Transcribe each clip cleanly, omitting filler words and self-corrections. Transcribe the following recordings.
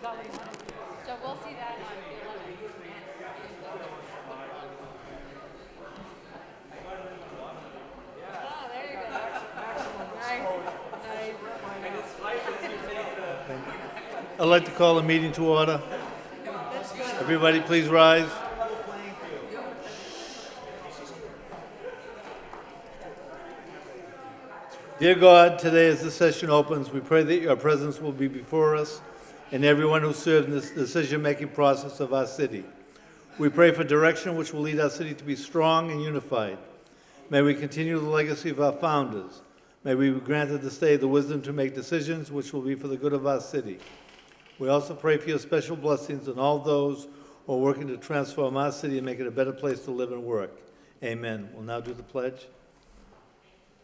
So we'll see that on the 11th. Oh, there you go. I'd like to call the meeting to order. Everybody, please rise. Dear God, today as the session opens, we pray that your presence will be before us and everyone who serves in this decision-making process of our city. We pray for direction which will lead our city to be strong and unified. May we continue the legacy of our founders. May we be granted this day the wisdom to make decisions which will be for the good of our city. We also pray for your special blessings on all those who are working to transform our city and make it a better place to live and work. Amen. We'll now do the pledge.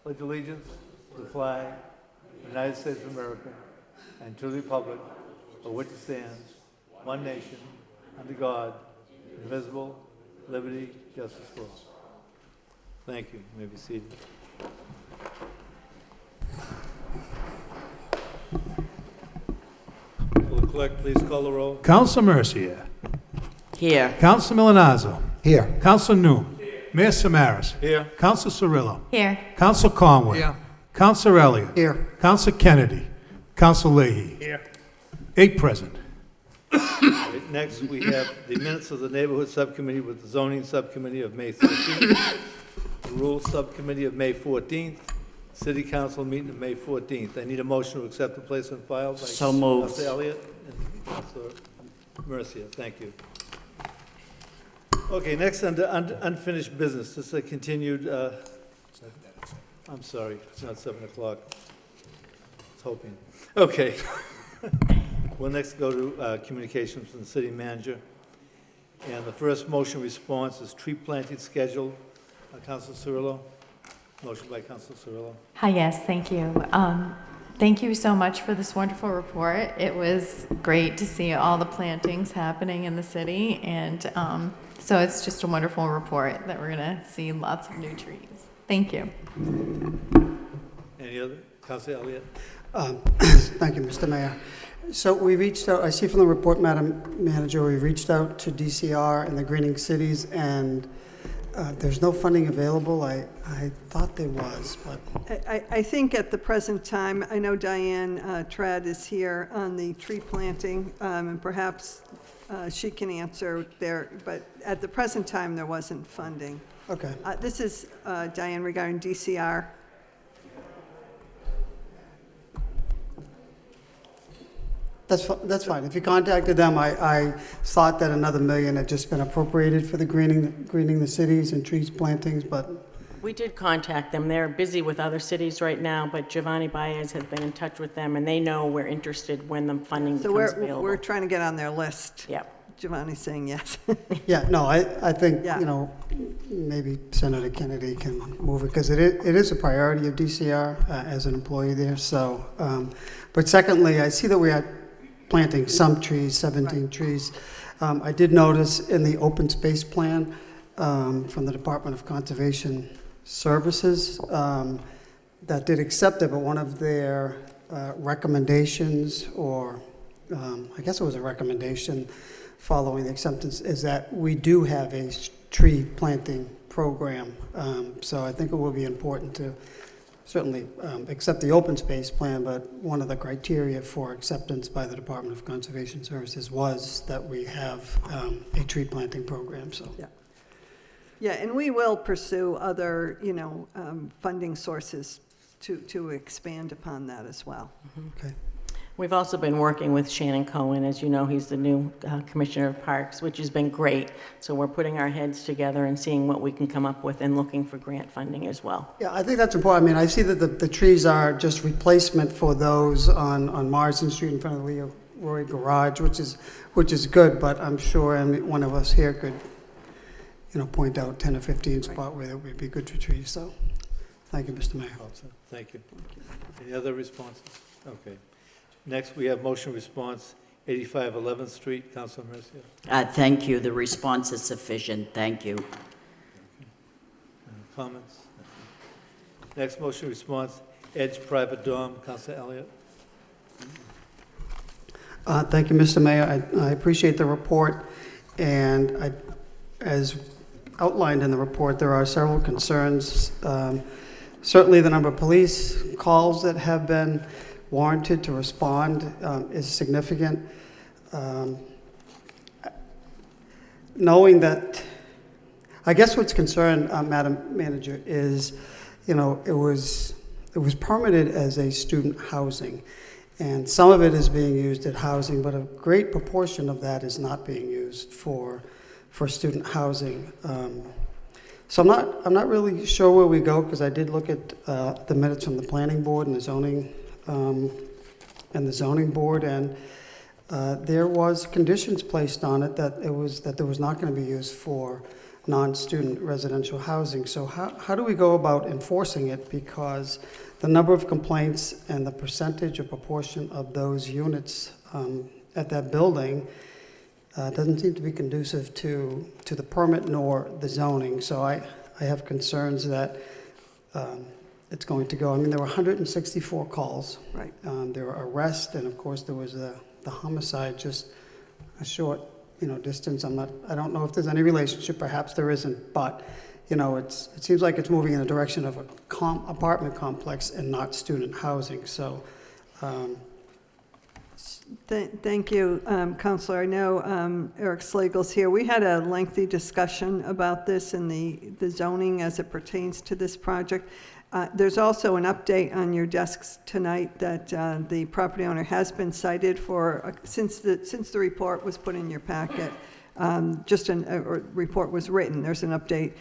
Pledge allegiance to the flag of the United States of America and to the republic for which it stands, one nation, under God, indivisible, liberty, justice for all. Thank you. You may be seated. Will the clerk please call the roll? Counsel Mercier. Here. Counsel Milonazo. Here. Counsel New. Mayor Samaras. Here. Counsel Cirillo. Here. Counsel Conway. Here. Counsel Elliott. Here. Counsel Kennedy. Counsel Leahy. Here. 8 present. Right, next, we have the minutes of the Neighborhood Subcommittee with the Zoning Subcommittee of May 13th, the Rules Subcommittee of May 14th, City Council meeting of May 14th. I need a motion to accept the place on file by So moved. Councilor Elliott and Councilor Mercia. Thank you. Okay, next, under unfinished business, this is a continued, I'm sorry, it's not 7 o'clock. I was hoping. Okay. We'll next go to communications from the city manager. And the first motion response is tree planting schedule. Councilor Cirillo. Motion by Councilor Cirillo. Hi, yes, thank you. Thank you so much for this wonderful report. It was great to see all the plantings happening in the city, and so it's just a wonderful report that we're going to see lots of new trees. Thank you. Any other? Councilor Elliott. Thank you, Mr. Mayor. So we reached out, I see from the report, Madam Manager, we reached out to DCR and the greening cities, and there's no funding available. I thought there was, but I think at the present time, I know Diane Trad is here on the tree planting, and perhaps she can answer there, but at the present time, there wasn't funding. okay. This is Diane regarding DCR. That's fine. If you contacted them, I thought that another $1 million had just been appropriated for the greening the cities and trees plantings, but We did contact them. They're busy with other cities right now, but Giovanni Baez has been in touch with them, and they know we're interested when the funding So becomes we're available. trying to get on their list. Yep. Giovanni's saying yes. yeah, no, I think, Yeah. you know, maybe Senator Kennedy can move it, because it is a priority of DCR as an employee there, so. But secondly, I see that we are planting some trees, 17 trees. I did notice in the open space plan from the Department of Conservation Services that did accept it, but one of their recommendations, or I guess it was a recommendation following the acceptance, is that we do have a tree planting program. So I think it will be important to certainly accept the open space plan, but one of the criteria for acceptance by the Department of Conservation Services was that we have a tree planting program, so. Yeah. Yeah, and we will pursue other, funding sources to expand upon that as well. Okay. We've also been working with Shannon Cohen. As you know, he's the new Commissioner of Parks, which has been great. So we're putting our heads together and seeing what we can come up with and looking for grant funding as well. Yeah, I think that's important. I mean, I see that the trees are just replacement for those on Marsden Street in front of the Leroy Garage, which is good, but I'm sure one of us here could, point out 10 or 15 spot where it would be good for trees, so thank you, Mr. Mayor. Thank you. Any other responses? Okay. Next, we have motion response, 85 11th Street. Councilor Mercia. Thank you. The response is sufficient. Thank you. Comments? Next motion response, Edge Private Dorm. Councilor Elliott. Thank you, Mr. Mayor. I appreciate the report, and as outlined in the report, there are several concerns. Certainly, the number of police calls that have been warranted to respond is significant. Knowing that, I guess what's concerned, Madam Manager, is, it was permitted as a student housing. And some of it is being used at housing, but a great proportion of that is not being used for student housing. So I'm not really sure where we go, because I did look at the minutes from the planning board and the zoning board, and there was conditions placed on it that there was not going to be used for non-student residential housing. So how do we go about enforcing it? Because the number of complaints and the percentage or proportion of those units at that building doesn't seem to be conducive to the permit nor the zoning. So I have concerns that it's going to go. I mean, there were 164 calls. Right. There were arrests, and of course there was the homicide just a short distance. I don't know if there's any relationship. Perhaps there isn't, but it seems like it's moving in the direction of a apartment complex and not student housing. So, Thank you, Counselor. I know Eric Slagle's here. We had a lengthy discussion about this and the zoning as it pertains to this project. There's also an update on your desks tonight that the property owner has been cited for, since the report was put in your packet, a report was written. There's an update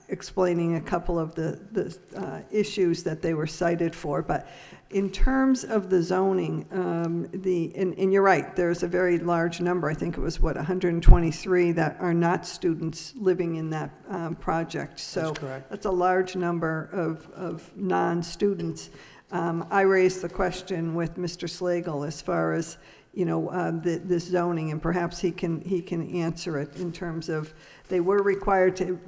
explaining a couple of the issues that they were cited for. But in terms of the zoning, and you're right, there's a very large number. I think it was, 123 that are not students living in that project. So that's correct. That's a large number of non-students. I raised the question with Mr. Slagle as far as this zoning, and perhaps he can answer it in terms of, they were required to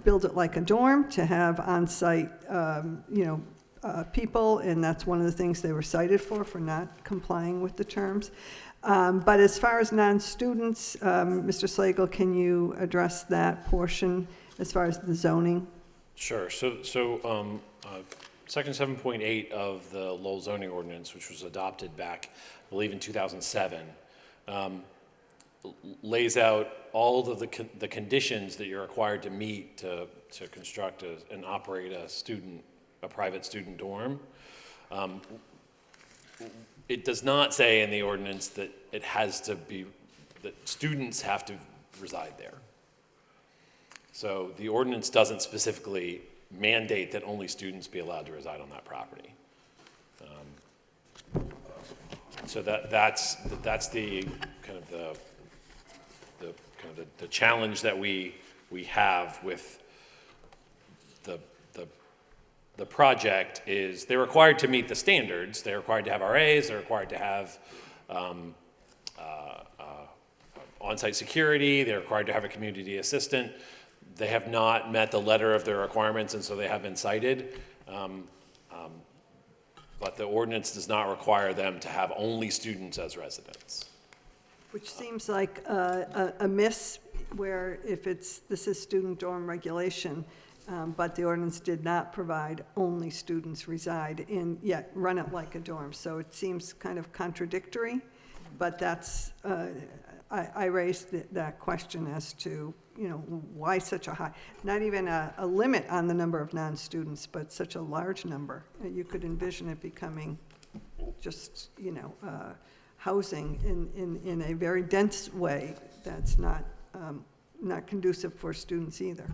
build it like a dorm, to have on-site, people, and that's one of the things they were cited for not complying with the terms. But as far as non-students, Mr. Slagle, can you address that portion as far as the zoning? Sure. So Section 7.8 of the Lowell zoning ordinance, which was adopted back, I believe, in 2007, lays out all of the conditions that you're required to meet to construct and operate a private student dorm. It does not say in the ordinance that that students have to reside there. So the ordinance doesn't specifically mandate that only students be allowed to reside on that property. So that's the kind of the challenge that we have with the project is they're required to meet the standards. They're required to have RAs. They're required to have on-site security. They're required to have a community assistant. They have not met the letter of their requirements, and so they have been cited. But the ordinance does not require them to have only students as residents. Which seems like a miss, where if this is student dorm regulation, but the ordinance did not provide only students reside in, yet run it like a dorm. So it seems kind of contradictory, but that's, I raised that question as to, why such a high, not even a limit on the number of non-students, but such a large number. You could envision it becoming just, housing in a very dense way that's not conducive for students either.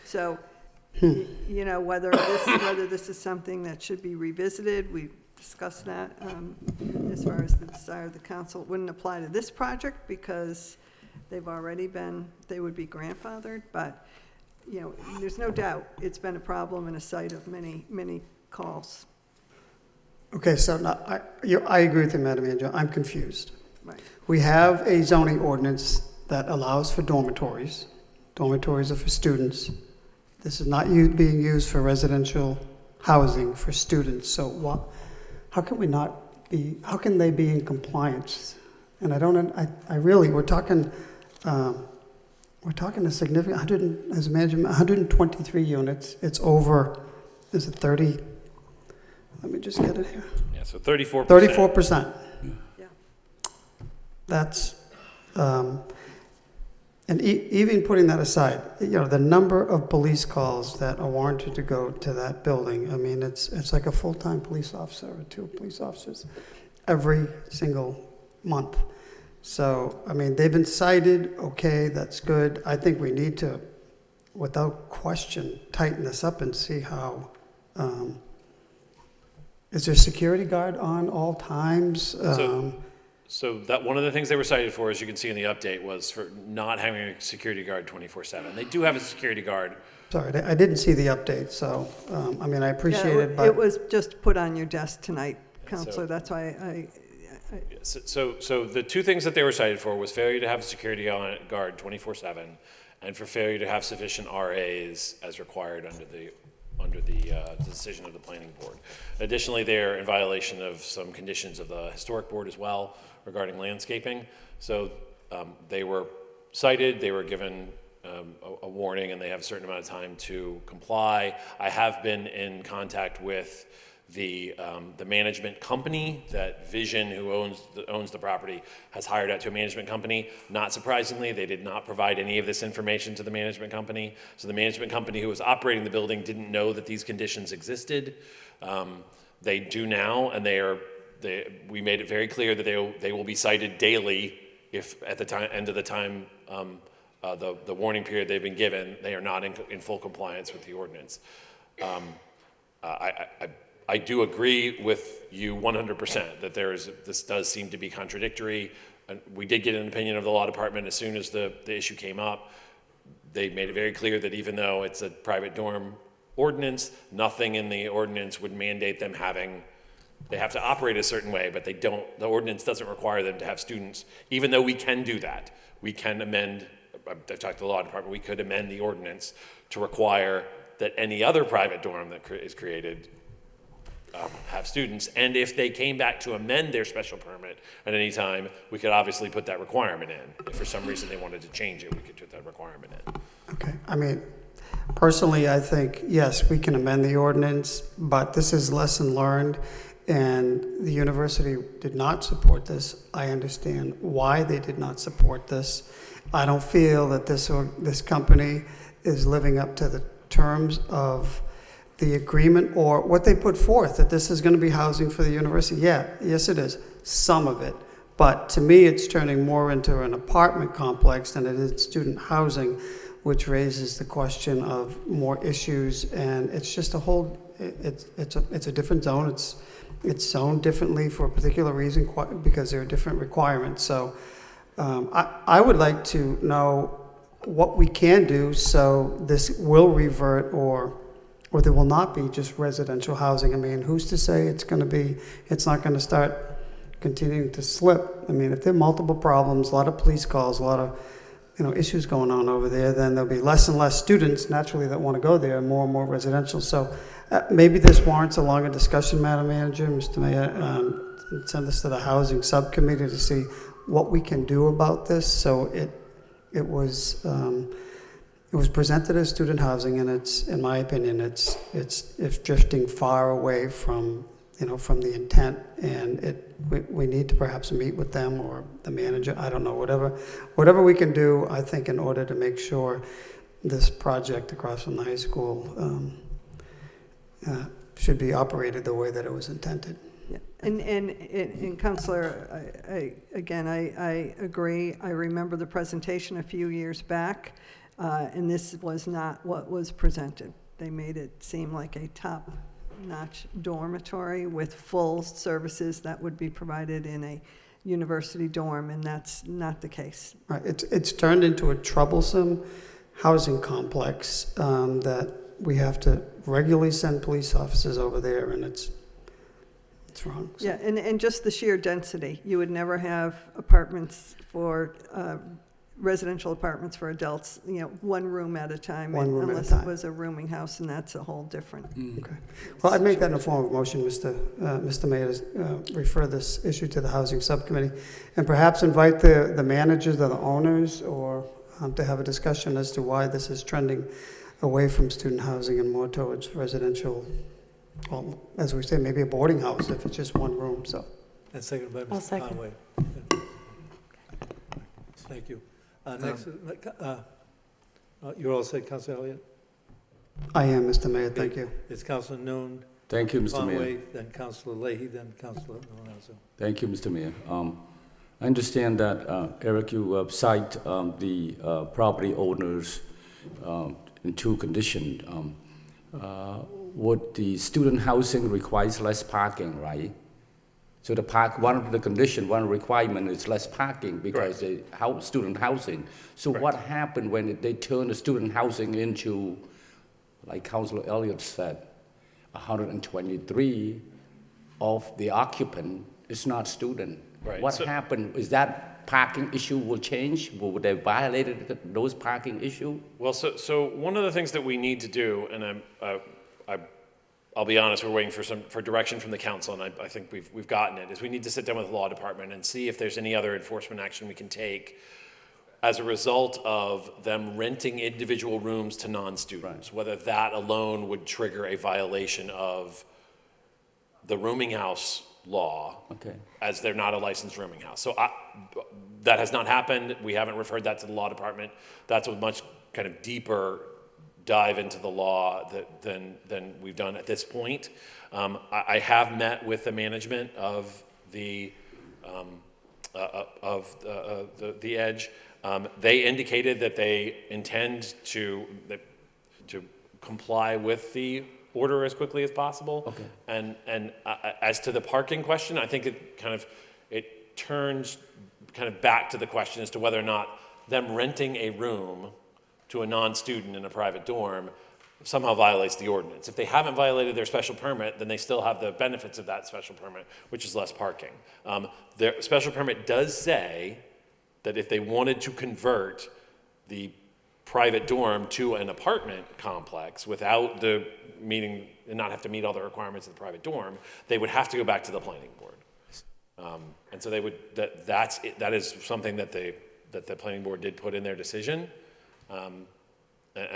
So, whether this is something that should be revisited, we discussed that as far as the desire of the council. It wouldn't apply to this project because they would be grandfathered, but, there's no doubt it's been a problem and a site of many, many calls. Okay, so now, I agree with you, Madam Manager. I'm confused. Right. We have a zoning ordinance that allows for dormitories. Dormitories are for students. This is not being used for residential housing for students. So how can we not how can they be in compliance? And I really, we're talking a significant, 100, as a management, 123 units. It's over, is it 30? Let me just get it here. Yeah, so 34%. 34%. Yeah. That's, and even putting that aside, the number of police calls that are warranted to go to that building, I mean, it's like a full-time police officer or 2 police officers every single month. So, I mean, they've been cited, okay, that's good. I think we need to, without question, tighten this up and see how, is there a security guard on all times? So that one of the things they were cited for, as you can see in the update, was for not having a security guard 24/7. They do have a security guard. Sorry, I didn't see the update, so, I mean, I appreciate it, but. It was just put on your desk tonight, Counselor, that's why I So the 2 things that they were cited for was failure to have a security guard 24/7, and for failure to have sufficient RAs as required under the decision of the planning board. Additionally, they're in violation of some conditions of the historic board as well regarding landscaping. So they were cited, they were given a warning, and they have a certain amount of time to comply. I have been in contact with the management company that Vision, who owns the property, has hired out to a management company. Not surprisingly, they did not provide any of this information to the management company. So the management company who was operating the building didn't know that these conditions existed. They do now, and we made it very clear that they will be cited daily if at the end of the time the warning period they've been given, they are not in full compliance with the ordinance. I do agree with you 100% that this does seem to be contradictory. And we did get an opinion of the law department as soon as the issue came up. They made it very clear that even though it's a private dorm ordinance, nothing in the ordinance would mandate them they have to operate a certain way, but the ordinance doesn't require them to have students, even though we can do that. We can amend, I've talked to the law department, we could amend the ordinance to require that any other private dorm that is created have students, and if they came back to amend their special permit at any time, we could obviously put that requirement in. If for some reason they wanted to change it, we could put that requirement in. Okay, I mean, personally, I think, yes, we can amend the ordinance, but this is lesson learned, and the university did not support this. I understand why they did not support this. I don't feel that this company is living up to the terms of the agreement or what they put forth, that this is going to be housing for the university. Yeah, yes it is, some of it. But to me, it's turning more into an apartment complex than it is student housing, which raises the question of more issues. And it's just it's a different zone. It's zoned differently for a particular reason because there are different requirements. So I would like to know what we can do so this will revert or there will not be just residential housing. I mean, who's to say it's not going to start continuing to slip? I mean, if there are multiple problems, a lot of police calls, a lot of issues going on over there, then there'll be less and less students naturally that want to go there, more and more residential. So maybe this warrants a longer discussion, Madam Manager, Mr. Mayor, send this to the housing subcommittee to see what we can do about this. So it was presented as student housing, and it's, in my opinion, it's drifting far away from the intent, and we need to perhaps meet with them or the manager. I don't know, whatever we can do, I think, in order to make sure this project across from the high school should be operated the way that it was intended. Yeah. And Counselor, I agree. I remember the presentation a few years back, and this was not what was presented. They made it seem like a top-notch dormitory with full services that would be provided in a university dorm, and that's not the case. Right. It's turned into a troublesome housing complex that we have to regularly send police officers over there, and it's wrong. So. Yeah, and just the sheer density. You would never have apartments for residential apartments for adults, one room at a time. One room at a unless time. it was a rooming house, and that's a whole different. Okay. Well, I'd make that in a form of motion, Mr. Mayor, to refer this issue to the Housing Subcommittee, and perhaps invite the managers or the owners, or to have a discussion as to why this is trending away from student housing and more towards residential, well, as we say, maybe a boarding house if it's just one room, so. And seconded by I'll Mr. second. Conway. Thank you. Next, you're all set, Councilor Elliott? I am, Mr. Mayor, thank you. It's Councilor Noon, Thank you, Mr. Mayor. Conway, then Councilor Leahy, then Councilor Milano. Thank you, Mr. Mayor. I understand that, Eric, you cite the property owners in two conditions. Would the student housing requires less parking, right? So one of the condition, one requirement is less parking because they student housing. So what happened when they turn the student housing into, like Councilor Elliott said, 123 of the occupant is not student? Right. What So- happened? Is that parking issue will change? Will they violated those parking issue? Well, so one of the things that we need to do, and I'll be honest, we're waiting for direction from the council, and I think we've gotten it, is we need to sit down with the law department and see if there's any other enforcement action we can take as a result of them renting individual rooms to non-students, whether that alone would trigger a violation of the rooming house law, as they're not a licensed rooming house. So that has not happened. We haven't referred that to the law department. That's a much kind of deeper dive into the law than we've done at this point. I have met with the management of the Edge. They indicated that they intend to comply with the order as quickly as possible. Okay. And as to the parking question, I think it turns kind of back to the question as to whether or not them renting a room to a non-student in a private dorm somehow violates the ordinance. If they haven't violated their special permit, then they still have the benefits of that special permit, which is less parking. Their special permit does say that if they wanted to convert the private dorm to an apartment complex without the meeting and not have to meet all the requirements of the private dorm, they would have to go back to the planning board. And so they would, that is something that the planning board did put in their decision. And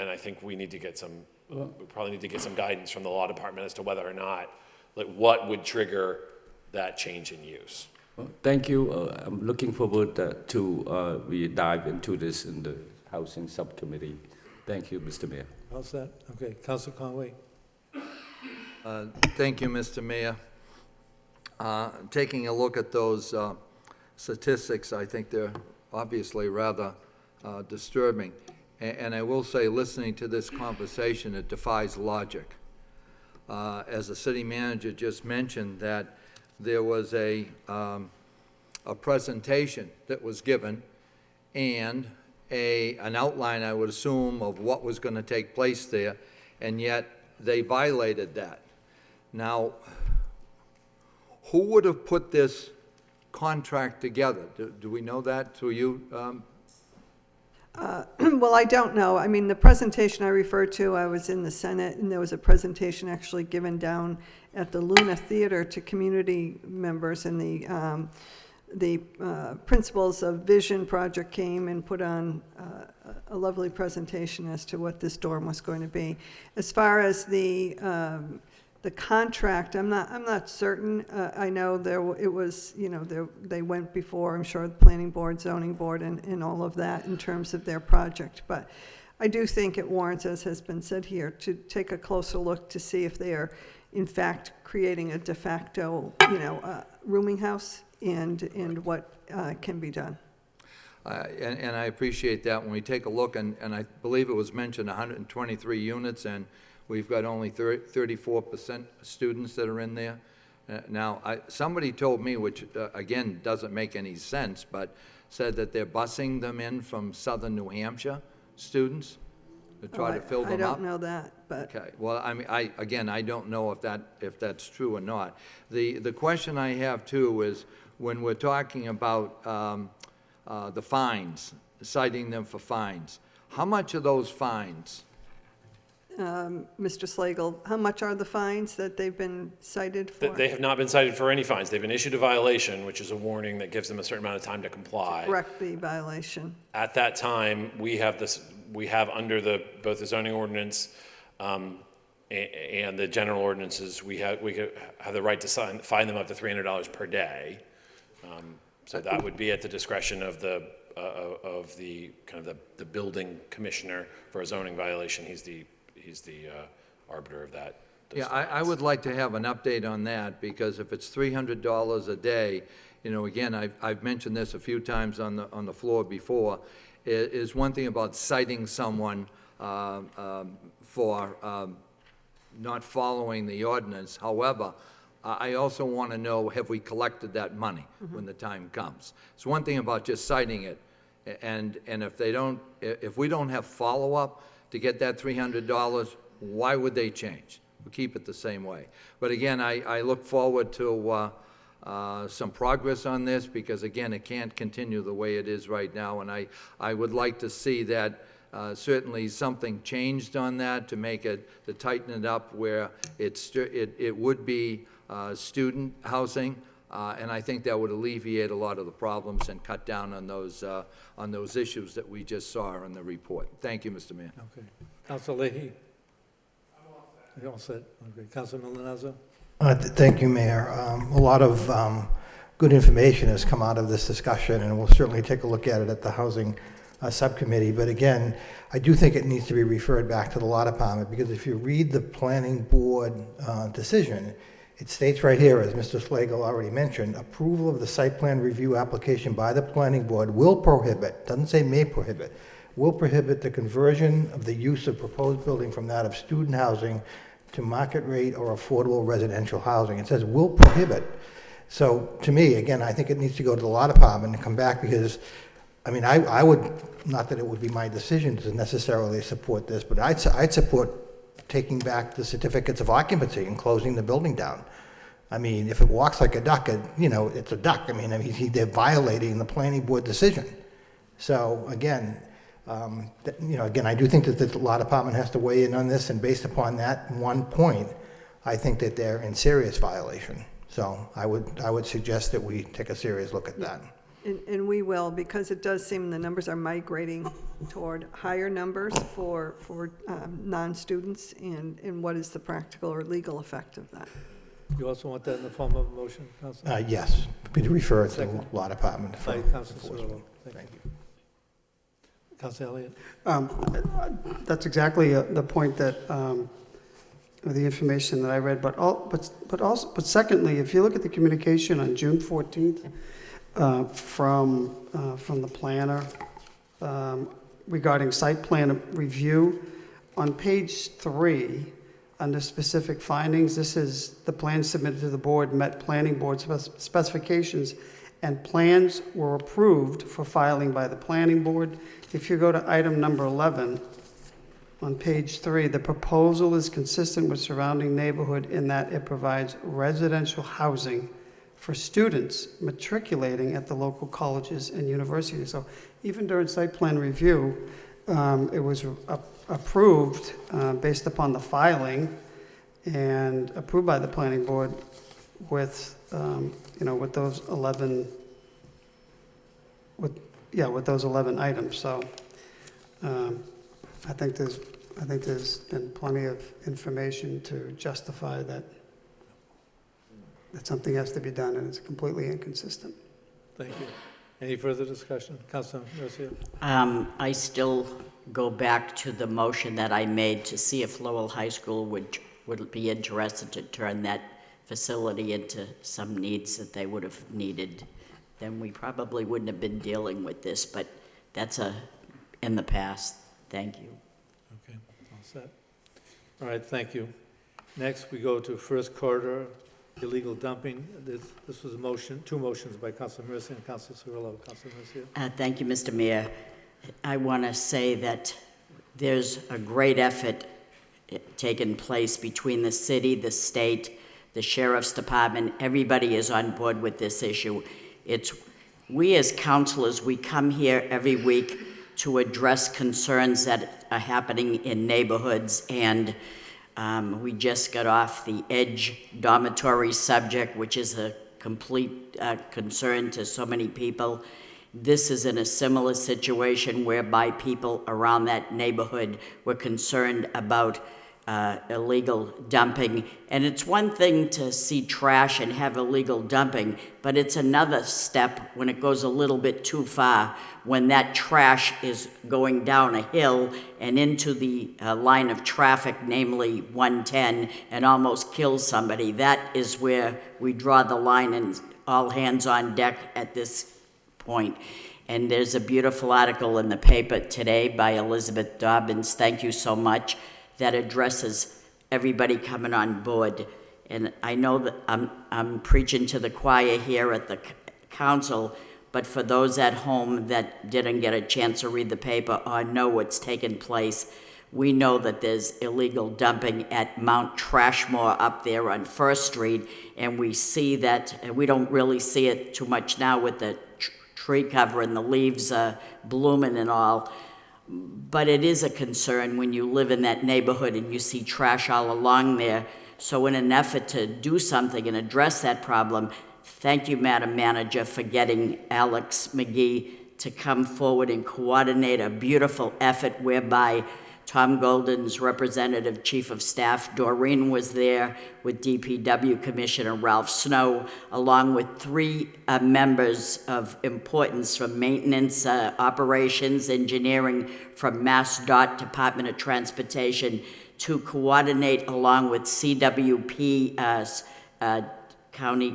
I think we need to get we probably need to get some guidance from the law department as to whether or not, like, what would trigger that change in use. Well, thank you. I'm looking forward to we dive into this in the Housing Subcommittee. Thank you, Mr. Mayor. All set? Okay, Councilor Conway. Thank you, Mr. Mayor. Taking a look at those statistics, I think they're obviously rather disturbing. And I will say, listening to this conversation, it defies logic. As the city manager just mentioned, that there was a presentation that was given and an outline, I would assume, of what was going to take place there, and yet they violated that. Now, who would have put this contract together? Do we know that through you? Well, I don't know. I mean, the presentation I referred to, I was in the Senate, and there was a presentation actually given down at the Luna Theater to community members, and the principals of Vision Project came and put on a lovely presentation as to what this dorm was going to be. As far as the contract, I'm not certain. I know it was, they went before, I'm sure, the planning board, zoning board, and all of that in terms of their project. But I do think it warrants, as has been said here, to take a closer look to see if they are, in fact, creating a de facto, rooming house, and what can be done. And I appreciate that. When we take a look, and I believe it was mentioned 123 units, and we've got only 34% students that are in there. Now, somebody told me, which again doesn't make any sense, but said that they're busing them in from southern New Hampshire, students, to try to fill them up. I don't know that, but. Okay, well, I mean, I don't know if that's true or not. The question I have too is, when we're talking about the fines citing them for fines. How much are those fines? Mr. Slagle, how much are the fines that they've been cited for? They have not been cited for any fines. They've been issued a violation, which is a warning that gives them a certain amount of time to comply. Correct the violation. At that time, we have under both the zoning ordinance and the general ordinances, we have the right to fine them up to $300 per day. So that would be at the discretion of the building commissioner for a zoning violation. He's the arbiter of that. Yeah, I would like to have an update on that, because if it's $300 a day, again, I've mentioned this a few times on the floor before, is one thing about citing someone for not following the ordinance. However, I also want to know, have we collected that money when the time comes? It's one thing about just citing it, and if we don't have follow-up to get that $300, why would they change? We'll keep it the same way. But again, I look forward to some progress on this, because again, it can't continue the way it is right now, and I would like to see that certainly something changed on that to make it, to tighten it up where it would be student housing, and I think that would alleviate a lot of the problems and cut down on those issues that we just saw in the report. Thank you, Mr. Mayor. Okay. Councilor Leahy? You're all set. Okay. Councilor Milonazo? Thank you, Mayor. A lot of good information has come out of this discussion, and we'll certainly take a look at it at the Housing Subcommittee. But again, I do think it needs to be referred back to the Law Department, because if you read the Planning Board decision, it states right here, as Mr. Slagle already mentioned, approval of the site plan review application by the Planning Board will prohibit, doesn't say may prohibit, will prohibit the conversion of the use of proposed building from that of student housing to market rate or affordable residential housing. It says will prohibit. So to me, again, I think it needs to go to the Law Department and come back, because, I mean, I would, not that it would be my decision to necessarily support this, but I'd support taking back the certificates of occupancy and closing the building down. I mean, if it walks like a duck, it's a duck. I mean, they're violating the Planning Board decision. So again, I do think that the Law Department has to weigh in on this, and based upon that one point, I think that they're in serious violation. So I would suggest that we take a serious look at that. And we will, because it does seem the numbers are migrating toward higher numbers for non-students, and what is the practical or legal effect of that? You also want that in the form of a motion, Councilor? Yes, be referred to the Law Department. By Councilor Cirillo. Thank you. Councilor Elliott? That's exactly the point that, the information that I read, but secondly, if you look at the communication on June 14th from the planner regarding site plan review, on page 3, under specific findings, this is the plan submitted to the board, met planning board specifications, and plans were approved for filing by the planning board. If you go to item number 11, on page 3, the proposal is consistent with surrounding neighborhood in that it provides residential housing for students matriculating at the local colleges and universities. So even during site plan review, it was approved based upon the filing and approved by the planning board with, with those 11, with those 11 items. So I think there's been plenty of information to justify that something has to be done, and it's completely inconsistent. Thank you. Any further discussion? Councilor Garcia? I still go back to the motion that I made to see if Lowell High School would be interested to turn that facility into some needs that they would have needed. Then we probably wouldn't have been dealing with this, but that's in the past. Thank you. Okay, all set. All right, thank you. Next, we go to first corridor illegal dumping. This was a motion, two motions by Councilor Mercia and Councilor Cirillo. Councilor Mercia. Thank you, Mr. Mayor. I want to say that there's a great effort taking place between the city, the state, the sheriff's department. Everybody is on board with this issue. We as councilors, we come here every week to address concerns that are happening in neighborhoods. And we just got off the Edge dormitory subject, which is a complete concern to so many people. This is in a similar situation whereby people around that neighborhood were concerned about illegal dumping. And it's one thing to see trash and have illegal dumping, but it's another step when it goes a little bit too far, when that trash is going down a hill and into the line of traffic, namely 110, and almost kills somebody. That is where we draw the line, and all hands on deck at this point. And there's a beautiful article in the paper today by Elizabeth Dobbins, thank you so much, that addresses everybody coming on board. And I know that I'm preaching to the choir here at the council, but for those at home that didn't get a chance to read the paper or know what's taken place, we know that there's illegal dumping at Mount Trashmore up there on First Street, and we see that, and we don't really see it too much now with the tree cover and the leaves blooming and all. But it is a concern when you live in that neighborhood and you see trash all along there. So in an effort to do something and address that problem, thank you, Madam Manager, for getting Alex McGee to come forward and coordinate a beautiful effort whereby Tom Golden's representative chief of staff, Doreen, was there with DPW Commissioner Ralph Snow, along with 3 members of importance from maintenance, operations, engineering, from MassDOT, Department of Transportation, to coordinate along with CWP, County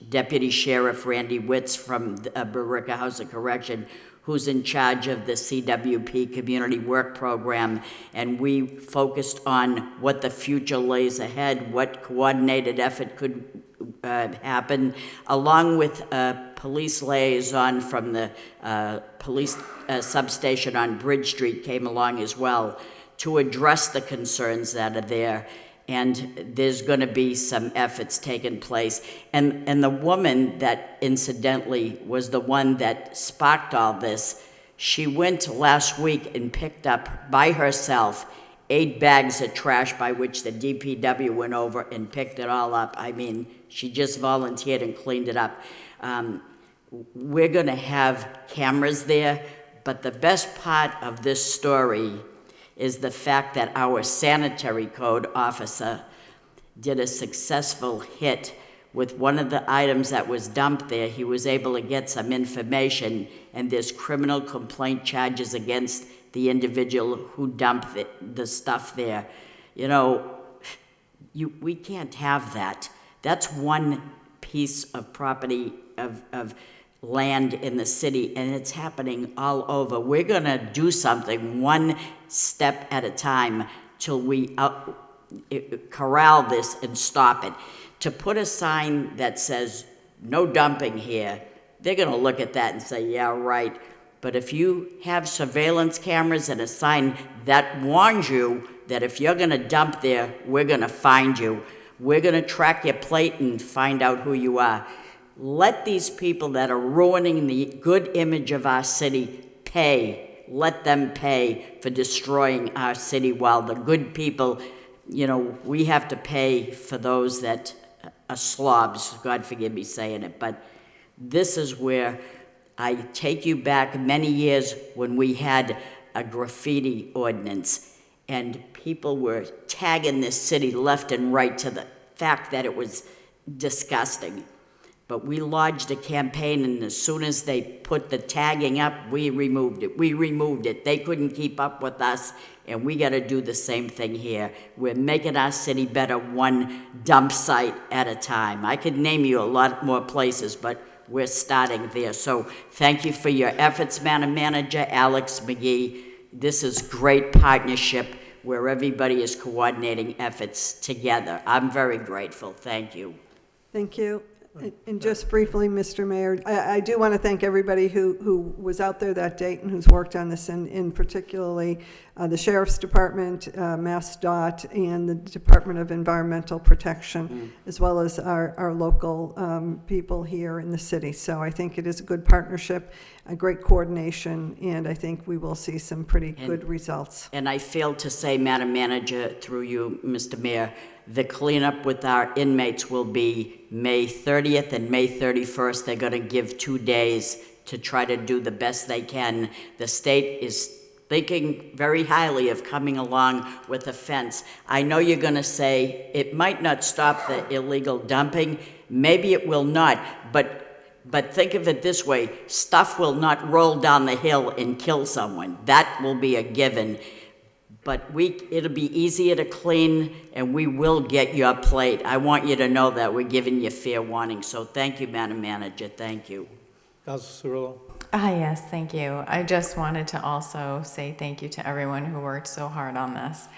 Deputy Sheriff Randy Witz from Barica House of Correction, who's in charge of the CWP Community Work Program, and we focused on what the future lays ahead, what coordinated effort could happen, along with a police liaison from the police substation on Bridge Street came along as well to address the concerns that are there. And there's going to be some efforts taking place. And the woman that incidentally was the one that sparked all this, she went last week and picked up by herself 8 bags of trash, by which the DPW went over and picked it all up. I mean, she just volunteered and cleaned it up. We're going to have cameras there, but the best part of this story is the fact that our sanitary code officer did a successful hit with one of the items that was dumped there. He was able to get some information, and there's criminal complaint charges against the individual who dumped the stuff there. You know, we can't have that. That's one piece of property of land in the city, and it's happening all over. We're gonna do something one step at a time till we corral this and stop it. To put a sign that says no dumping here, they're gonna look at that and say, yeah, right. But if you have surveillance cameras and a sign that warns you that if you're gonna dump there, we're gonna find you, we're gonna track your plate and find out who you are. Let these people that are ruining the good image of our city pay. Let them pay for destroying our city, while the good people, you know, we have to pay for those that are slobs. God forgive me saying it, but this is where I take you back many years when we had a graffiti ordinance and people were tagging this city left and right to the fact that it was disgusting. But we lodged a campaign, and as soon as they put the tagging up, we removed it. We removed it. They couldn't keep up with us, and we got to do the same thing here. We're making our city better one dump site at a time. I could name you a lot more places, but we're starting there. So thank you for your efforts, Madam Manager, Alex McGee. This is great partnership where everybody is coordinating efforts together. I'm very grateful. Thank you. Thank you. And just briefly, Mr. Mayor, I do want to thank everybody who was out there that date and who's worked on this, and particularly the Sheriff's Department, MassDOT, and the Department of Environmental Protection, as well as our local people here in the city. So I think it is a good partnership, a great coordination, and I think we will see some pretty good results. And I failed to say, Madam Manager, through you, Mr. Mayor, the cleanup with our inmates will be May 30th and May 31st. They're going to give 2 days to try to do the best they can. The state is thinking very highly of coming along with a fence. I know you're going to say it might not stop the illegal dumping. Maybe it will not, but think of it this way. Stuff will not roll down the hill and kill someone. That will be a given. But it'll be easier to clean, and we will get your plate. I want you to know that we're giving you fair warning. So thank you, Madam Manager. Thank you. Councilor Cirillo? Yes, thank you. I just wanted to also say thank you to everyone who worked so hard on this.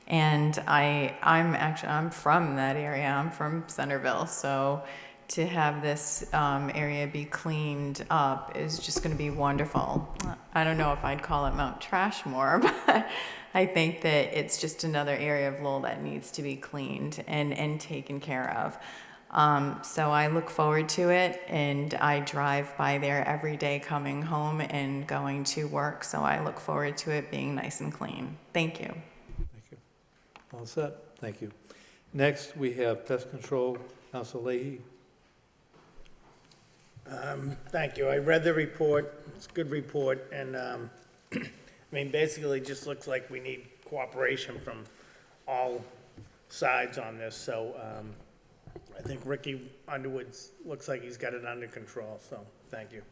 And I'm from that area. I'm from Centerville, so to have this area be cleaned up is just going to be wonderful. I don't know if I'd call it Mount Trashmore, but I think that it's just another area of Lowell that needs to be cleaned and taken care of. So I look forward to it, and I drive by there every day coming home and going to work, so I look forward to it being nice and clean. Thank you. Thank you. All set. Thank you. Next, we have Pest Control, Councilor Leahy. Thank you. I read the report. It's a good report, and I mean, basically, it just looks like we need cooperation from all sides on this. So I think Ricky Underwood looks like he's got it under control. So thank you.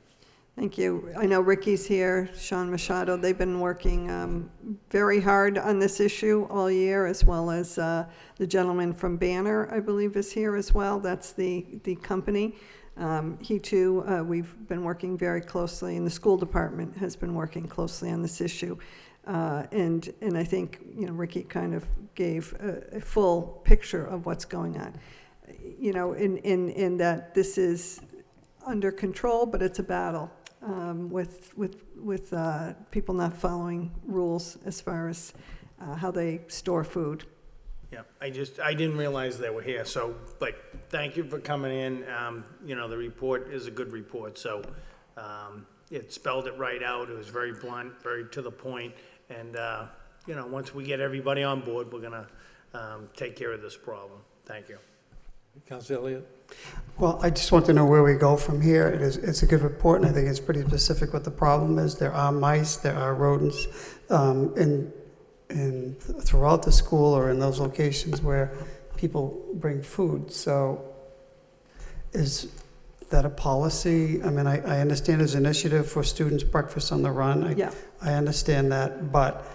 Thank you. I know Ricky's here, Sean Machado. They've been working very hard on this issue all year, as well as the gentleman from Banner, I believe, is here as well. That's the company. He too, we've been working very closely, and the school department has been working closely on this issue. And I think, Ricky kind of gave a full picture of what's going on. In that this is under control, but it's a battle with people not following rules as far as how they store food. Yeah, I didn't realize they were here, so, but thank you for coming in. The report is a good report, so it spelled it right out. It was very blunt, very to the point, and, once we get everybody on board, we're gonna take care of this problem. Thank you. Councilor Elliott? Well, I just want to know where we go from here. It's a good report, and I think it's pretty specific what the problem is. There are mice, there are rodents, and throughout the school or in those locations where people bring food. So is that a policy? I mean, I understand there's an initiative for students' breakfast on the run. Yeah. I understand that, but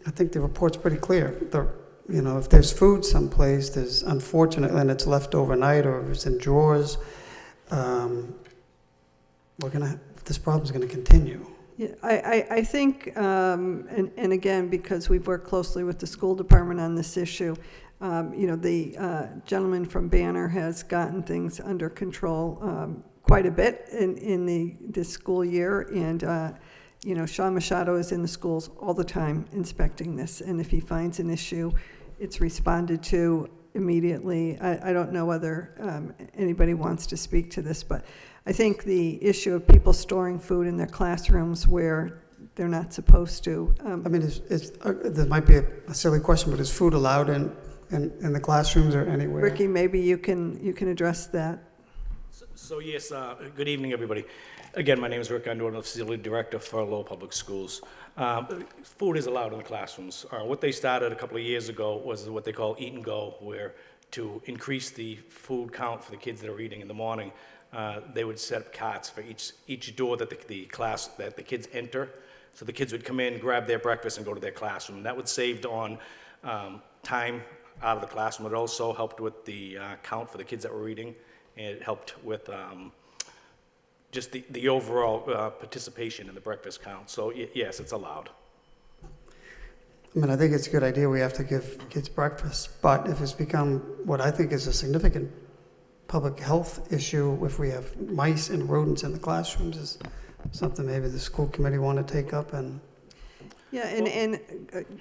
I think the report's pretty clear. If there's food someplace, there's unfortunately, and it's left overnight or if it's in drawers, this problem's gonna continue. Yeah, I think, and again, because we've worked closely with the school department on this issue, the gentleman from Banner has gotten things under control quite a bit in this school year, and Sean Machado is in the schools all the time inspecting this, and if he finds an issue, it's responded to immediately. I don't know whether anybody wants to speak to this, but I think the issue of people storing food in their classrooms where they're not supposed to. I mean, there might be a silly question, but is food allowed in the classrooms or anywhere? Ricky, maybe you can address that. So yes, good evening, everybody. Again, my name is Rick Underwood. I'm the facility director for Lowell Public Schools. Food is allowed in the classrooms. What they started a couple of years ago was what they call Eat and Go, where to increase the food count for the kids that are eating in the morning, they would set up carts for each door that the kids enter. So the kids would come in, grab their breakfast, and go to their classroom. That would save on time out of the classroom. It also helped with the count for the kids that were eating, and it helped with just the overall participation in the breakfast count. So yes, it's allowed. I mean, I think it's a good idea. We have to give kids breakfast, but if it's become what I think is a significant public health issue if we have mice and rodents in the classrooms is something maybe the school committee want to take up and. Yeah, and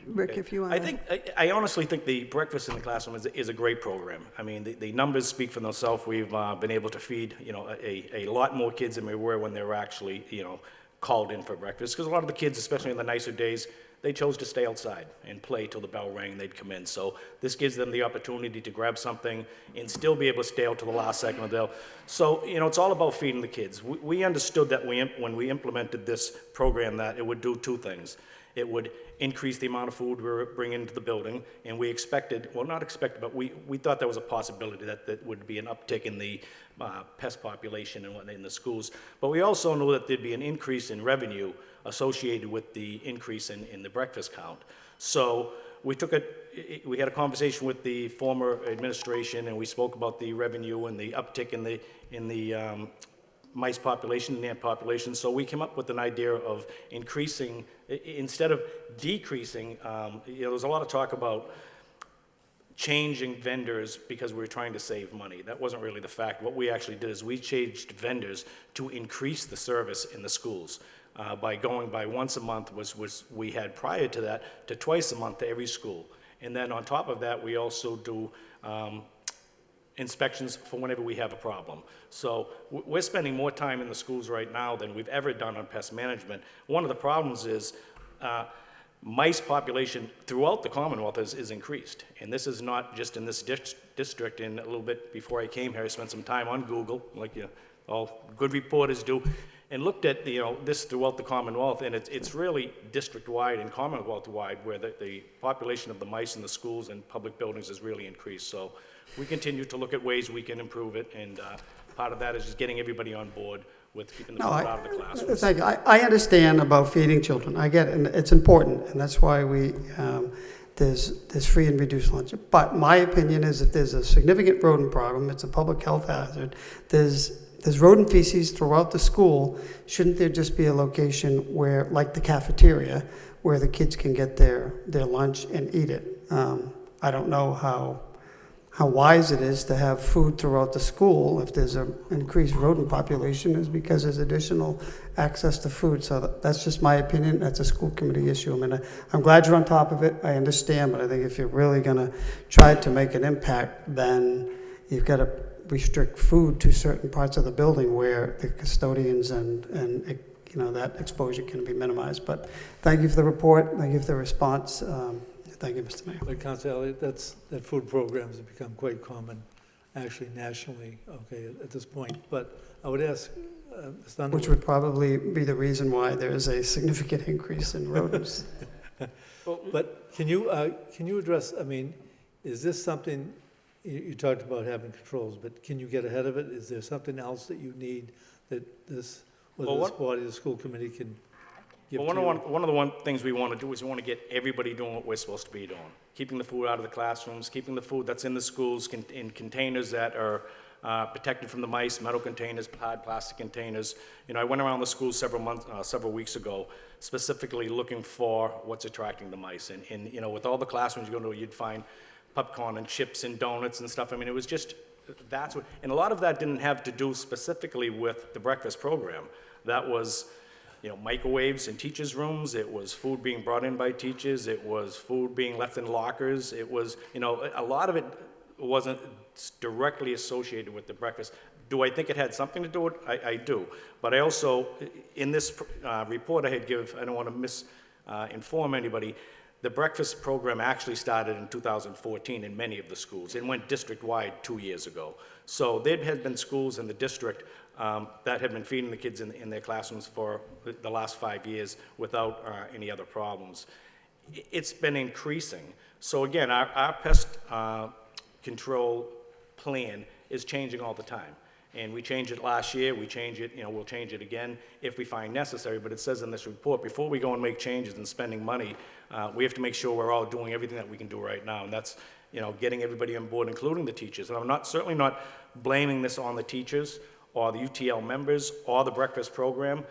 Rick, if you want I honestly think the breakfast in the classroom is a great program. I mean, the numbers speak for themselves. We've been able to feed, a lot more kids than we were when they were actually, called in for breakfast. Because a lot of the kids, especially in the nicer days, they chose to stay outside and play till the bell rang and they'd come in. So this gives them the opportunity to grab something and still be able to stay out to the last second of the day. So, it's all about feeding the kids. We understood that when we implemented this program that it would do two things. It would increase the amount of food we were bringing into the building, and we expected, well, not expected, but we thought there was a possibility that would be an uptick in the pest population and in the schools. But we also knew that there'd be an increase in revenue associated with the increase in the breakfast count. So we had a conversation with the former administration, and we spoke about the revenue and the uptick in the mice population and ant population. So we came up with an idea of increasing, instead of decreasing, there's a lot of talk about changing vendors because we were trying to save money. That wasn't really the fact. What we actually did is we changed vendors to increase the service in the schools. By going by once a month was we had prior to that to twice a month to every school. And then on top of that, we also do inspections for whenever we have a problem. So we're spending more time in the schools right now than we've ever done on pest management. One of the problems is mice population throughout the Commonwealth is increased. And this is not just in this district. And a little bit before I came here, I spent some time on Google, like all good reporters do, and looked at this throughout the Commonwealth, and it's really district-wide and Commonwealth-wide where the population of the mice in the schools and public buildings has really increased. So we continue to look at ways we can improve it, and part of that is just getting everybody on board with keeping the food out of the classrooms. I understand about feeding children. I get it, and it's important, and that's why there's free and reduced lunch. But my opinion is if there's a significant rodent problem, it's a public health hazard, there's rodent feces throughout the school. Shouldn't there just be a location where, like the cafeteria, where the kids can get their lunch and eat it? I don't know how wise it is to have food throughout the school if there's an increased rodent population is because there's additional access to food. So that's just my opinion. That's a school committee issue. I mean, I'm glad you're on top of it. I understand, but I think if you're really going to try to make an impact, then you've got to restrict food to certain parts of the building where the custodians and that exposure can be minimized. But thank you for the report. Thank you for the response. Thank you, Mr. Mayor. But Councilor Elliott, that food programs have become quite common, actually nationally, at this point. But I would ask, Ms. Underwood. Which would probably be the reason why there is a significant increase in rodents. But can you address, is this something, you talked about having controls, but can you get ahead of it? Is there something else that you need that this body, the school committee can give to you? One of the things we want to do is we want to get everybody doing what we're supposed to be doing. Keeping the food out of the classrooms, keeping the food that's in the schools in containers that are protected from the mice, metal containers, hard plastic containers. I went around the school several weeks ago, specifically looking for what's attracting the mice. And with all the classrooms you go to, you'd find popcorn and chips and donuts and stuff. It was just, and a lot of that didn't have to do specifically with the breakfast program. That was, microwaves in teachers' rooms. It was food being brought in by teachers. It was food being left in lockers. It was, a lot of it wasn't directly associated with the breakfast. Do I think it had something to do with it? I do. But I also, in this report I don't want to misinform anybody, the breakfast program actually started in 2014 in many of the schools. It went district-wide 2 years ago. So there had been schools in the district that had been feeding the kids in their classrooms for the last 5 years without any other problems. It's been increasing. So again, our pest control plan is changing all the time. And we changed it last year, we change it, we'll change it again if we find necessary. But it says in this report, before we go and make changes and spending money, we have to make sure we're all doing everything that we can do right now. And that's, getting everybody on board, including the teachers. And I'm certainly not blaming this on the teachers or the UTL members or the breakfast program.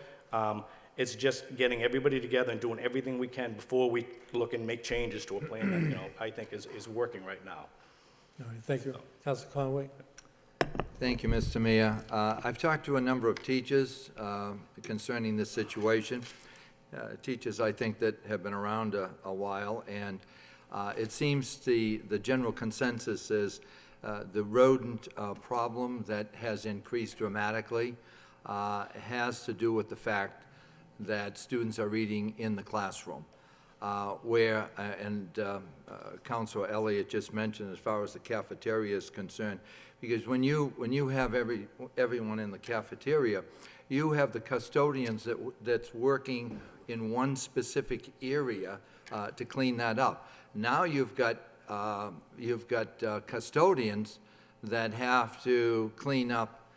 It's just getting everybody together and doing everything we can before we look and make changes to a plan that, I think is working right now. All right, thank you. Councilor Conway? Thank you, Mr. Mayor. I've talked to a number of teachers concerning this situation. Teachers, I think, that have been around a while, and it seems the general consensus is the rodent problem that has increased dramatically has to do with the fact that students are eating in the classroom, where, Councilor Elliott just mentioned as far as the cafeteria is concerned, because when you have everyone in the cafeteria, you have the custodians that's working in one specific area to clean that up. Now you've got custodians that have to clean up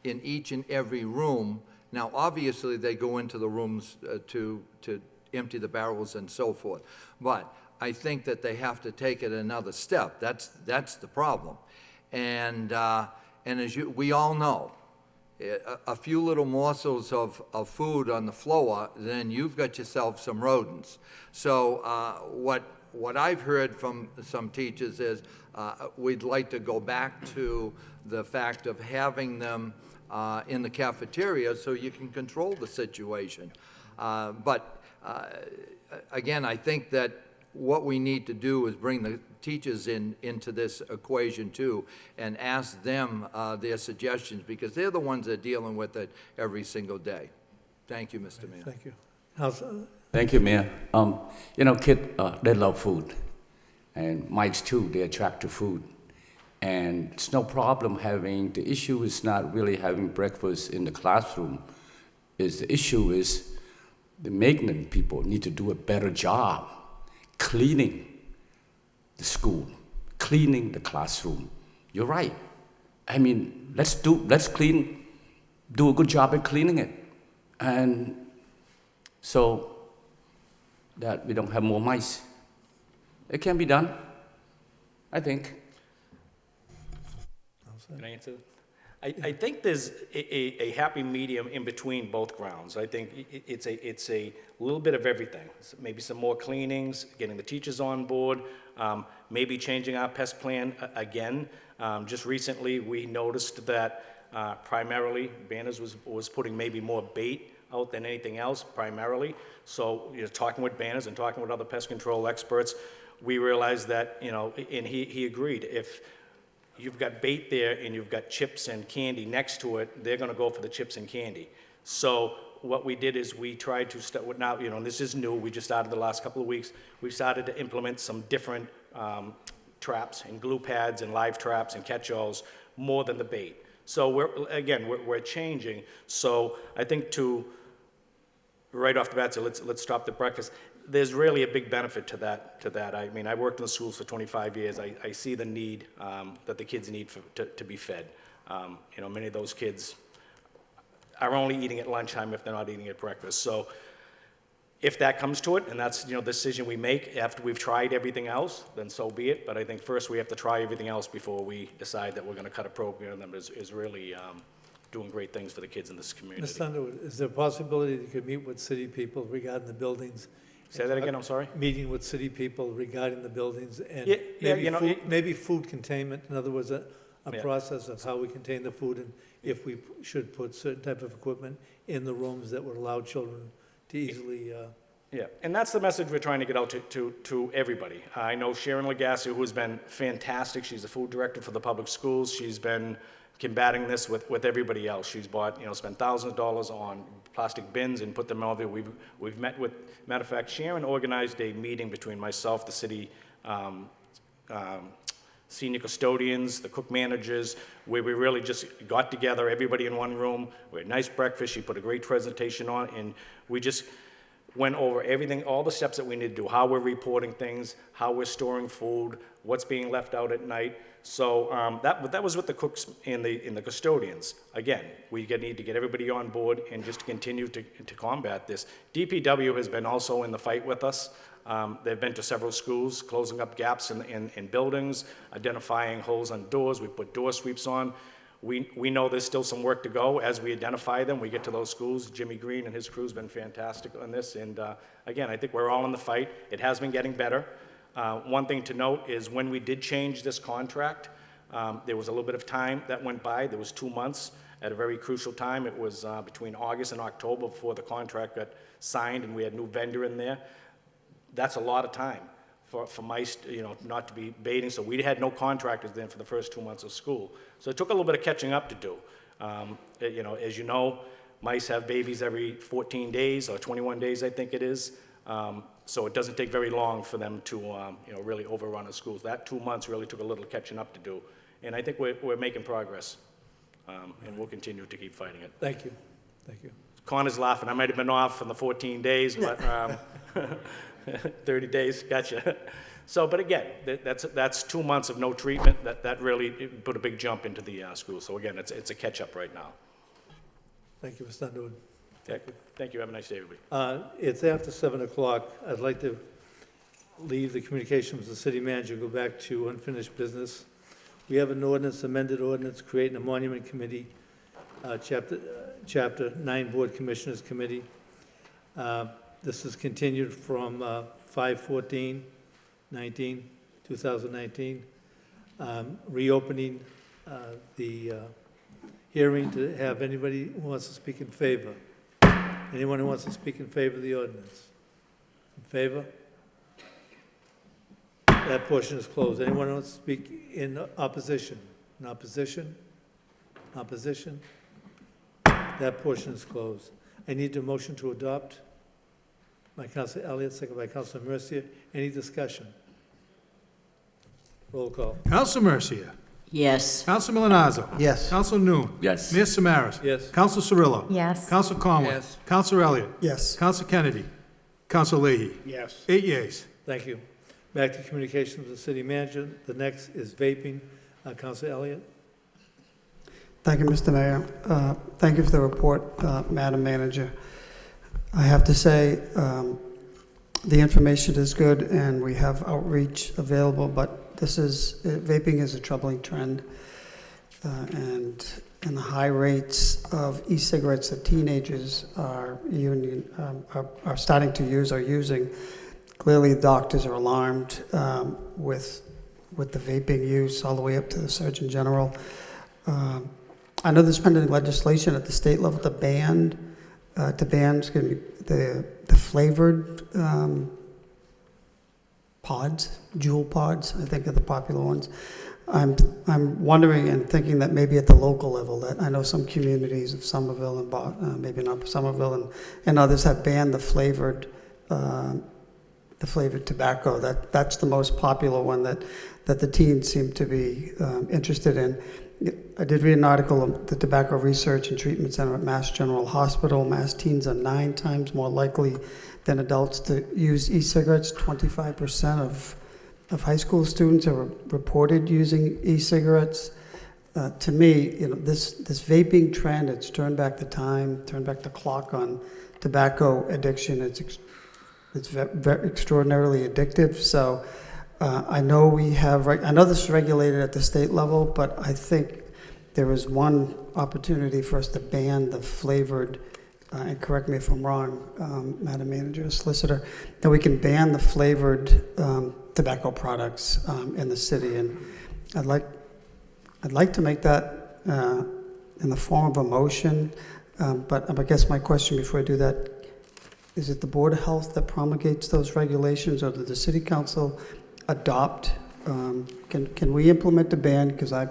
in each and every room. Now, obviously, they go into the rooms to empty the barrels and so forth, but I think that they have to take it another step. That's the problem, and as we all know, a few little morsels of food on the floor, then you've got yourself some rodents. So what I've heard from some teachers is we'd like to go back to the fact of having them in the cafeteria so you can control the situation. But again, I think that what we need to do is bring the teachers into this equation too and ask them their suggestions, because they're the ones that are dealing with it every single day. Thank you, Mr. Mayor. Thank you. Thank you, Mayor. Kids, they love food, and mites too, they attract to food. And it's no problem the issue is not really having breakfast in the classroom. The issue is the maintenance people need to do a better job cleaning the school, cleaning the classroom. You're right. I mean, let's do a good job at cleaning it. And so that we don't have more mice. It can be done, I think. Can I answer? I think there's a happy medium in between both grounds. I think it's a little bit of everything. Maybe some more cleanings, getting the teachers on board, maybe changing our pest plan again. Just recently, we noticed that primarily Banners was putting maybe more bait out than anything else, primarily. So, talking with Banners and talking with other pest control experts, we realized that, and he agreed, if you've got bait there and you've got chips and candy next to it, they're gonna go for the chips and candy. So what we did is we tried to start, now, and this is new, we just started the last couple of weeks, we started to implement some different traps and glue pads and live traps and catch-alls more than the bait. So we're changing. So I think right off the bat, so let's stop the breakfast. There's really a big benefit to that. I mean, I worked in the schools for 25 years. I see the need that the kids need to be fed. Many of those kids are only eating at lunchtime if they're not eating at breakfast. So if that comes to it, and that's the decision we make after we've tried everything else, then so be it. But I think first we have to try everything else before we decide that we're going to cut a program that is really doing great things for the kids in this community. Ms. Underwood, is there a possibility you could meet with city people regarding the buildings? Say that again, I'm sorry? Meeting with city people regarding the buildings and Yeah, maybe food containment, in other words, a process of how we contain the food and if we should put certain type of equipment in the rooms that would allow children to easily... Yeah, and that's the message we're trying to get out to everybody. I know Sharon Lagasse, who has been fantastic. She's the food director for the public schools. She's been combating this with everybody else. She's bought, spent thousands of dollars on plastic bins and put them over. We've met with, matter of fact, Sharon organized a meeting between myself, the city senior custodians, the cook managers, where we really just got together, everybody in one room. We had a nice breakfast. She put a great presentation on, and we just went over everything, all the steps that we need to do, how we're reporting things, how we're storing food, what's being left out at night. So that was with the cooks and the custodians. Again, we need to get everybody on board and just continue to combat this. DPW has been also in the fight with us. They've been to several schools, closing up gaps in buildings, identifying holes on doors. We put door sweeps on. We know there's still some work to go. As we identify them, we get to those schools. Jimmy Green and his crew's been fantastic on this. And again, I think we're all in the fight. It has been getting better. One thing to note is when we did change this contract, There was a little bit of time that went by. There was 2 months at a very crucial time. It was between August and October before the contract got signed, and we had a new vendor in there. That's a lot of time for mice, not to be baiting. So we had no contractors then for the first 2 months of school. So it took a little bit of catching up to do. As you know, mice have babies every 14 days or 21 days, I think it is. So it doesn't take very long for them to, really overrun a school. That 2 months really took a little catching up to do. And I think we're making progress. And we'll continue to keep fighting it. Thank you. Thank you. Connor's laughing. I might have been off from the 14 days, but 30 days, gotcha. So, but again, that's 2 months of no treatment. That really put a big jump into the school. So again, it's a catch-up right now. Thank you, Mr. Underwood. Thank you. Have a nice day, everybody. It's after 7 o'clock. I'd like to leave the communication with the city manager, go back to unfinished business. We have an ordinance, amended ordinance, creating a monument committee, Chapter 9 Board Commissioners Committee. This is continued from 5/14/2019, reopening the hearing to have anybody who wants to speak in favor. Anyone who wants to speak in favor of the ordinance? In favor? That portion is closed. Anyone who wants to speak in opposition? In opposition? Opposition? That portion is closed. I need a motion to adopt. By Councilor Elliott, second by Councilor Mercia. Any discussion? Roll call. Counsel Mercia. Yes. Counsel Milonazo. Yes. Counsel Noon. Yes. Mayor Samaras. Yes. Counsel Cirillo. Yes. Counsel Conway. Yes. Counsel Elliott. Yes. Counsel Kennedy. Counsel Leahy. Yes. 8 yeas. Thank you. Back to communications with the city manager. The next is vaping. Councilor Elliott. Thank you, Mr. Mayor. Thank you for the report, Madam Manager. I have to say, the information is good and we have outreach available, but vaping is a troubling trend. And the high rates of e-cigarettes that teenagers are starting to use or using. Clearly, doctors are alarmed with the vaping use all the way up to the Surgeon General. I know there's pending legislation at the state level to ban the flavored pods, Juul pods, I think are the popular ones. I'm wondering and thinking that maybe at the local level, that I know some communities of Somerville and maybe not Somerville and others have banned the flavored tobacco. That's the most popular one that the teens seem to be interested in. I did read an article of the Tobacco Research and Treatment Center at Mass General Hospital. Mass teens are 9 times more likely than adults to use e-cigarettes. 25% of high school students are reported using e-cigarettes. To me, this vaping trend, it's turned back the clock on tobacco addiction. It's very extraordinarily addictive. So I know this is regulated at the state level, but I think there is one opportunity for us to ban the flavored, and correct me if I'm wrong, Madam Manager, Solicitor, that we can ban the flavored tobacco products in the city. And I'd like to make that in the form of a motion, but I guess my question before I do that, is it the Board of Health that promulgates those regulations, or did the City Council adopt? Can we implement the ban? Because I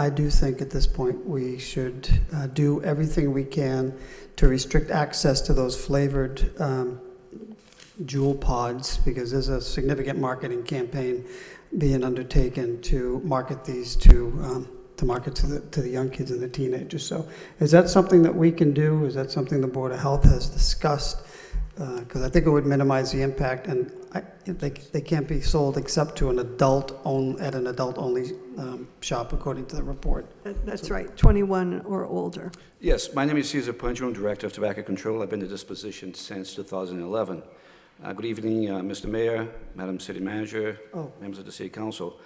do think at this point we should do everything we can to restrict access to those flavored Juul pods, because there's a significant marketing campaign being undertaken to market these to the young kids and the teenagers. So is that something that we can do? Is that something the Board of Health has discussed? Because I think it would minimize the impact, and they can't be sold except to an adult-only shop, according to the report. That's right, 21 or older. Yes, my name is Cesar Puncho, I'm Director of Tobacco Control. I've been in this position since 2011. Good evening, Mr. Mayor, Madam City Manager, members of the City Council.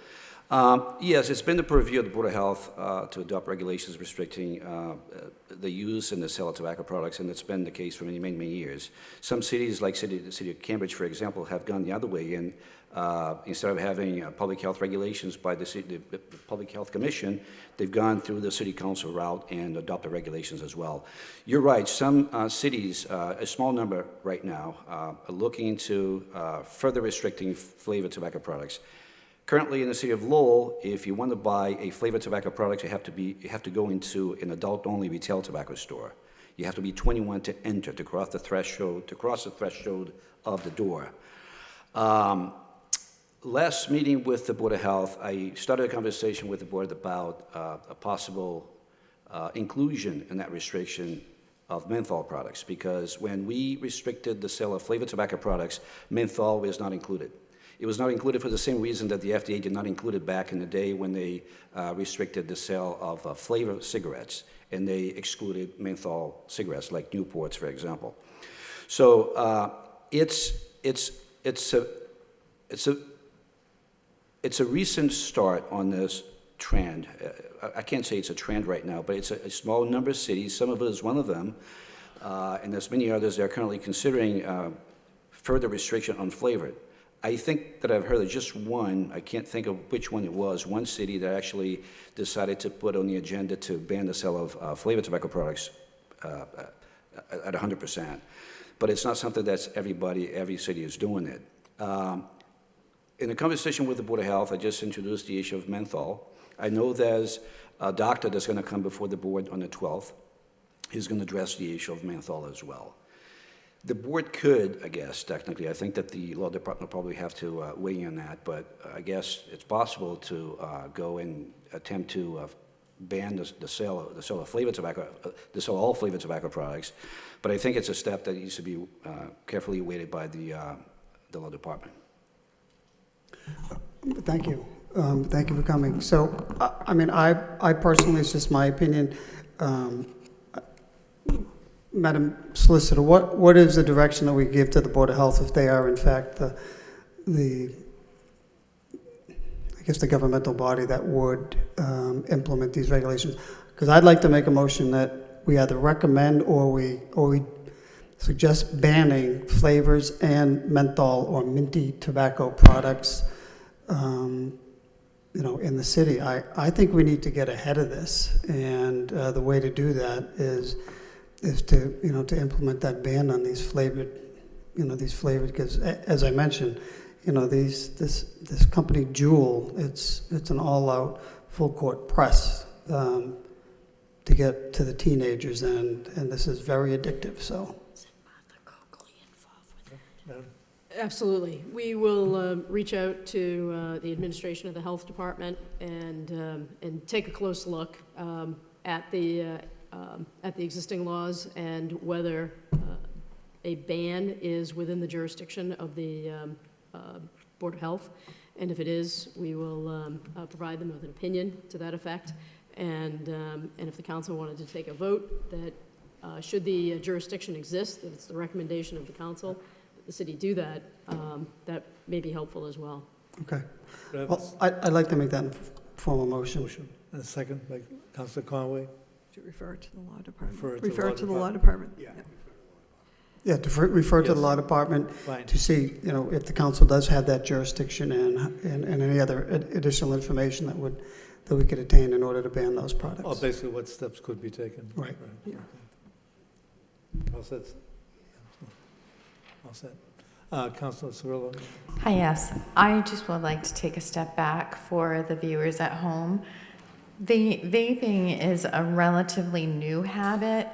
Yes, it's been the purview of the Board of Health to adopt regulations restricting the use and the sale of tobacco products, and it's been the case for many, many, many years. Some cities, like the city of Cambridge, for example, have gone the other way, and instead of having public health regulations by the Public Health Commission, they've gone through the city council route and adopted regulations as well. You're right, some cities, a small number right now, are looking into further restricting flavored tobacco products. Currently in the city of Lowell, if you want to buy a flavored tobacco product, you have to go into an adult-only retail tobacco store. You have to be 21 to enter, to cross the threshold of the door. Last meeting with the Board of Health, I started a conversation with the board about a possible inclusion in that restriction of menthol products, because when we restricted the sale of flavored tobacco products, menthol was not included. It was not included for the same reason that the FDA did not include it back in the day when they restricted the sale of flavored cigarettes, and they excluded menthol cigarettes, like Newports, for example. So it's a recent start on this trend. I can't say it's a trend right now, but it's a small number of cities. Some of it is one of them, and there's many others that are currently considering further restriction on flavored. I think that I've heard of just one, I can't think of which one it was, one city that actually decided to put on the agenda to ban the sale of flavored tobacco products at 100%. But it's not something that's every city is doing it. In a conversation with the Board of Health, I just introduced the issue of menthol. I know there's a doctor that's going to come before the board on the 12th. He's going to address the issue of menthol as well. The board could, I guess, technically, I think that the law department will probably have to weigh in on that, but I guess it's possible to go and attempt to ban the sale of flavored tobacco, the sale of all flavored tobacco products. But I think it's a step that needs to be carefully weighted by the law department. Thank you. Thank you for coming. So, I mean, I personally, it's just my opinion, Madam Solicitor, what is the direction that we give to the Board of Health if they are in fact I guess the governmental body that would implement these regulations? Because I'd like to make a motion that we either recommend or we suggest banning flavors and menthol or minty tobacco products, in the city. I think we need to get ahead of this, and the way to do that is to implement that ban on these flavored, because as I mentioned, this company Juul, it's an all-out full court press to get to the teenagers, and this is very addictive. So. Absolutely. We will reach out to the administration of the health department and take a close look at the existing laws and whether a ban is within the jurisdiction of the Board of Health. And if it is, we will provide them with an opinion to that effect. And if the council wanted to take a vote that should the jurisdiction exist, that it's the recommendation of the council, that the city do that, that may be helpful as well. Okay. Well, I'd like to make that in form of motion. And a second by Councilor Conway. To refer to the law department. Refer to the law department. Yeah. Yeah, to refer to the law department to see, if the council does have that jurisdiction and any other additional information that we could attain in order to ban those products. Oh, basically what steps could be taken. Right. Yeah. Okay. All set. All set. Councilor Cirillo. Hi, yes. I just would like to take a step back for the viewers at home. The vaping is a relatively new habit,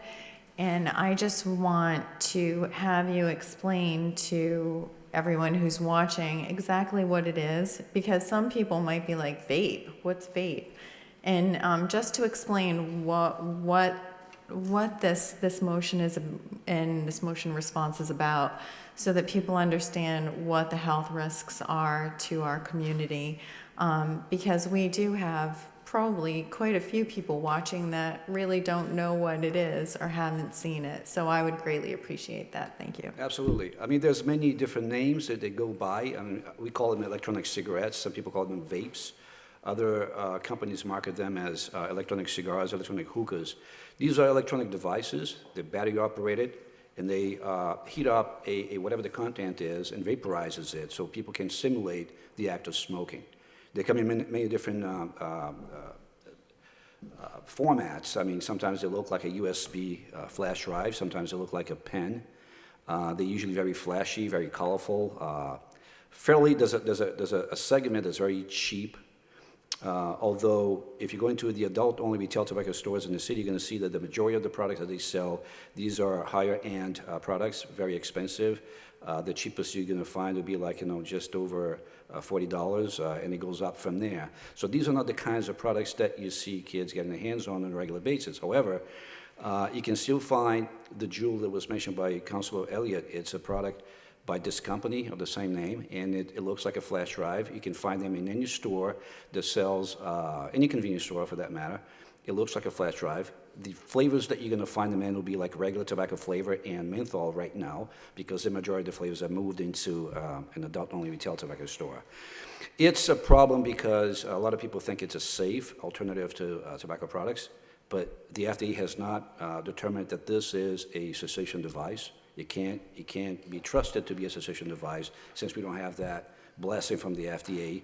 and I just want to have you explain to everyone who's watching exactly what it is, because some people might be like, vape? What's vape? And just to explain what this motion is and this motion response is about, so that people understand what the health risks are to our community, because we do have probably quite a few people watching that really don't know what it is or haven't seen it. So I would greatly appreciate that. Thank you. Absolutely. I mean, there's many different names that they go by. I mean, we call them electronic cigarettes. Some people call them vapes. Other companies market them as electronic cigars, electronic hookahs. These are electronic devices. They're battery operated, and they heat up whatever the content is and vaporizes it so people can simulate the act of smoking. They come in many different formats. I mean, sometimes they look like a USB flash drive. Sometimes they look like a pen. They're usually very flashy, very colorful. There's a segment that's very cheap. Although, if you go into the adult-only retail tobacco stores in the city, you're going to see that the majority of the products that they sell, these are higher-end products, very expensive. The cheapest you're going to find would be like, just over $40, and it goes up from there. So these are not the kinds of products that you see kids getting their hands on a regular basis. However, you can still find the jewel that was mentioned by Councilor Elliott. It's a product by this company of the same name, and it looks like a flash drive. You can find them in any store that sells, any convenience store for that matter. It looks like a flash drive. The flavors that you're going to find them in will be like regular tobacco flavor and menthol right now, because the majority of the flavors have moved into an adult-only retail tobacco store. It's a problem because a lot of people think it's a safe alternative to tobacco products, but the FDA has not determined that this is a cessation device. It can't be trusted to be a cessation device since we don't have that blessing from the FDA.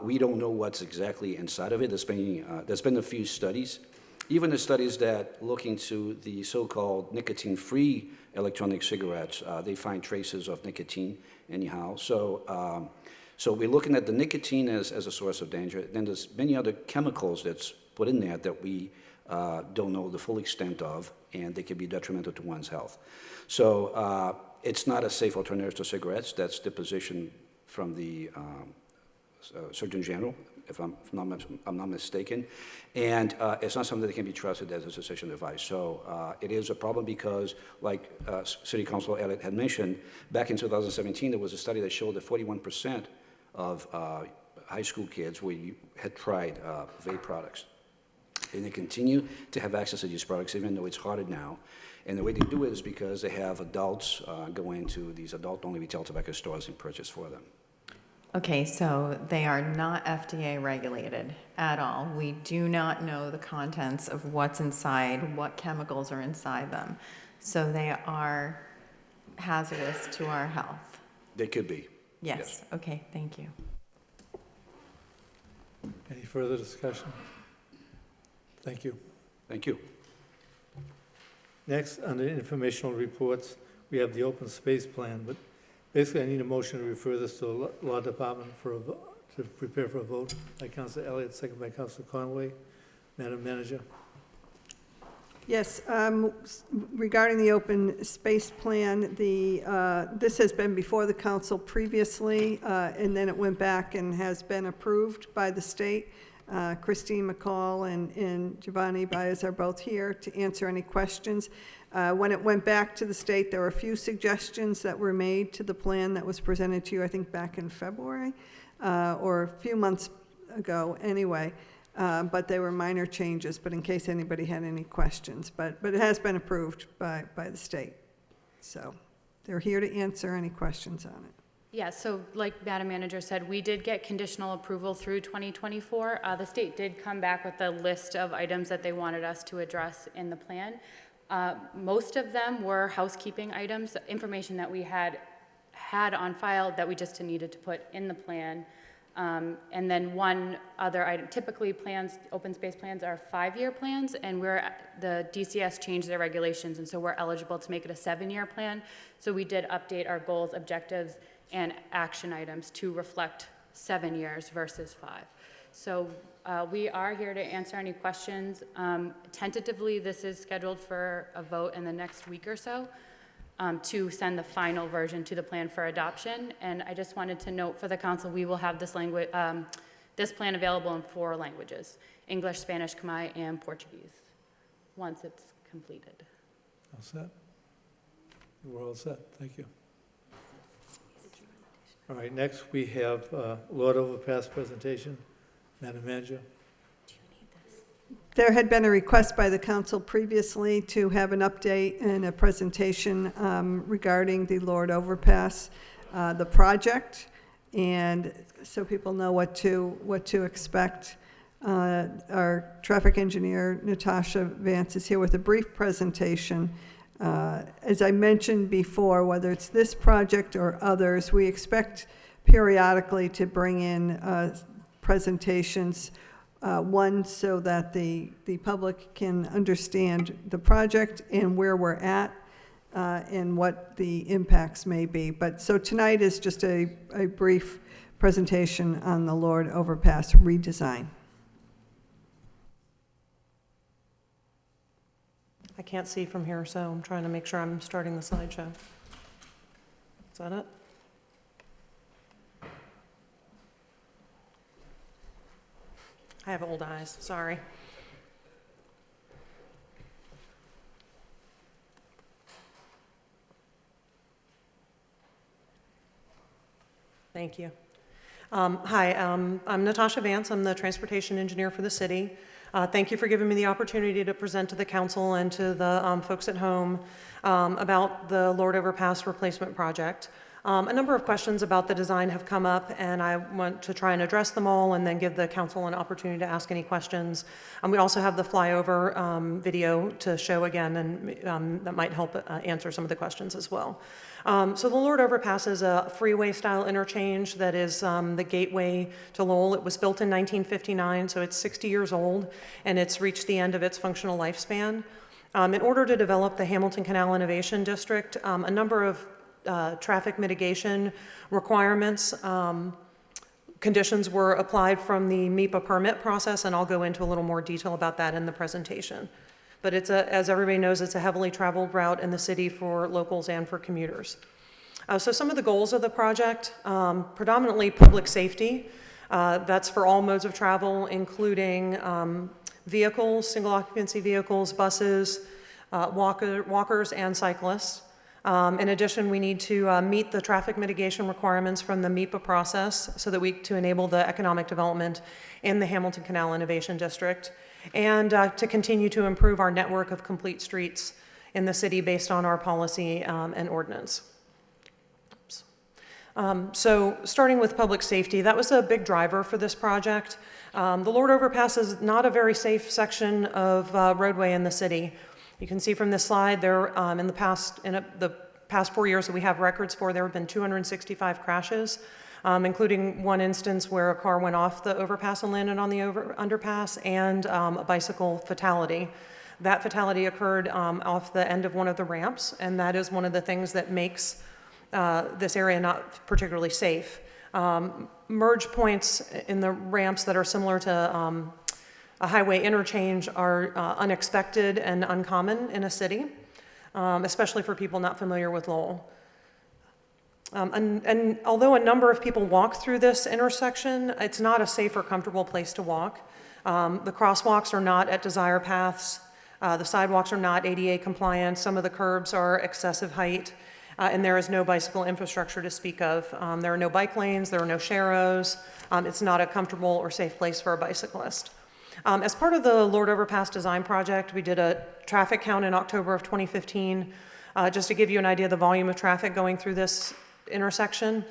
We don't know what's exactly inside of it. There's been a few studies, even the studies that look into the so-called nicotine-free electronic cigarettes. They find traces of nicotine anyhow. So we're looking at the nicotine as a source of danger. Then there's many other chemicals that's put in there that we don't know the full extent of, and they can be detrimental to one's health. So it's not a safe alternative to cigarettes. That's the position from the Surgeon General, if I'm not mistaken. And it's not something that can be trusted as a cessation device. So it is a problem because, like City Councilor Elliott had mentioned, back in 2017, there was a study that showed that 41% of high school kids had tried vape products. And they continue to have access to these products, even though it's harder now. And the way they do it is because they have adults go into these adult-only retail tobacco stores and purchase for them. Okay, so they are not FDA regulated at all. We do not know the contents of what's inside, what chemicals are inside them. So they are hazardous to our health. They could be. Yes. Okay, thank you. Any further discussion? Thank you. Thank you. Next, under informational reports, we have the open space plan, but basically I need a motion to refer this to the Law Department to prepare for a vote by Councilor Elliott, second by Councilor Conway. Madam Manager. Yes, regarding the open space plan, this has been before the council previously, and then it went back and has been approved by the state. Christine McCall and Giovanni Baez are both here to answer any questions. When it went back to the state, there were a few suggestions that were made to the plan that was presented to you, I think, back in February, or a few months ago anyway. But they were minor changes, but in case anybody had any questions. But it has been approved by the state. So they're here to answer any questions on it. Yeah, so like Madam Manager said, we did get conditional approval through 2024. The state did come back with a list of items that they wanted us to address in the plan. Most of them were housekeeping items, information that we had on file that we just needed to put in the plan. And then one other item, typically plans, open space plans are 5-year plans, and the DCS changed their regulations, and so we're eligible to make it a 7-year plan. So we did update our goals, objectives, and action items to reflect 7 years versus 5. So we are here to answer any questions. Tentatively, this is scheduled for a vote in the next week or so to send the final version to the plan for adoption. And I just wanted to note for the council, we will have this plan available in 4 languages: English, Spanish, Khmer, and Portuguese, once it's completed. All set? We're all set. Thank you. All right, next we have Lord Overpass presentation. Madam Manager. There had been a request by the council previously to have an update and a presentation regarding the Lord Overpass, the project. and so people know what to expect. Our traffic engineer, Natasha Vance, is here with a brief presentation. As I mentioned before, whether it's this project or others, we expect periodically to bring in presentations, one so that the public can understand the project and where we're at and what the impacts may be. But so tonight is just a brief presentation on the Lord Overpass redesign. I can't see from here, so I'm trying to make sure I'm starting the slideshow. Is that it? I have old eyes, sorry. Thank you. Hi, I'm Natasha Vance. I'm the transportation engineer for the city. Thank you for giving me the opportunity to present to the council and to the folks at home about the Lord Overpass replacement project. A number of questions about the design have come up, and I want to try and address them all and then give the council an opportunity to ask any questions. We also have the flyover video to show again, and that might help answer some of the questions as well. So the Lord Overpass is a freeway-style interchange that is the gateway to Lowell. It was built in 1959, so it's 60 years old, and it's reached the end of its functional lifespan. In order to develop the Hamilton Canal Innovation District, a number of traffic mitigation requirements, conditions were applied from the MEPA permit process, and I'll go into a little more detail about that in the presentation. But it's as everybody knows, it's a heavily traveled route in the city for locals and for commuters. So some of the goals of the project, predominantly public safety. That's for all modes of travel, including vehicles, single occupancy vehicles, buses, walkers, and cyclists. In addition, we need to meet the traffic mitigation requirements from the MEPA process so that to enable the economic development in the Hamilton Canal Innovation District, and to continue to improve our network of complete streets in the city based on our policy and ordinance. So starting with public safety, that was a big driver for this project. The Lord Overpass is not a very safe section of roadway in the city. You can see from this slide there, in the past 4 years that we have records for, there have been 265 crashes, including one instance where a car went off the overpass and landed on the underpass, and a bicycle fatality. That fatality occurred off the end of one of the ramps, and that is one of the things that makes this area not particularly safe. Merge points in the ramps that are similar to a highway interchange are unexpected and uncommon in a city, especially for people not familiar with Lowell. And although a number of people walk through this intersection, it's not a safe or comfortable place to walk. The crosswalks are not at desired paths. The sidewalks are not ADA compliant. Some of the curbs are excessive height, and there is no bicycle infrastructure to speak of. There are no bike lanes, there are no sharrows. It's not a comfortable or safe place for a bicyclist. As part of the Lord Overpass design project, we did a traffic count in October of 2015, just to give you an idea of the volume of traffic going through this intersection.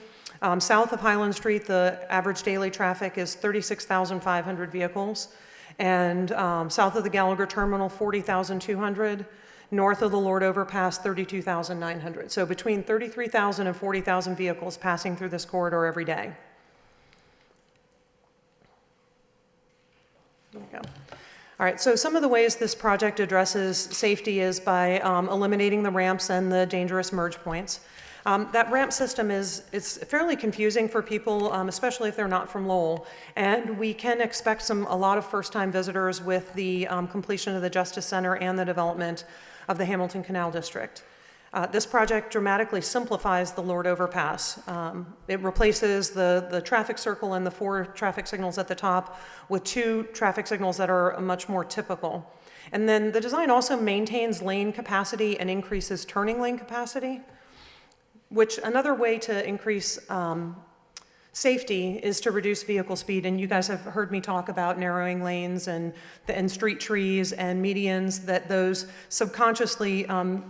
South of Highland Street, the average daily traffic is 36,500 vehicles, and south of the Gallagher Terminal, 40,200. North of the Lord Overpass, 32,900. So between 33,000 and 40,000 vehicles passing through this corridor every day. There we go. All right, so some of the ways this project addresses safety is by eliminating the ramps and the dangerous merge points. That ramp system it's fairly confusing for people, especially if they're not from Lowell, and we can expect a lot of first-time visitors with the completion of the Justice Center and the development of the Hamilton Canal District. This project dramatically simplifies the Lord Overpass. It replaces the traffic circle and the 4 traffic signals at the top with 2 traffic signals that are much more typical. And then the design also maintains lane capacity and increases turning lane capacity, which another way to increase safety is to reduce vehicle speed, and you guys have heard me talk about narrowing lanes and street trees and medians, that those subconsciously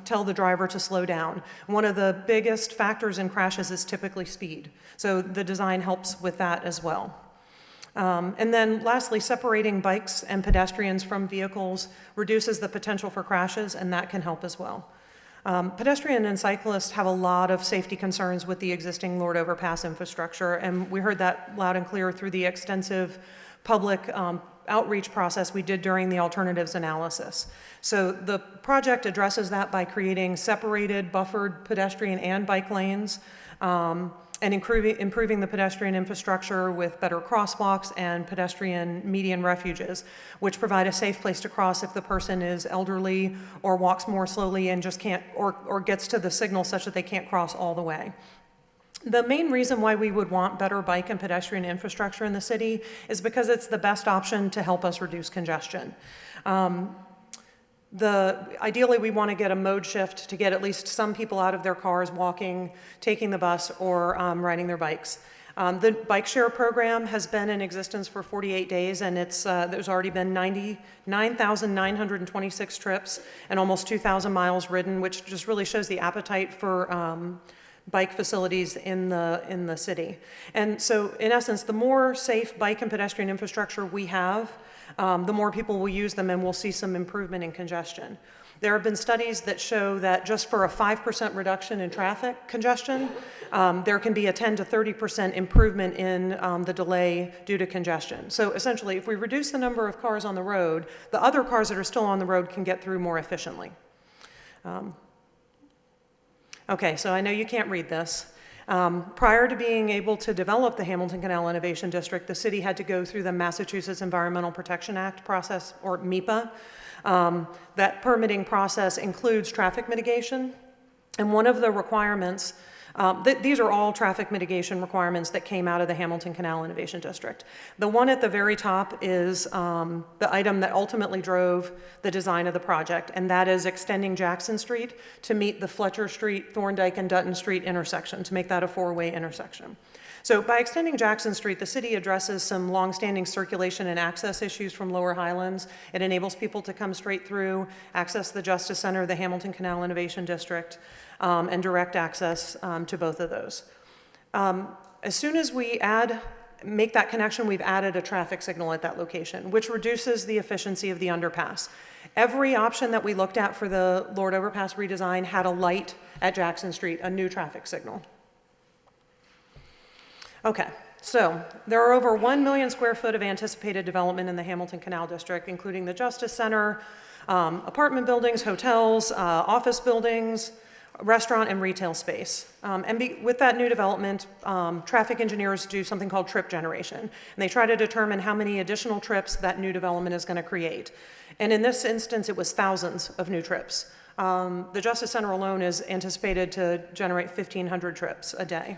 tell the driver to slow down. One of the biggest factors in crashes is typically speed, so the design helps with that as well. And then lastly, separating bikes and pedestrians from vehicles reduces the potential for crashes, and that can help as well. Pedestrian and cyclists have a lot of safety concerns with the existing Lord Overpass infrastructure, and we heard that loud and clear through the extensive public outreach process we did during the alternatives analysis. So the project addresses that by creating separated, buffered pedestrian and bike lanes, and improving the pedestrian infrastructure with better crosswalks and pedestrian median refuges, which provide a safe place to cross if the person is elderly or walks more slowly and just can't, or gets to the signal such that they can't cross all the way. The main reason why we would want better bike and pedestrian infrastructure in the city is because it's the best option to help us reduce congestion. Ideally, we want to get a mode shift to get at least some people out of their cars walking, taking the bus, or riding their bikes. The bike share program has been in existence for 48 days, and there's already been 99,926 trips and almost 2,000 miles ridden, which just really shows the appetite for bike facilities in the city. And so, in essence, the more safe bike and pedestrian infrastructure we have, the more people will use them, and we'll see some improvement in congestion. There have been studies that show that just for a 5% reduction in traffic congestion, there can be a 10 to 30% improvement in the delay due to congestion. So essentially, if we reduce the number of cars on the road, the other cars that are still on the road can get through more efficiently. Okay, so I know you can't read this. Prior to being able to develop the Hamilton Canal Innovation District, the city had to go through the Massachusetts Environmental Protection Act process, or MEPA. That permitting process includes traffic mitigation, and one of the requirements, these are all traffic mitigation requirements that came out of the Hamilton Canal Innovation District. The one at the very top is the item that ultimately drove the design of the project, and that is extending Jackson Street to meet the Fletcher Street, Thorndike, and Dutton Street intersection, to make that a four-way intersection. So by extending Jackson Street, the city addresses some longstanding circulation and access issues from Lower Highlands. It enables people to come straight through, access the Justice Center, the Hamilton Canal Innovation District, and direct access to both of those. As soon as we make that connection, we've added a traffic signal at that location, which reduces the efficiency of the underpass. Every option that we looked at for the Lord Overpass redesign had a light at Jackson Street, a new traffic signal. Okay, so there are over 1 million square foot of anticipated development in the Hamilton Canal District, including the Justice Center, apartment buildings, hotels, office buildings, restaurant and retail space. With that new development, traffic engineers do something called trip generation, and they try to determine how many additional trips that new development is going to create. And in this instance, it was thousands of new trips. The Justice Center alone is anticipated to generate 1,500 trips a day.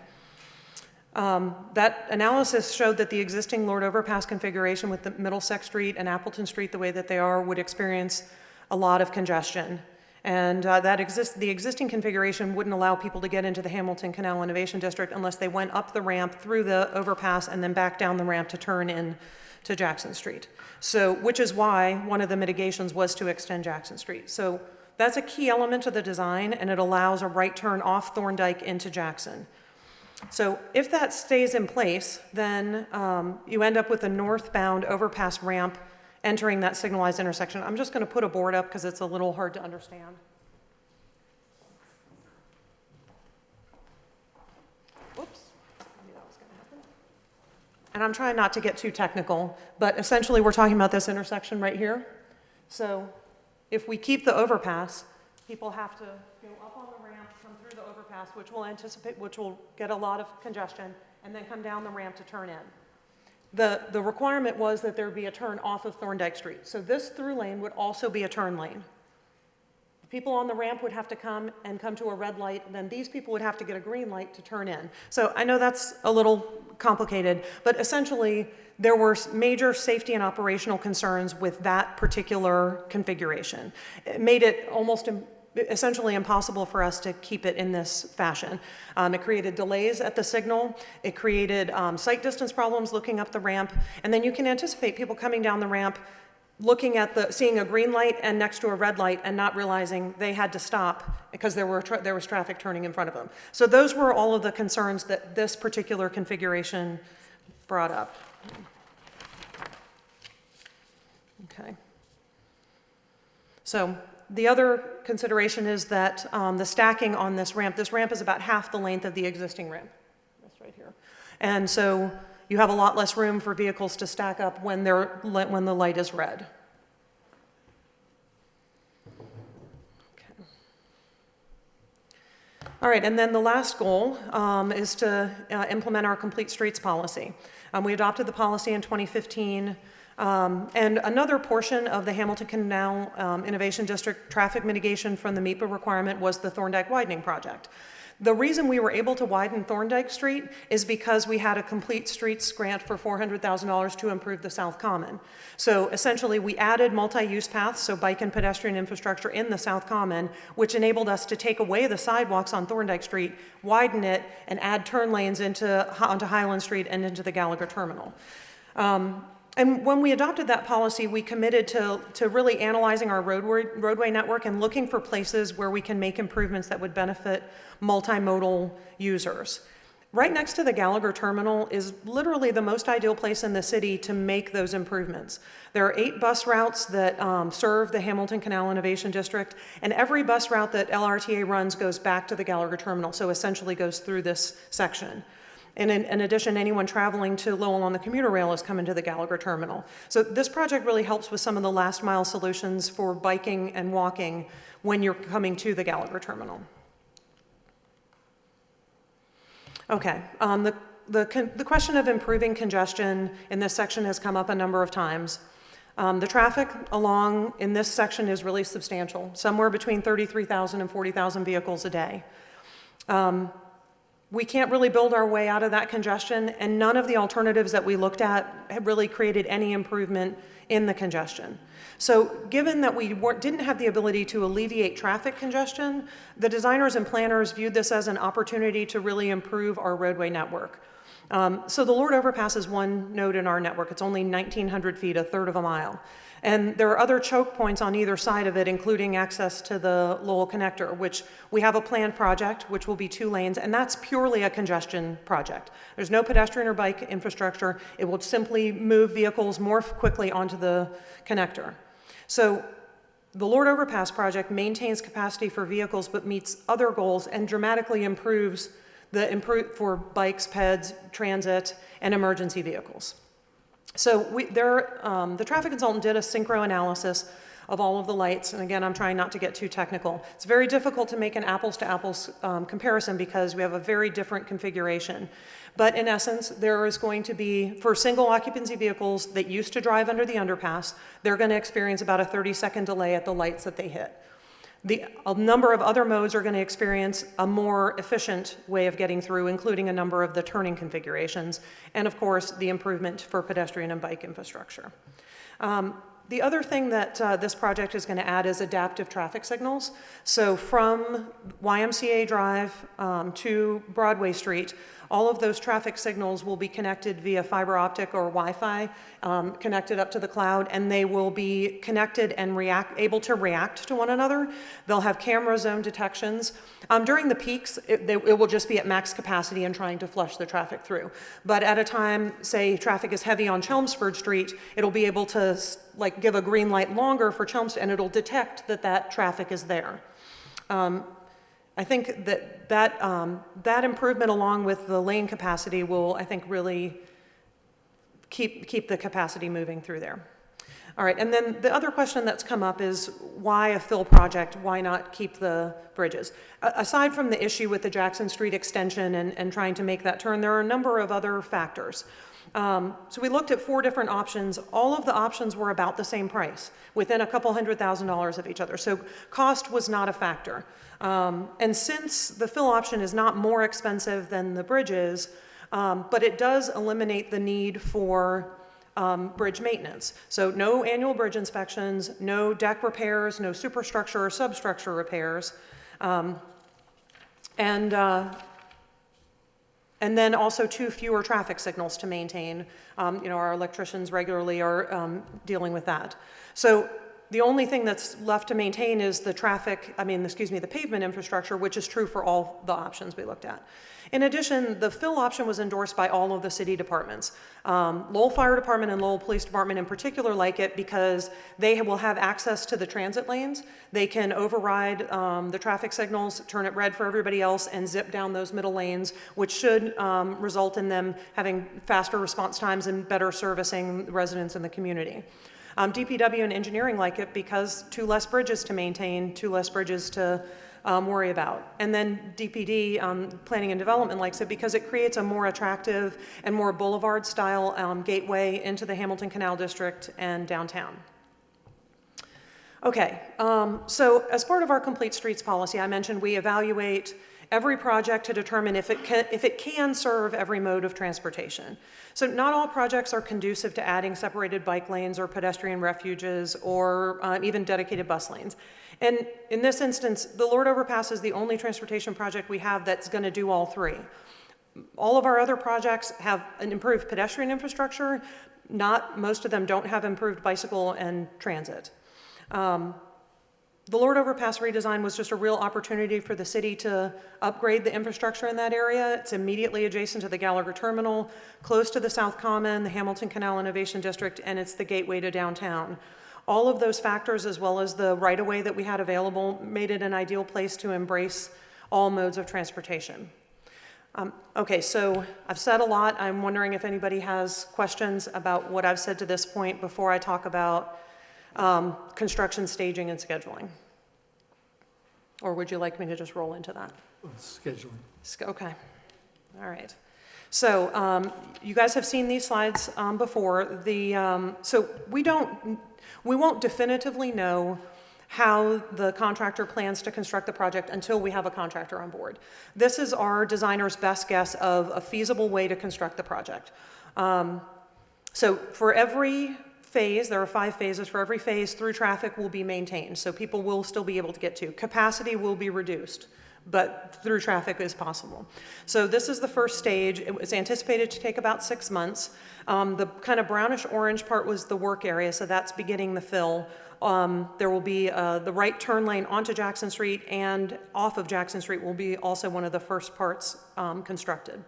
That analysis showed that the existing Lord Overpass configuration with the Middlesex Street and Appleton Street the way that they are would experience a lot of congestion. And the existing configuration wouldn't allow people to get into the Hamilton Canal Innovation District unless they went up the ramp through the overpass and then back down the ramp to turn in to Jackson Street. So, which is why one of the mitigations was to extend Jackson Street. So that's a key element of the design, and it allows a right turn off Thorndike into Jackson. So if that stays in place, then you end up with a northbound overpass ramp entering that signalized intersection. I'm just going to put a board up because it's a little hard to understand. Whoops, I knew that was going to happen. And I'm trying not to get too technical, but essentially we're talking about this intersection right here. So if we keep the overpass, people have to go up on the ramp, come through the overpass, which will get a lot of congestion, and then come down the ramp to turn in. The requirement was that there be a turn off of Thorndike Street. So this through lane would also be a turn lane. The people on the ramp would have to come to a red light, and then these people would have to get a green light to turn in. So I know that's a little complicated, but essentially there were major safety and operational concerns with that particular configuration. It made it almost essentially impossible for us to keep it in this fashion. It created delays at the signal. It created sight distance problems looking up the ramp. And then you can anticipate people coming down the ramp, looking at seeing a green light and next to a red light and not realizing they had to stop because there was traffic turning in front of them. So those were all of the concerns that this particular configuration brought up. Okay. So the other consideration is that the stacking on this ramp is about half the length of the existing ramp. That's right here. And so you have a lot less room for vehicles to stack up when the light is red. Okay. All right, and then the last goal is to implement our complete streets policy. We adopted the policy in 2015. And another portion of the Hamilton Canal Innovation District traffic mitigation from the MEPA requirement was the Thorndike widening project. The reason we were able to widen Thorndike Street is because we had a complete streets grant for $400,000 to improve the South Common. So essentially we added multi-use paths, so bike and pedestrian infrastructure in the South Common, which enabled us to take away the sidewalks on Thorndike Street, widen it, and add turn lanes onto Highland Street and into the Gallagher Terminal. And when we adopted that policy, we committed to really analyzing our roadway network and looking for places where we can make improvements that would benefit multimodal users. Right next to the Gallagher Terminal is literally the most ideal place in the city to make those improvements. There are 8 bus routes that serve the Hamilton Canal Innovation District, and every bus route that LRTA runs goes back to the Gallagher Terminal, so essentially goes through this section. And in addition, anyone traveling to Lowell on the commuter rail is coming to the Gallagher Terminal. So this project really helps with some of the last mile solutions for biking and walking when you're coming to the Gallagher Terminal. Okay, the question of improving congestion in this section has come up a number of times. The traffic along in this section is really substantial, somewhere between 33,000 and 40,000 vehicles a day. We can't really build our way out of that congestion, and none of the alternatives that we looked at have really created any improvement in the congestion. So given that we didn't have the ability to alleviate traffic congestion, the designers and planners viewed this as an opportunity to really improve our roadway network. So the Lord Overpass is one node in our network. It's only 1,900 feet, a third of a mile. And there are other choke points on either side of it, including access to the Lowell Connector, which we have a planned project, which will be 2 lanes, and that's purely a congestion project. There's no pedestrian or bike infrastructure. It will simply move vehicles more quickly onto the connector. So the Lord Overpass project maintains capacity for vehicles, but meets other goals and dramatically improves for bikes, peds, transit, and emergency vehicles. So the traffic consultant did a synchro analysis of all of the lights, and again, I'm trying not to get too technical. It's very difficult to make an apples-to-apples comparison because we have a very different configuration. But in essence, there is going to be, for single occupancy vehicles that used to drive under the underpass, they're going to experience about a 30-second delay at the lights that they hit. A number of other modes are going to experience a more efficient way of getting through, including a number of the turning configurations, and of course, the improvement for pedestrian and bike infrastructure. The other thing that this project is going to add is adaptive traffic signals. So from YMCA Drive to Broadway Street, all of those traffic signals will be connected via fiber optic or Wi-Fi, connected up to the cloud, and they will be connected and able to react to one another. They'll have camera zone detections. During the peaks, it will just be at max capacity and trying to flush the traffic through. But at a time, say traffic is heavy on Chelmsford Street, it'll be able to give a green light longer for Chelmsford, and it'll detect that traffic is there. I think that improvement along with the lane capacity will, I think, really keep the capacity moving through there. All right, and then the other question that's come up is why a fill project? Why not keep the bridges? Aside from the issue with the Jackson Street extension and trying to make that turn, there are a number of other factors. So we looked at 4 different options. All of the options were about the same price, within a couple $100,000 of each other. So cost was not a factor. And since the fill option is not more expensive than the bridges, but it does eliminate the need for bridge maintenance. So no annual bridge inspections, no deck repairs, no superstructure or substructure repairs. And then also 2 fewer traffic signals to maintain. Our electricians regularly are dealing with that. So the only thing that's left to maintain is the the pavement infrastructure, which is true for all the options we looked at. In addition, the fill option was endorsed by all of the city departments. Lowell Fire Department and Lowell Police Department in particular like it because they will have access to the transit lanes. They can override the traffic signals, turn it red for everybody else, and zip down those middle lanes, which should result in them having faster response times and better servicing residents in the community. DPW and engineering like it because 2 less bridges to maintain, 2 less bridges to worry about. And then DPD, Planning and Development, likes it because it creates a more attractive and more boulevard-style gateway into the Hamilton Canal District and downtown. Okay, so as part of our Complete Streets policy, I mentioned we evaluate every project to determine if it can serve every mode of transportation. So not all projects are conducive to adding separated bike lanes or pedestrian refuges or even dedicated bus lanes. And in this instance, the Lord Overpass is the only transportation project we have that's going to do all 3. All of our other projects have an improved pedestrian infrastructure. Most of them don't have improved bicycle and transit. The Lord Overpass redesign was just a real opportunity for the city to upgrade the infrastructure in that area. It's immediately adjacent to the Gallagher Terminal, close to the South Common, the Hamilton Canal Innovation District, and it's the gateway to downtown. All of those factors, as well as the right-of-way that we had available, made it an ideal place to embrace all modes of transportation. Okay, so I've said a lot. I'm wondering if anybody has questions about what I've said to this point before I talk about construction staging and scheduling. Or would you like me to just roll into that? Scheduling. Okay. All right. So you guys have seen these slides before. So we won't definitively know how the contractor plans to construct the project until we have a contractor on board. This is our designer's best guess of a feasible way to construct the project. So for every phase, there are 5 phases. For every phase, through traffic will be maintained, so people will still be able to get to. Capacity will be reduced, but through traffic is possible. So this is the first stage. It was anticipated to take about 6 months. The kind of brownish orange part was the work area, so that's beginning the fill. There will be the right turn lane onto Jackson Street and off of Jackson Street will be also one of the first parts constructed.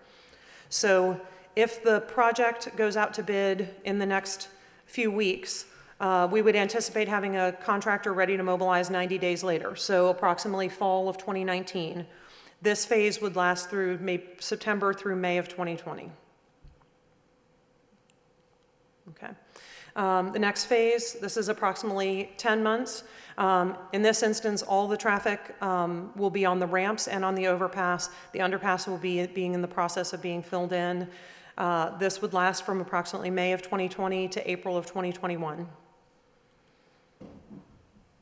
So if the project goes out to bid in the next few weeks, we would anticipate having a contractor ready to mobilize 90 days later, so approximately fall of 2019. This phase would last through September through May of 2020. Okay. The next phase, this is approximately 10 months. In this instance, all the traffic will be on the ramps and on the overpass. The underpass will be being in the process of being filled in. This would last from approximately May of 2020 to April of 2021.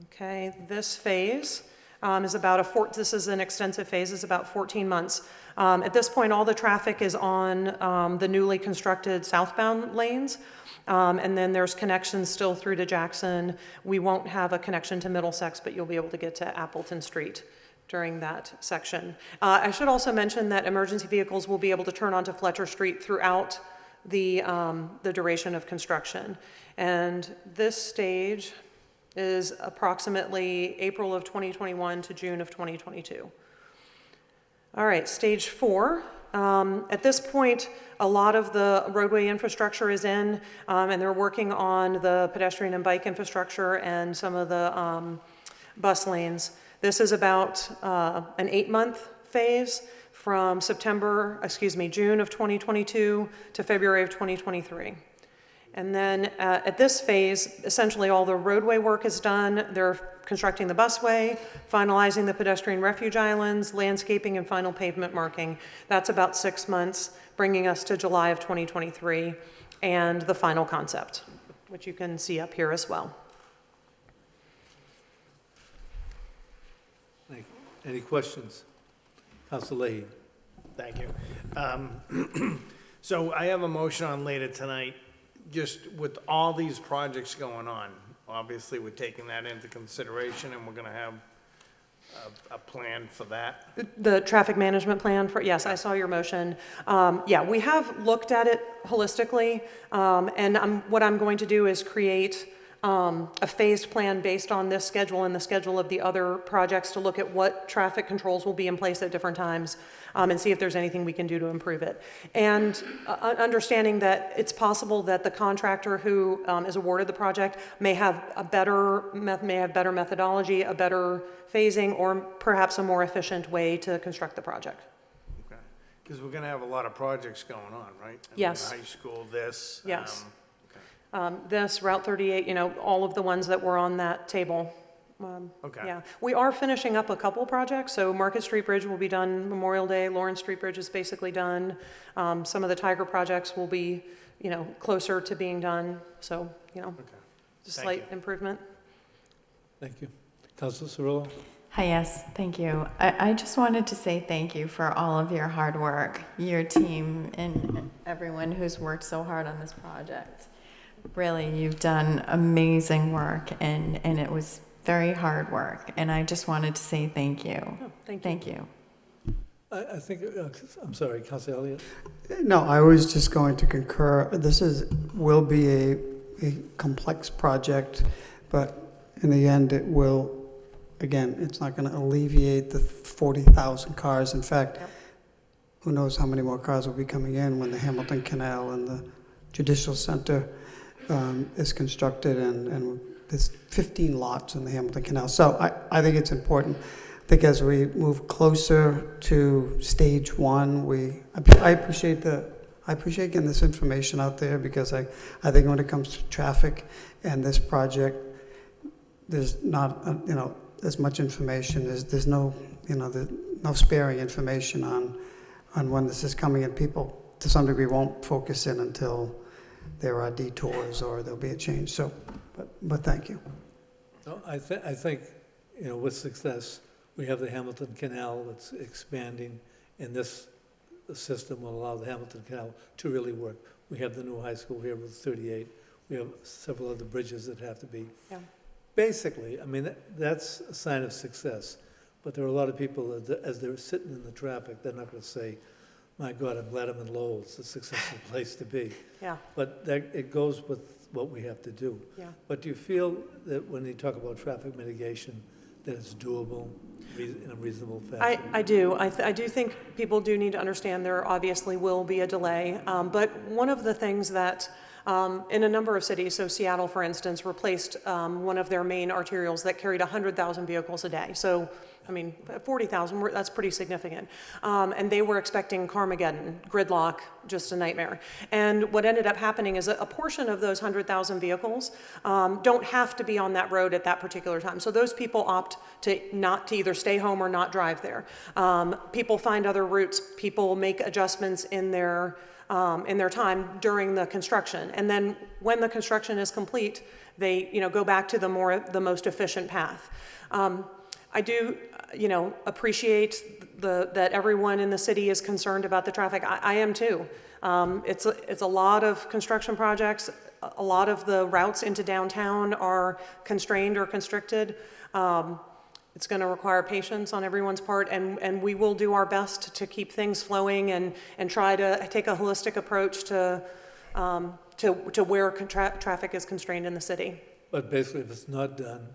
Okay, this phase is about this is an extensive phase, it's about 14 months. At this point, all the traffic is on the newly constructed southbound lanes. And then there's connections still through to Jackson. We won't have a connection to Middlesex, but you'll be able to get to Appleton Street during that section. I should also mention that emergency vehicles will be able to turn onto Fletcher Street throughout the duration of construction. And this stage is approximately April of 2021 to June of 2022. All right, stage 4. At this point, a lot of the roadway infrastructure is in, and they're working on the pedestrian and bike infrastructure and some of the bus lanes. This is about an 8-month phase from June of 2022 to February of 2023. And then at this phase, essentially all the roadway work is done. They're constructing the busway, finalizing the pedestrian refuge islands, landscaping, and final pavement marking. That's about 6 months, bringing us to July of 2023, and the final concept, which you can see up here as well. Thank you. Any questions? Councilor Leahy. Thank you. So I have a motion on later tonight just with all these projects going on, obviously we're taking that into consideration and we're gonna have a plan for that. The traffic management plan for, yes, I saw your motion. Yeah, we have looked at it holistically, and what I'm going to do is create a phased plan based on this schedule and the schedule of the other projects to look at what traffic controls will be in place at different times, and see if there's anything we can do to improve it. And understanding that it's possible that the contractor who is awarded the project may have better methodology, a better phasing, or perhaps a more efficient way to construct the project. Okay. Because we're gonna have a lot of projects going on, right? I mean, Yes. high school, this. Yes. Okay. This, Route 38, all of the ones that were on that table. Okay. Yeah, we are finishing up a couple projects, so Market Street Bridge will be done Memorial Day, Lawrence Street Bridge is basically done. Some of the Tiger projects will be, closer to being done, so, just slight improvement. Thank you. Councilor Cirillo? Hi, yes, thank you. I just wanted to say thank you for all of your hard work, your team, and everyone who's worked so hard on this project. Really, you've done amazing work, and it was very hard work, and I just wanted to say thank you. Oh, thank you. Thank you. I think, I'm sorry, Councilor Elliott? No, I was just going to concur. This will be a complex project, but in the end, it will, again, it's not going to alleviate the 40,000 cars. In fact, who knows how many more cars will be coming in when the Hamilton Canal and the Judicial Center is constructed, and there's 15 lots in the Hamilton Canal. So I think it's important. I think as we move closer to stage one, I appreciate getting this information out there, because I think when it comes to traffic and this project, there's not as much information. There's no no sparing information on when this is coming, and people to some degree won't focus in until there are detours or there'll be a change. So, but thank you. No, I think, with success, we have the Hamilton Canal that's expanding, and this system will allow the Hamilton Canal to really work. We have the new high school here with 38. We have several other bridges that have to be. Yeah. Basically, I mean, that's a sign of success. But there are a lot of people, as they're sitting in the traffic, they're not going to say, my God, I'm glad I'm in Lowell. It's a successful place to be. Yeah. But it goes with what we have to do. Yeah. But do you feel that when you talk about traffic mitigation, that it's doable in a reasonable fashion? I do. I do think people do need to understand there obviously will be a delay. But one of the things that in a number of cities, so Seattle, for instance, replaced one of their main arterials that carried 100,000 vehicles a day. So, I mean, 40,000, that's pretty significant. And they were expecting Carmageddon, gridlock, just a nitmare. And what ended up happening is that a portion of those 100,000 vehicles don't have to be on that road at that particular time. So those people opt to either stay home or not drive there. People find other routes. People make adjustments in their time during the construction. And then when the construction is complete, they go back to the most efficient path. I do appreciate that everyone in the city is concerned about the traffic. I am too. It's a lot of construction projects. A lot of the routes into downtown are constrained or constricted. It's going to require patience on everyone's part, and we will do our best to keep things flowing and try to take a holistic approach to where traffic is constrained in the city. But basically, if it's not done,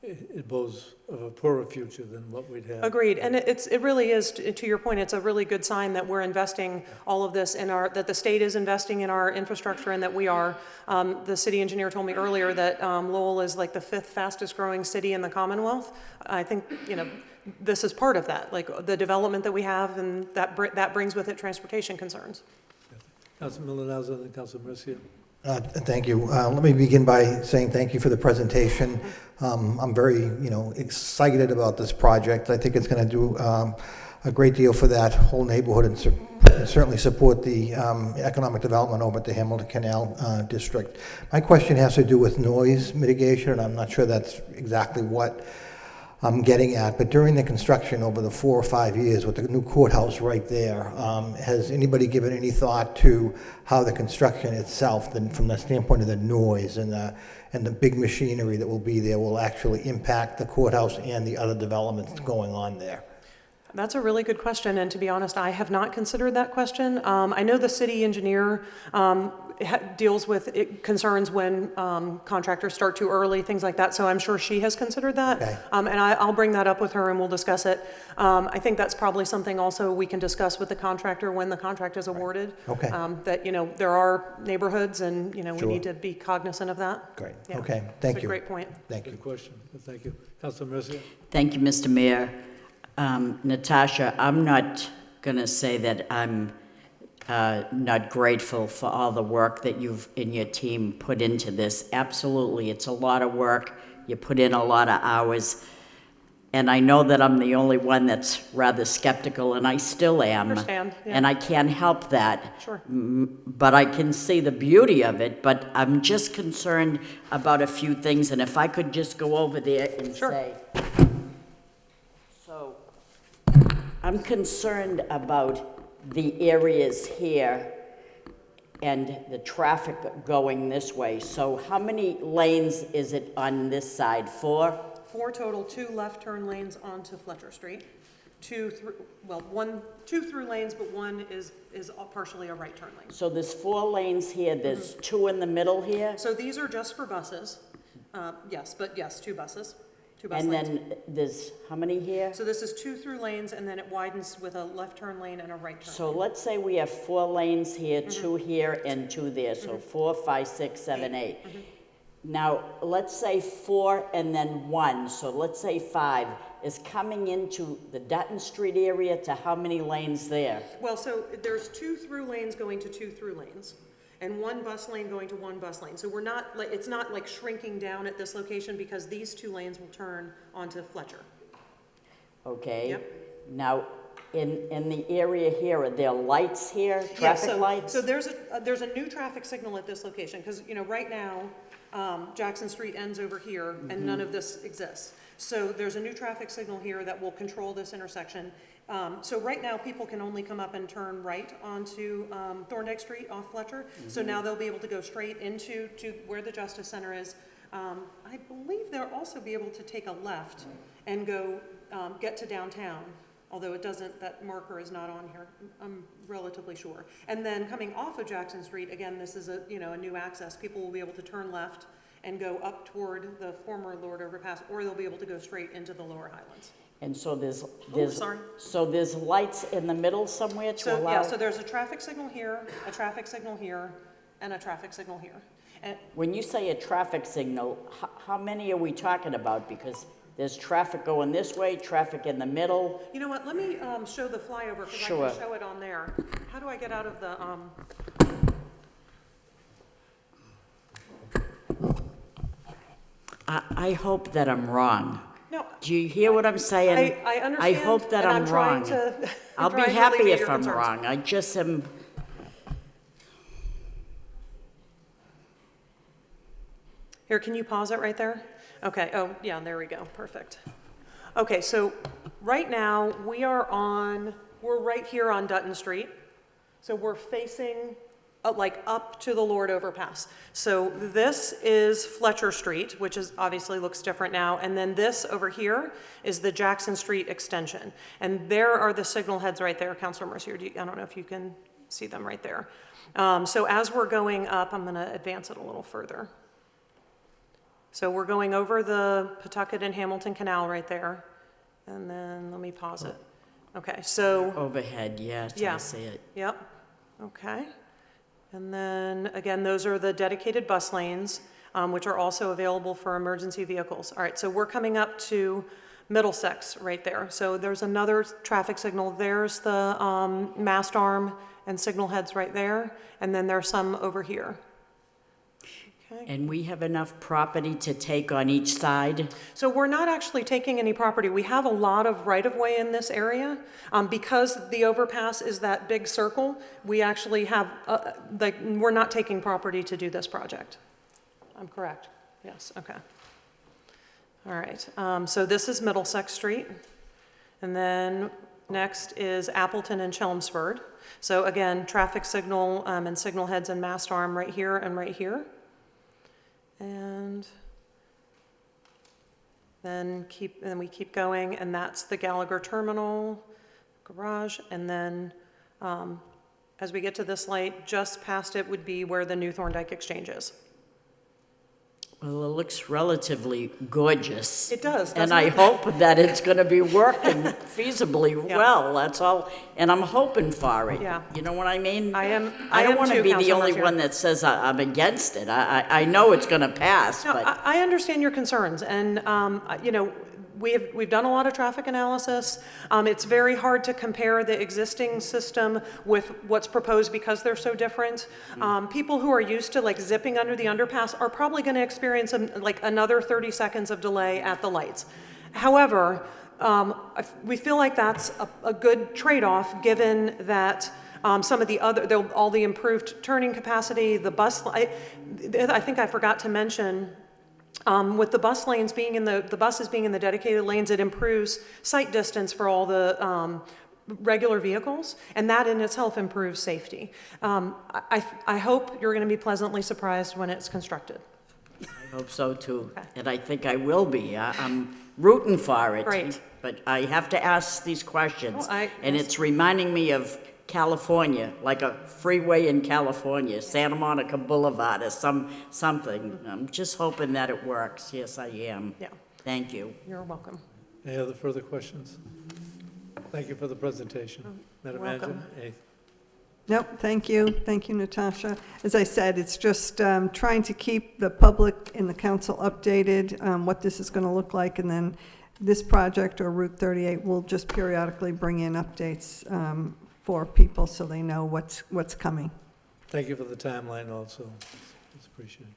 it bodes of a poorer future than what we'd have. Agreed, and it really is, to your point, it's a really good sign that we're investing all of this that the state is investing in our infrastructure, and that we are. The city engineer told me earlier that Lowell is like the 5th fastest growing city in the Commonwealth. I think, this is part of that, like the development that we have, and that brings with it transportation concerns. Councilor Milanazzo and Councilor Mercia. Thank you. Let me begin by saying thank you for the presentation. I'm very, excited about this project. I think it's going to do a great deal for that whole neighborhood, and certainly support the economic development over at the Hamilton Canal District. My question has to do with noise mitigation, and I'm not sure that's exactly what I'm getting at, but during the construction over the 4 or 5 years with the new courthouse right there, has anybody given any thought to how the construction itself, then from the standpoint of the noise and the big machinery that will be there, will actually impact the courthouse and the other developments going on there? That's a really good question, and to be honest, I have not considered that question. I know the city engineer deals with concerns when contractors start too early, things like that, so I'm sure she has considered that. Okay. And I'll bring that up with her and we'll discuss it. I think that's probably something also we can discuss with the contractor when the contract is awarded. Okay. That, there are neighborhoods and, we Sure. need to be cognizant of that. Great. Yeah. Okay, thank It's you. a great point. Thank you. Good question. Thank you. Councilor Mercia? Thank you, Mr. Mayor. Natasha, I'm not going to say that I'm not grateful for all the work that you've and your team put into this. Absolutely, it's a lot of work. You put in a lot of hours. And I know that I'm the only one that's rather skeptical, and I still am. I understand, yeah. And I can't help that. Sure. But I can see the beauty of it, but I'm just concerned about a few things, and if I could just go over there and Sure. say, so I'm concerned about the areas here and the traffic going this way. So how many lanes is it on this side? 4? 4 total, 2 left turn lanes onto Fletcher Street. 2 through lanes, but 1 is partially a right turn lane. So there's 4 lanes here, there's 2 in the middle here? So these are just for buses. Yes, 2 buses. 2 bus And lanes. then there's, how many here? So this is 2 through lanes, and then it widens with a left turn lane and a right turn So lane. let's say we have 4 lanes here, 2 here, and 2 there, so 4, 5, 6, 7, 8. Now, let's say 4 and then 1, so let's say 5 is coming into the Dutton Street area to how many lanes there? Well, so there's 2 through lanes going to 2 through lanes, and 1 bus lane going to 1 bus lane. So we're not, it's not like shrinking down at this location because these 2 lanes will turn onto Fletcher. Okay? Yep. Now, in the area here, are there lights here, traffic lights? So there's a new traffic signal at this location, because, right now, Jackson Street ends over here, and none of this exists. So there's a new traffic signal here that will control this intersection. So right now, people can only come up and turn right onto Thorndike Street off Fletcher. So now they'll be able to go straight into where the Justice Center is. I believe they'll also be able to take a left and go get to downtown. Although it doesn't, that marker is not on here, I'm relatively sure. And then coming off of Jackson Street, again, this is a new access. People will be able to turn left and go up toward the former Lord Overpass, or they'll be able to go straight into the Lower Highlands. And so there's sorry. So there's lights in the middle somewhere to allow? So there's a traffic signal here, a traffic signal here, and a traffic signal here. And When you say a traffic signal, how many are we talking about? Because there's traffic going this way, traffic in the middle. you know what, let me show the flyover, because Sure. I can show it on there. How do I get out of the, I hope that I'm wrong. No. Do you hear what I'm saying? I understand. I hope that and I'm trying wrong. to- I'll be trying to happy alleviate if your I'm concerns. wrong. I just am. Here, can you pause it right there? Okay, oh, yeah, there we go, perfect. Okay, so right now, we're right here on Dutton Street. So we're facing, up to the Lord Overpass. So this is Fletcher Street, which obviously looks different now, and then this over here is the Jackson Street extension. And there are the signal heads right there, Councilor Mercier, I don't know if you can see them right there. So as we're going up, I'm gonna advance it a little further. So we're going over the Pawtucket and Hamilton Canal right there. And then let me pause it. Okay, so. Overhead, yes, Yeah. I see it. Yep, okay. And then, again, those are the dedicated bus lanes, which are also available for emergency vehicles. All right, so we're coming up to Middlesex right there. So there's another traffic signal. There's the mast arm and signal heads right there. And then there's some over here. And we have enough property to take on each side? So we're not actually taking any property. We have a lot of right-of-way in this area. Because the overpass is that big circle, we actually have, we're not taking property to do this project. I'm correct? Yes, okay. All right, so this is Middlesex Street, and then next is Appleton and Chelmsford. So again, traffic signal and signal heads and mast arm right here and right here. And then we keep going, and that's the Gallagher Terminal garage, and then as we get to this light, just past it would be where the new Thorndike Exchange is. Well, it looks relatively gorgeous. It does, And doesn't I it? hope that it's going to be working feasibly well, that's all. And I'm hoping for it. Yeah. You know what I mean? I am don't want to too, be the Councilor only Martier. one that says I'm against it. I know it's going to pass, No, but I understand your concerns, and, you know, we've done a lot of traffic analysis. It's very hard to compare the existing system with what's proposed because they're so different. People who are used to like zipping under the underpass are probably going to experience like another 30 seconds of delay at the lights. However, we feel like that's a good trade-off given that some of the other, all the improved turning capacity, the bus, I think I forgot to mention, with the bus lanes being in the buses being in the dedicated lanes, it improves sight distance for all the regular vehicles, and that in itself improves safety. I hope you're going to be pleasantly surprised when it's constructed. I hope so too. And I think I will be. I'm rooting for it. Great. But I have to ask these questions. Oh, And it's reminding me of California, like a freeway in California, Santa Monica Boulevard or something. I'm just hoping that it works. Yes, I am. Yeah. Thank you. You're welcome. Any other further questions? Thank you for the presentation. Madam Manager? welcome. Nope, thank you. Thank you, Natasha. As I said, it's just trying to keep the public and the council updated on what this is going to look like, and then this project or Route 38 will just periodically bring in updates for people so they know what's coming. Thank you for the timeline also. It's appreciated.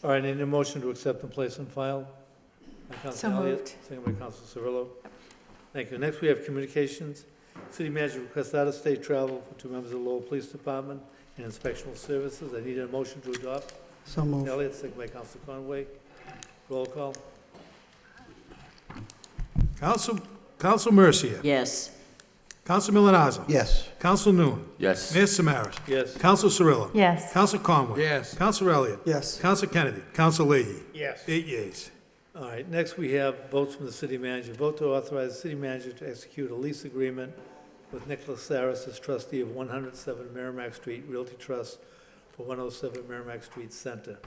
All right, I need a motion to accept and place on file. By Councilor So Elliott, moved. second by Councilor Cirillo. Thank you. Next, we have communications. City manager requests out-of-state travel for 2 members of the Lowell Police Department and inspectional services. I need a motion to adopt. So moved. Elliott, second by Councilor Conway. Roll call. Council Mercia. Yes. Council Milonazo. Yes. Council Noon. Yes. Mayor Samaras. Yes. Council Cirillo. Yes. Council Conway. Yes. Council Elliott. Yes. Council Kennedy. Council Leahy. Yes. 8 yeas. All right, next we have votes from the city manager. Vote to authorize the city manager to execute a lease agreement with Nicholas Saris as trustee of 107 Merrimack Street Realty Trust for 107 Merrimack Street Center.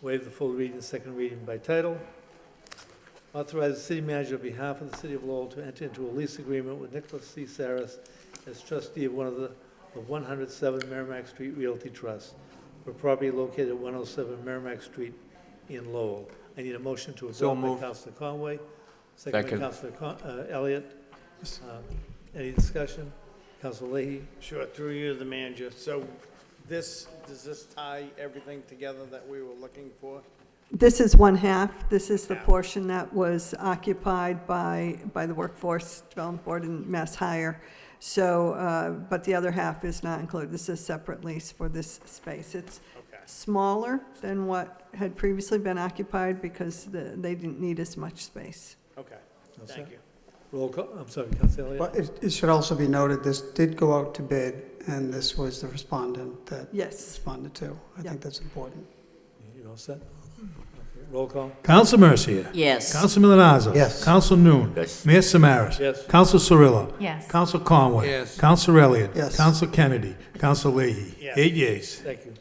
Waive the full reading, second reading by title. Authorize the city manager on behalf of the city of Lowell to enter into a lease agreement with Nicholas C. Saris as trustee of 107 Merrimack Street Realty Trust for property located at 107 Merrimack Street in Lowell. I need a motion to So adopt by moved. Councilor Conway, second by Second. Councilor Elliott. Any discussion? Councilor Leahy? Sure, through you, the manager. So does this tie everything together that we were looking for? This is one half. This is the Yeah. portion that was occupied by the Workforce Development Board and Mass Hire. So, but the other half is not included. This is a separate lease for this space. It's Okay. smaller than what had previously been occupied because they didn't need as much space. Okay, All thank set? you. Roll call, I'm sorry, Councilor Elliott? But it should also be noted, this did go out to bid, and this was the respondent that Yes. responded to. I Yeah. think that's important. You all set? Okay, roll call? Council Mercia. Yes. Council Milonazo. Yes. Council Noon. Yes. Mayor Samaras. Yes. Council Cirillo. Yes. Council Conway. Yes. Council Elliott. Yes. Council Kennedy. Council Leahy. Yes. 8 yeas. Thank you.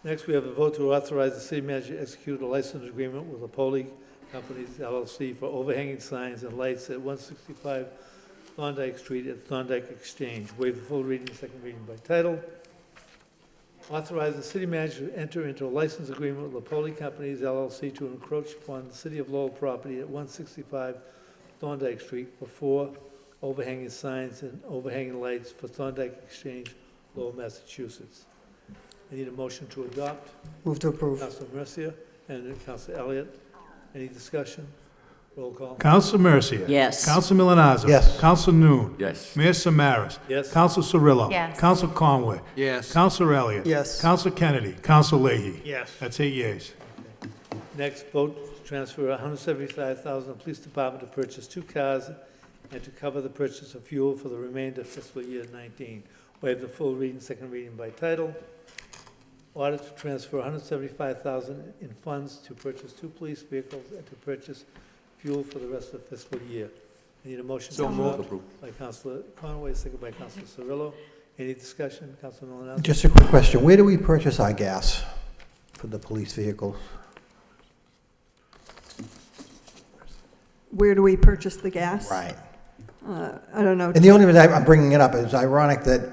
Next, we have a vote to authorize the city manager to execute a license agreement with Apoli Companies LLC for overhanging signs and lights at 165 Thorndike Street at Thorndike Exchange. Waive the full reading, second reading by title. Authorize the city manager to enter into a license agreement with Apoli Companies LLC to encroach upon the city of Lowell property at 165 Thorndike Street for 4 overhanging signs and overhanging lights for Thorndike Exchange, Lowell, Massachusetts. I need a motion to adopt. Move to approve. Councilor Mercia and Councilor Elliott. Any discussion? Roll call. Council Mercia. Yes. Council Milonazo. Yes. Council Noon. Yes. Mayor Samaras. Yes. Council Cirillo. Yes. Council Conway. Yes. Council Elliott. Yes. Council Kennedy. Council Leahy. Yes. That's 8 yeas. Next, vote transfer $175,000 to the police department to purchase 2 cars and to cover the purchase of fuel for the remainder of fiscal year 19. Waive the full reading, second reading by title. Order to transfer $175,000 in funds to purchase 2 police vehicles and to purchase fuel for the rest of the fiscal year. I need a motion. So moved. By Councilor Conway, second by Councilor Cirillo. Any discussion? Councilor Milonazo? Just a quick question. Where do we purchase our gas for the police vehicles? Where do we purchase the gas? Right. I don't know. And the only reason I'm bringing it up is ironic that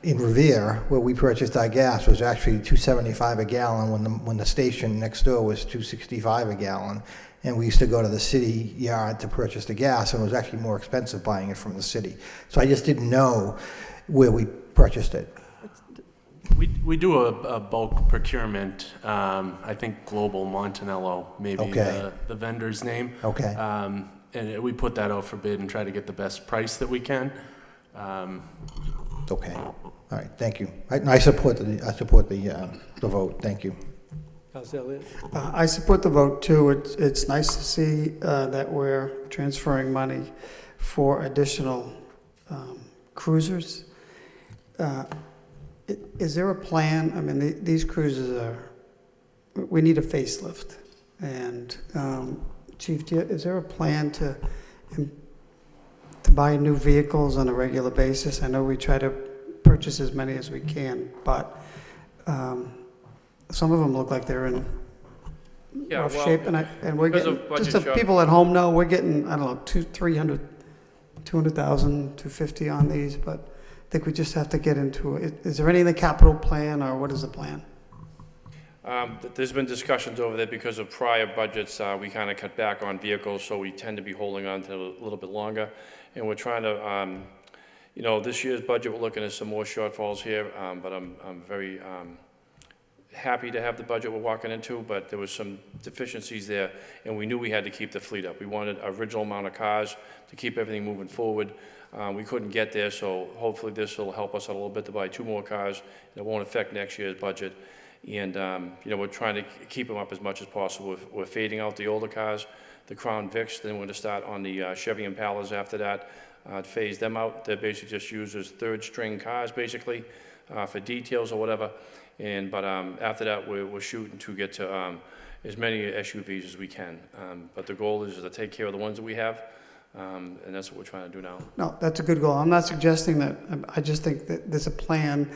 in Revere, where we purchased our gas, was actually $2.75 a gallon when the station next door was $2.65 a gallon. And we used to go to the city yard to purchase the gas, and it was actually more expensive buying it from the city. So I just didn't know where we purchased it. We do a bulk procurement. I think Global Montanello, maybe Okay. the vendor's name. Okay. And we put that out for bid and try to get the best price that we can. Okay. All right. Thank you. I support the vote. Thank you. Councilor Elliott? I support the vote too. It's nice to see that we're transferring money for additional cruisers. Is there a plan? I mean, these cruisers we need a facelift. And Chief, is there a plan to buy new vehicles on a regular basis? I know we try to purchase as many as we can, but some of them look like they're in rough shape, and we're getting, just so people at home know, we're getting, I don't know, 200,000, 250 on these, but I think we just have to get into it. Is there any in the capital plan, or what is the plan? There's been discussions over there because of prior budgets. We kind of cut back on vehicles, so we tend to be holding on to a little bit longer. And we're trying to, this year's budget, we're looking at some more shortfalls here, but I'm very happy to have the budget we're walking into, but there was some deficiencies there, and we knew we had to keep the fleet up. We wanted an original amount of cars to keep everything moving forward. We couldn't get there, so hopefully this will help us out a little bit to buy 2 more cars. It won't affect next year's budget. And, we're trying to keep them up as much as possible. We're fading out the older cars, the Crown Vics, then we're going to start on the Chevy Impalas after that, to phase them out. They're basically just used as third-string cars, basically, for details or whatever. But after that, we're shooting to get to as many SUVs as we can. But the goal is to take care of the ones that we have, and that's what we're trying to do now. No, that's a good goal. I'm not suggesting that. I just think that there's a plan,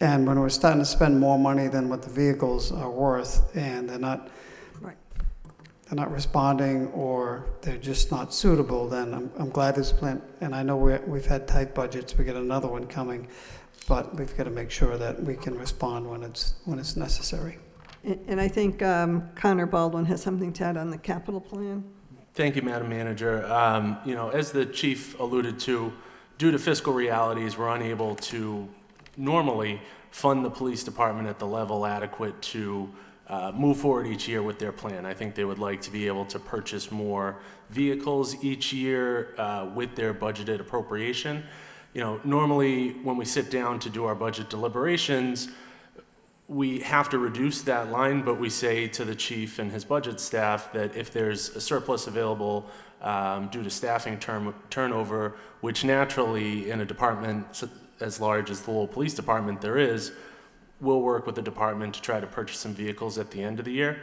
and when we're starting to spend more money than what the vehicles are worth, and they're not responding, or they're just not suitable, then I'm glad there's a plan. And I know we've had tight budgets. We got another one coming, but we've got to make sure that we can respond when it's necessary. And I think Connor Baldwin has something to add on the capital plan. Thank you, Madam Manager. As the chief alluded to, due to fiscal realities, we're unable to normally fund the police department at the level adequate to move forward each year with their plan. I think they would like to be able to purchase more vehicles each year with their budgeted appropriation. Normally when we sit down to do our budget deliberations, we have to reduce that line, but we say to the chief and his budget staff that if there's a surplus available due to staffing turnover, which naturally in a department as large as the Lowell Police Department there is, we'll work with the department to try to purchase some vehicles at the end of the year.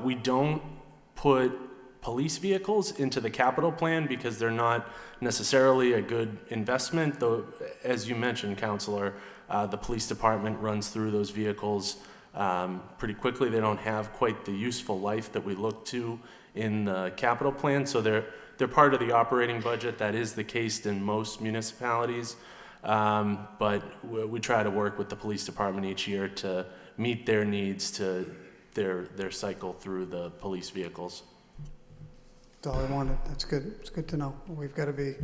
We don't put police vehicles into the capital plan because they're not necessarily a good investment, though, as you mentioned, Counselor, the police department runs through those vehicles pretty quickly. They don't have quite the useful life that we look to in the capital plan, so they're part of the operating budget. That is the case in most municipalities, but we try to work with the police department each year to meet their needs to their cycle through the police vehicles. That's all I wanted. That's good. It's good to know. We've got to be,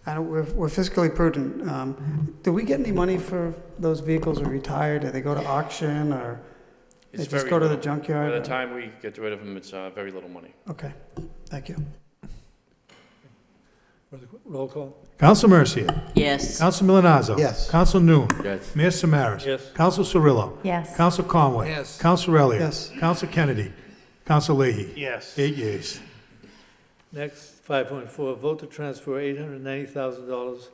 I know we're fiscally prudent. Do we get any money for those vehicles that are retired? Do they go to auction, or they just go to the junkyard? By the time we get rid of them, it's very little money. Okay. Thank you. Roll call. Counsel Mercia. Yes. Counsel Milonazo. Yes. Counsel Noon. Yes. Mayor Samaras. Yes. Counsel Cirillo. Yes. Counsel Conway. Yes. Counsel Elliott. Yes. Counsel Kennedy. Counsel Leahy. Yes. 8 yeas. Next, 5.4, vote to transfer $890,000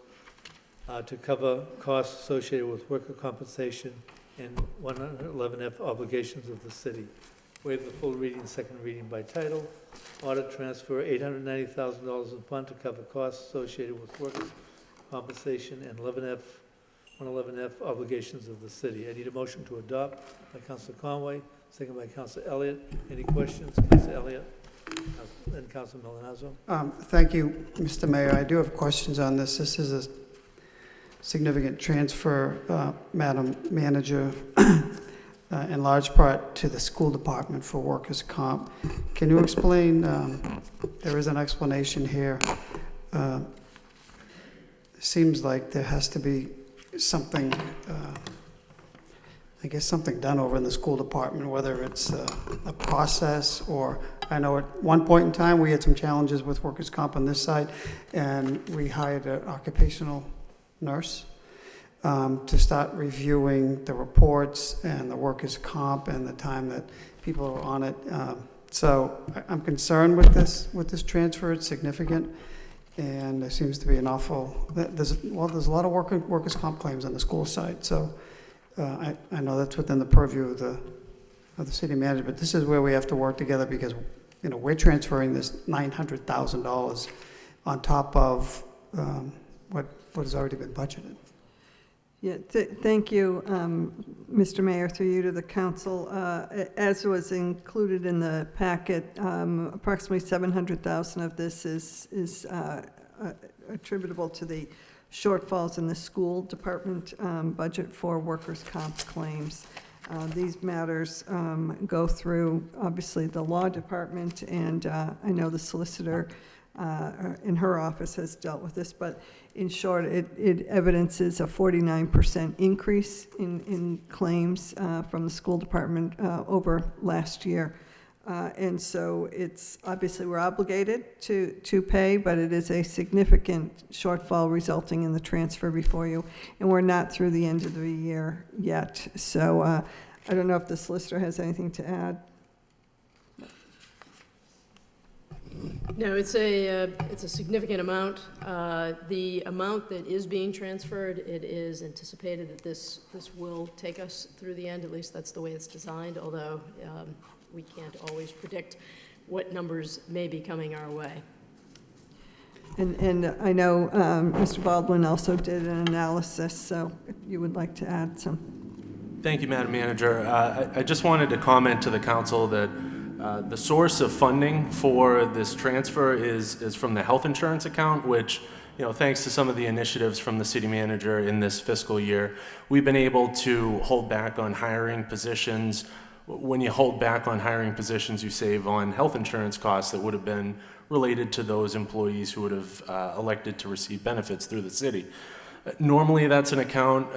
to cover costs associated with worker compensation and 111F obligations of the city. Waive the full reading, second reading by title. Order to transfer $890,000 in fund to cover costs associated with workers' compensation and 111F obligations of the city. I need a motion to adopt by Councilor Conway, second by Councilor Elliott. Any questions? Councilor Elliott and Councilor Milonazo. Thank you, Mr. Mayor. I do have questions on this. This is a significant transfer, Madam Manager, in large part to the school department for workers' comp. Can you explain, there is an explanation here. Seems like there has to be something, I guess something done over in the school department, whether it's a process or, I know at one point in time we had some challenges with workers' comp on this side, and we hired an occupational nurse to start reviewing the reports and the workers' comp and the time that people are on it. So I'm concerned with this transfer. It's significant, and there seems to be an awful, there's a lot of workers' comp claims on the school side. So I know that's within the purview of the city manager, but this is where we have to work together because, you know, we're transferring this $900,000 on top of what has already been budgeted. Yeah, thank you, Mr. Mayor, through you to the council. As was included in the packet, approximately $700,000 of this is attributable to the shortfalls in the school department budget for workers' comp claims. These matters go through, obviously, the law department, and I know the solicitor in her office has dealt with this, but in short, it evidences a 49% increase in claims from the school department over last year. And so it's obviously we're obligated to pay, but it is a significant shortfall resulting in the transfer before you. And we're not through the end of the year yet. So I don't know if the solicitor has anything to add. No, it's a significant amount. The amount that is being transferred, it is anticipated that this will take us through the end. At least that's the way it's designed, although we can't always predict what numbers may be coming our way. And I know Mr. Baldwin also did an analysis, so if you would like to add some. Thank you, Madam Manager. I just wanted to comment to the council that the source of funding for this transfer is from the health insurance account, which, you know, thanks to some of the initiatives from the city manager in this fiscal year, we've been able to hold back on hiring positions. When you hold back on hiring positions, you save on health insurance costs that would have been related to those employees who would have elected to receive benefits through the city. Normally, that's an account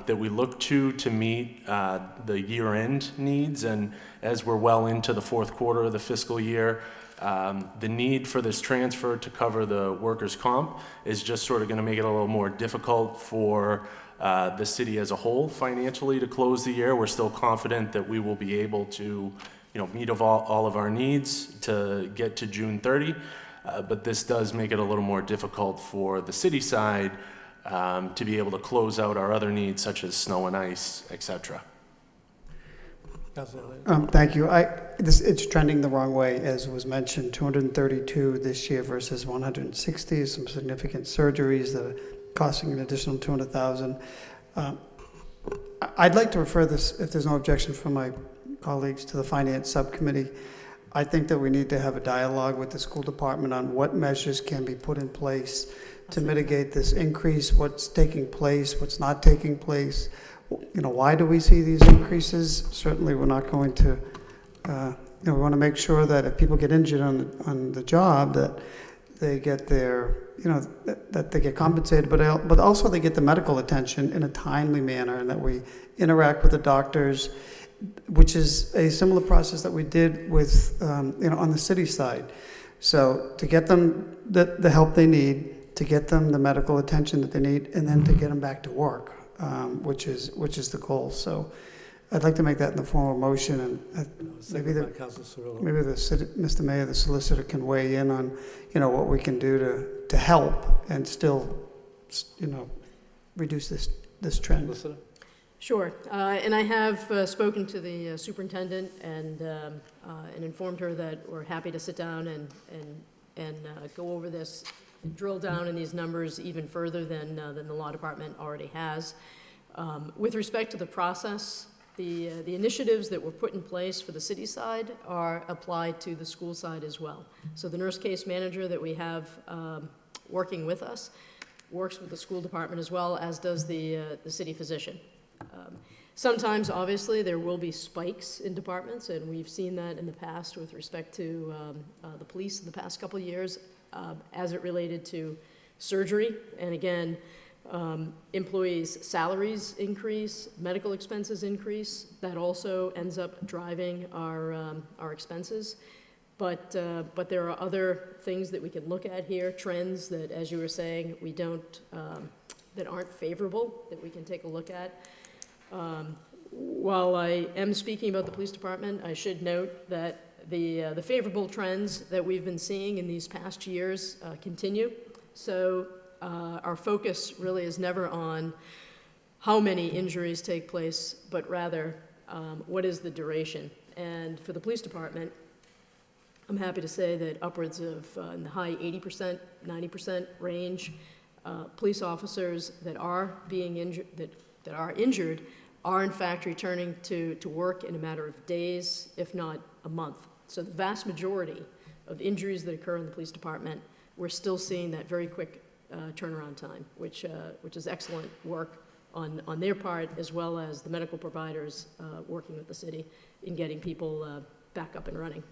that we look to meet the year-end needs, and as we're well into the fourth quarter of the fiscal year, the need for this transfer to cover the workers' comp is just sort of going to make it a little more difficult for the city as a whole financially to close the year. We're still confident that we will be able to, you know, meet all of our needs to get to June 30, but this does make it a little more difficult for the city side to be able to close out our other needs such as snow and ice, etc. Thank you. It's trending the wrong way, as was mentioned. 232 this year versus 160. Some significant surgeries that are costing an additional $200,000. I'd like to refer this, if there's no objection from my colleagues, to the Finance Subcommittee. I think that we need to have a dialogue with the school department on what measures can be put in place to mitigate this increase, what's taking place, what's not taking place. You know, why do we see these increases? Certainly we're not going to, we want to make sure that if people get injured on the job, that they get their, that they get compensated, but also they get the medical attention in a timely manner, and that we interact with the doctors, which is a similar process that we did with, on the city side. So to get them the help they need, to get them the medical attention that they need, and then to get them back to work, which is the goal. So I'd like to make that in the form of motion, and maybe Second by Councilor Cirillo. maybe Mr. Mayor, the solicitor, can weigh in on, what we can do to help and still, reduce this trend. Solicitor? Sure, and I have spoken to the superintendent and informed her that we're happy to sit down and go over this, drill down in these numbers even further than the law department already has. With respect to the process, the initiatives that were put in place for the city side are applied to the school side as well. So the nurse case manager that we have working with us works with the school department as well, as does the city physician. Sometimes, obviously, there will be spikes in departments, and we've seen that in the past with respect to the police in the past couple of years, as it related to surgery. And again, employees' salaries increase, medical expenses increase. That also ends up driving our expenses. But there are other things that we can look at here, trends that, as you were saying, we don't, that aren't favorable, that we can take a look at. While I am speaking about the police department, I should note that the favorable trends that we've been seeing in these past years continue. So our focus really is never on how many injuries take place, but rather what is the duration. And for the police department, I'm happy to say that upwards of in the high 80%, 90% range, police officers that are being injured, that are injured, are in fact returning to work in a matter of days, if not a month. So the vast majority of injuries that occur in the police department, we're still seeing that very quick turnaround time, which is excellent work on their part, as well as the medical providers working with the city in getting people back up and running.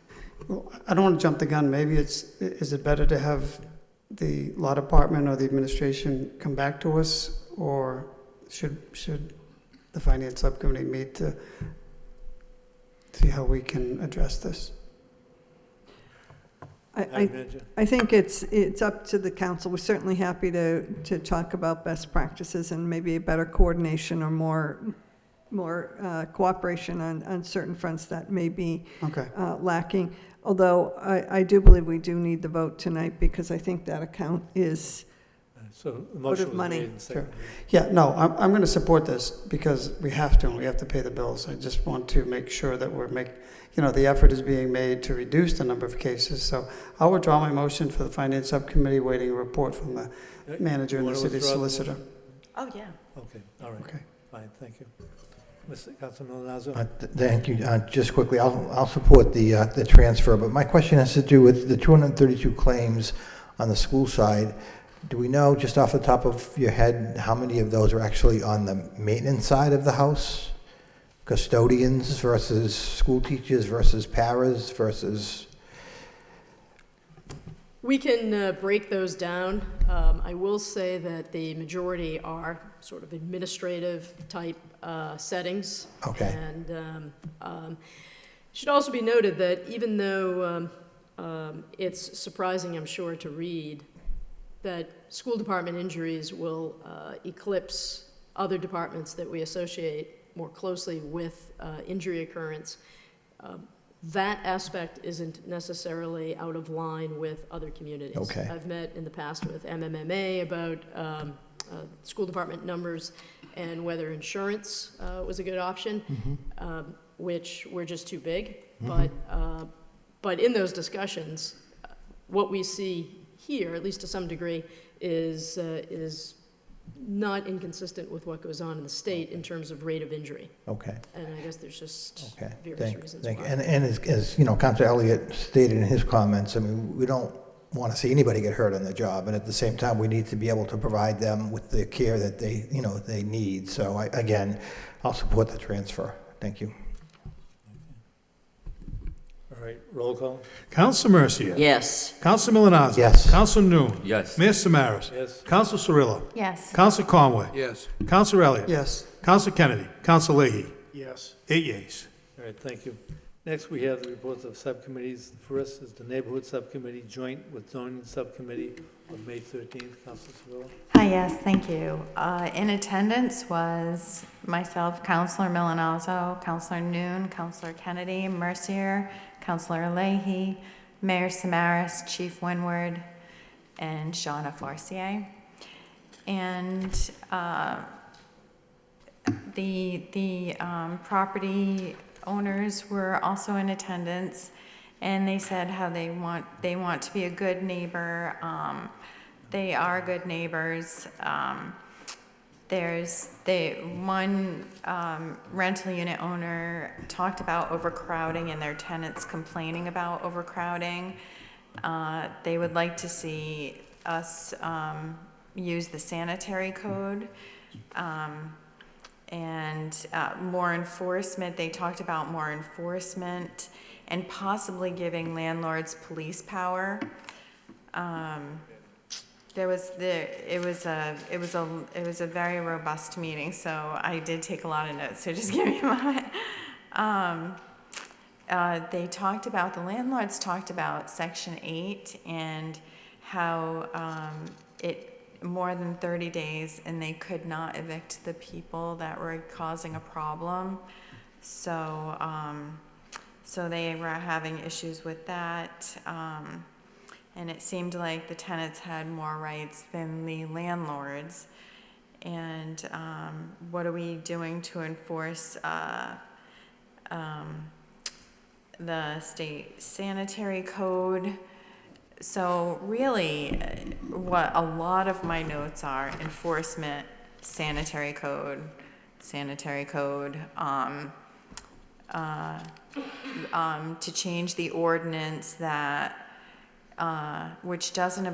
Well, I don't want to jump the gun. Maybe is it better to have the law department or the administration come back to us, or should the finance subcommittee meet to see how we can address this? I think it's up to the council. We're certainly happy to talk about best practices and maybe a better coordination or more cooperation on certain fronts that may be lacking. Although I do believe we do need the vote tonight, because I think that account is So the out motion of was money. made and seconded. Yeah, no, I'm going to support this because we have to, and we have to pay the bills. I just want to make sure that the effort is being made to reduce the number of cases. So I'll withdraw my motion for the finance subcommittee, waiting a report from the manager and the city solicitor. Oh, yeah. Okay, all right. Okay. Fine, thank you. Mr. Councilman Nazar? Thank you. Just quickly, I'll support the transfer, but my question has to do with the 232 claims on the school side. Do we know, just off the top of your head, how many of those are actually on the maintenance side of the house? Custodians versus school teachers versus paras versus... We can break those down. I will say that the majority are sort of administrative type settings. Okay. And it should also be noted that even though it's surprising, I'm sure, to read that school department injuries will eclipse other departments that we associate more closely with injury occurrence, that aspect isn't necessarily out of line with other communities. Okay. I've met in the past with MMMA about school department numbers and whether insurance was a good option, which we're just too big. But in those discussions, what we see here, at least to some degree, is not inconsistent with what goes on in the state in terms of rate of injury. Okay. And I guess there's just Okay. various reasons Thank why. you. And as Councilor Elliott stated in his comments, I mean, we don't want to see anybody get hurt on the job, and at the same time, we need to be able to provide them with the care that they need. So again, I'll support the transfer. Thank you. All right, roll call? Counsel Mercia. Yes. Counsel Milonazo. Yes. Counsel Noon. Yes. Mayor Samaras. Yes. Counsel Cirillo. Yes. Counsel Conway. Yes. Counsel Elliott. Yes. Counsel Kennedy. Counsel Leahy. Yes. 8 yeas. All right, thank you. Next, we have the reports of subcommittees. The first is the Neighborhood Subcommittee, joint with Zoning Subcommittee of May 13th, Councilor Cirillo. Hi, yes, thank you. In attendance was myself, Councilor Milanazzo, Councilor Noon, Councilor Kennedy, Mercier, Councilor Leahy, Mayor Samaras, Chief Winward, and Shauna Forcier. And the property owners were also in attendance, and they said how they want to be a good neighbor. They are good neighbors. One rental unit owner talked about overcrowding and their tenants complaining about overcrowding. They would like to see us use the sanitary code. And more enforcement. They talked about more enforcement and possibly giving landlords police power. It was a very robust meeting, so I did take a lot of notes. So just give me a moment. The landlords talked about Section 8 and how it more than 30 days and they could not evict the people that were causing a problem. So, so they were having issues with that. And it seemed like the tenants had more rights than the landlords. And what are we doing to enforce the state sanitary code? So really, what a lot of my notes are: enforcement, sanitary code, to change the ordinance that which doesn't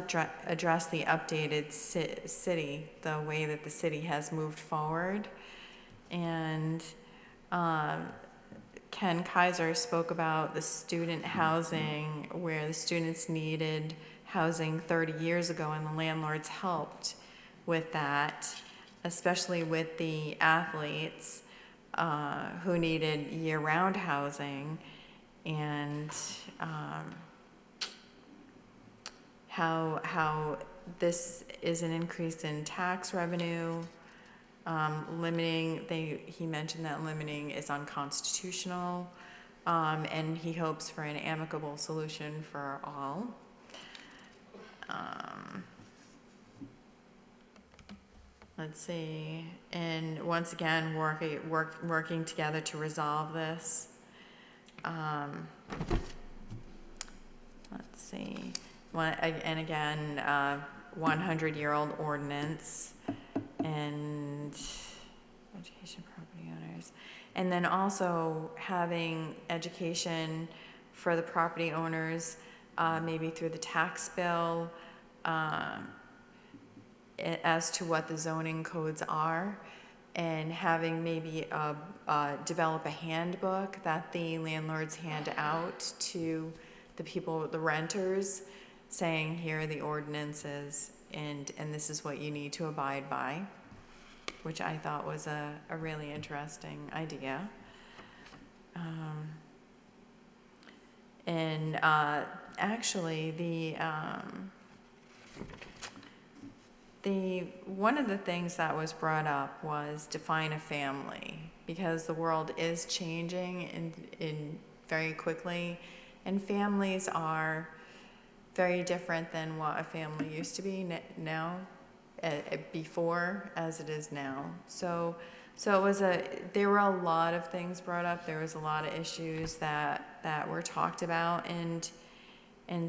address the updated city, the way that the city has moved forward. And Ken Kaiser spoke about the student housing, where the students needed housing 30 years ago and the landlords helped with that, especially with the athletes who needed year-round housing. And how this is an increase in tax revenue. He mentioned that limiting is unconstitutional, and he hopes for an amicable solution for all. Let's see, and once again, working together to resolve this. Let's see, and again, 100-year-old ordinance and education property owners. And then also having education for the property owners, maybe through the tax bill, as to what the zoning codes are, and having maybe develop a handbook that the landlords hand out to the people, the renters, saying here are the ordinances and this is what you need to abide by, which I thought was a really interesting idea. Actually, one of the things that was brought up was define a family, because the world is changing in very quickly, and families are very different than what a family used to be now, before, as it is now. So there were a lot of things brought up. There was a lot of issues that were talked about, and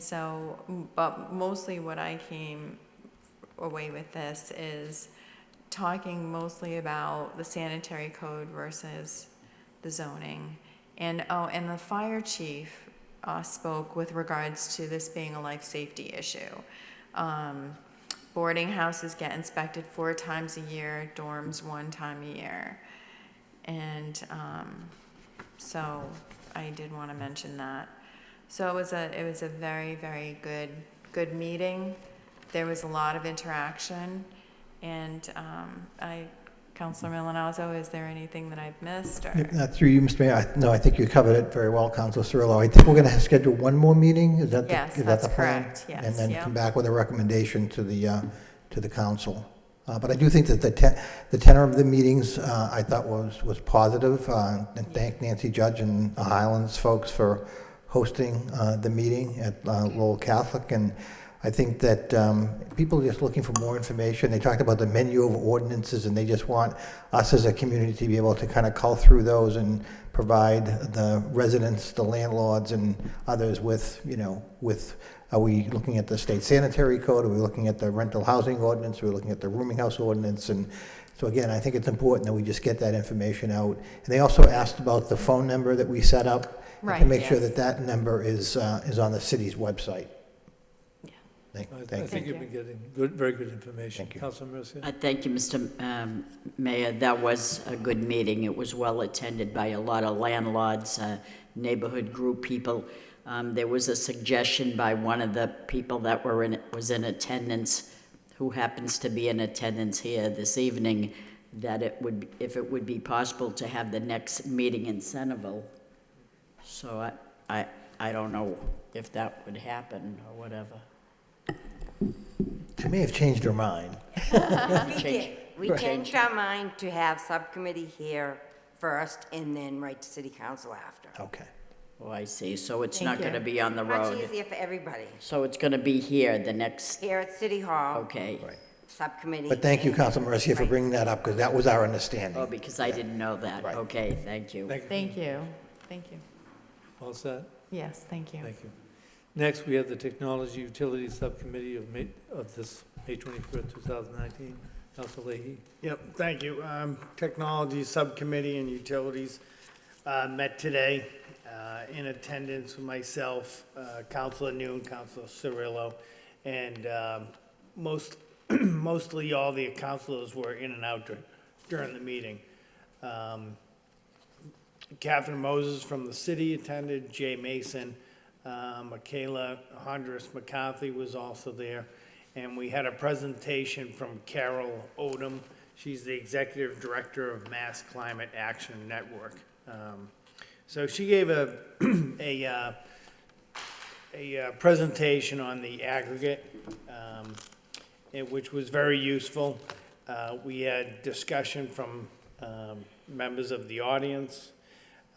so, but mostly what I came away with this is talking mostly about the sanitary code versus the zoning. And the fire chief spoke with regards to this being a life safety issue. Boarding houses get inspected 4 times a year, dorms 1 time a year. And so I did want to mention that. So it was a very, very good meeting. There was a lot of interaction, and I Councilor Milonazo, is there anything that I've missed? Or? Through you, Mr. Mayor, no, I think you covered it very well, Councilor Cirillo. I think we're going to schedule one more meeting, is that Yes, is that that's the plan? correct, yes, And then yeah. come back with a recommendation to the council. But I do think that the tenor of the meetings, I thought was positive, and thank Nancy Judge and the Highlands folks for hosting the meeting at Lowell Catholic. And I think that people are just looking for more information. They talked about the menu of ordinances, and they just want us as a community to be able to kind of cull through those and provide the residents, the landlords, and others with, are we looking at the state sanitary code? Are we looking at the rental housing ordinance? Are we looking at the rooming house ordinance? And so again, I think it's important that we just get that information out. And they also asked about the phone number that we set up, Right, to make sure yes. that number is on the city's website. I Thank think you. you've been getting very good information. Councilor Mercia? Thank you, Mr. Mayor. That was a good meeting. It was well attended by a lot of landlords, neighborhood group people. There was a suggestion by one of the people that was in attendance, who happens to be in attendance here this evening, that if it would be possible to have the next meeting in Centerville. So I don't know if that would happen or whatever. She may have changed her mind. We changed our mind to have subcommittee here first and then write to city council after. Okay. Oh, I see. So it's Thank not you. going to be on the road. Much easier for everybody. So it's going to be here, the next, Here at City Hall. okay. Subcommittee. But thank you, and- Councilor Mercia, for bringing that up, because that was our understanding. Oh, because I didn't know that. Okay, thank you. Thank you. Thank you. All set? Yes, thank you. Thank you. Next, we have the Technology Utilities Subcommittee of this May 23rd, 2019. Councilor Leahy. Yep, thank you. Technology Subcommittee and Utilities met today. In attendance with myself, Councilor Noon, Councilor Cirillo, and mostly all the councilors were in and out during the meeting. Catherine Moses from the city attended, Jay Mason, Michaela Honduras McCarthy was also there, and we had a presentation from Carol Odom. She's the Executive Director of Mass Climate Action Network. So she gave a presentation on the aggregate, which was very useful. We had discussion from members of the audience.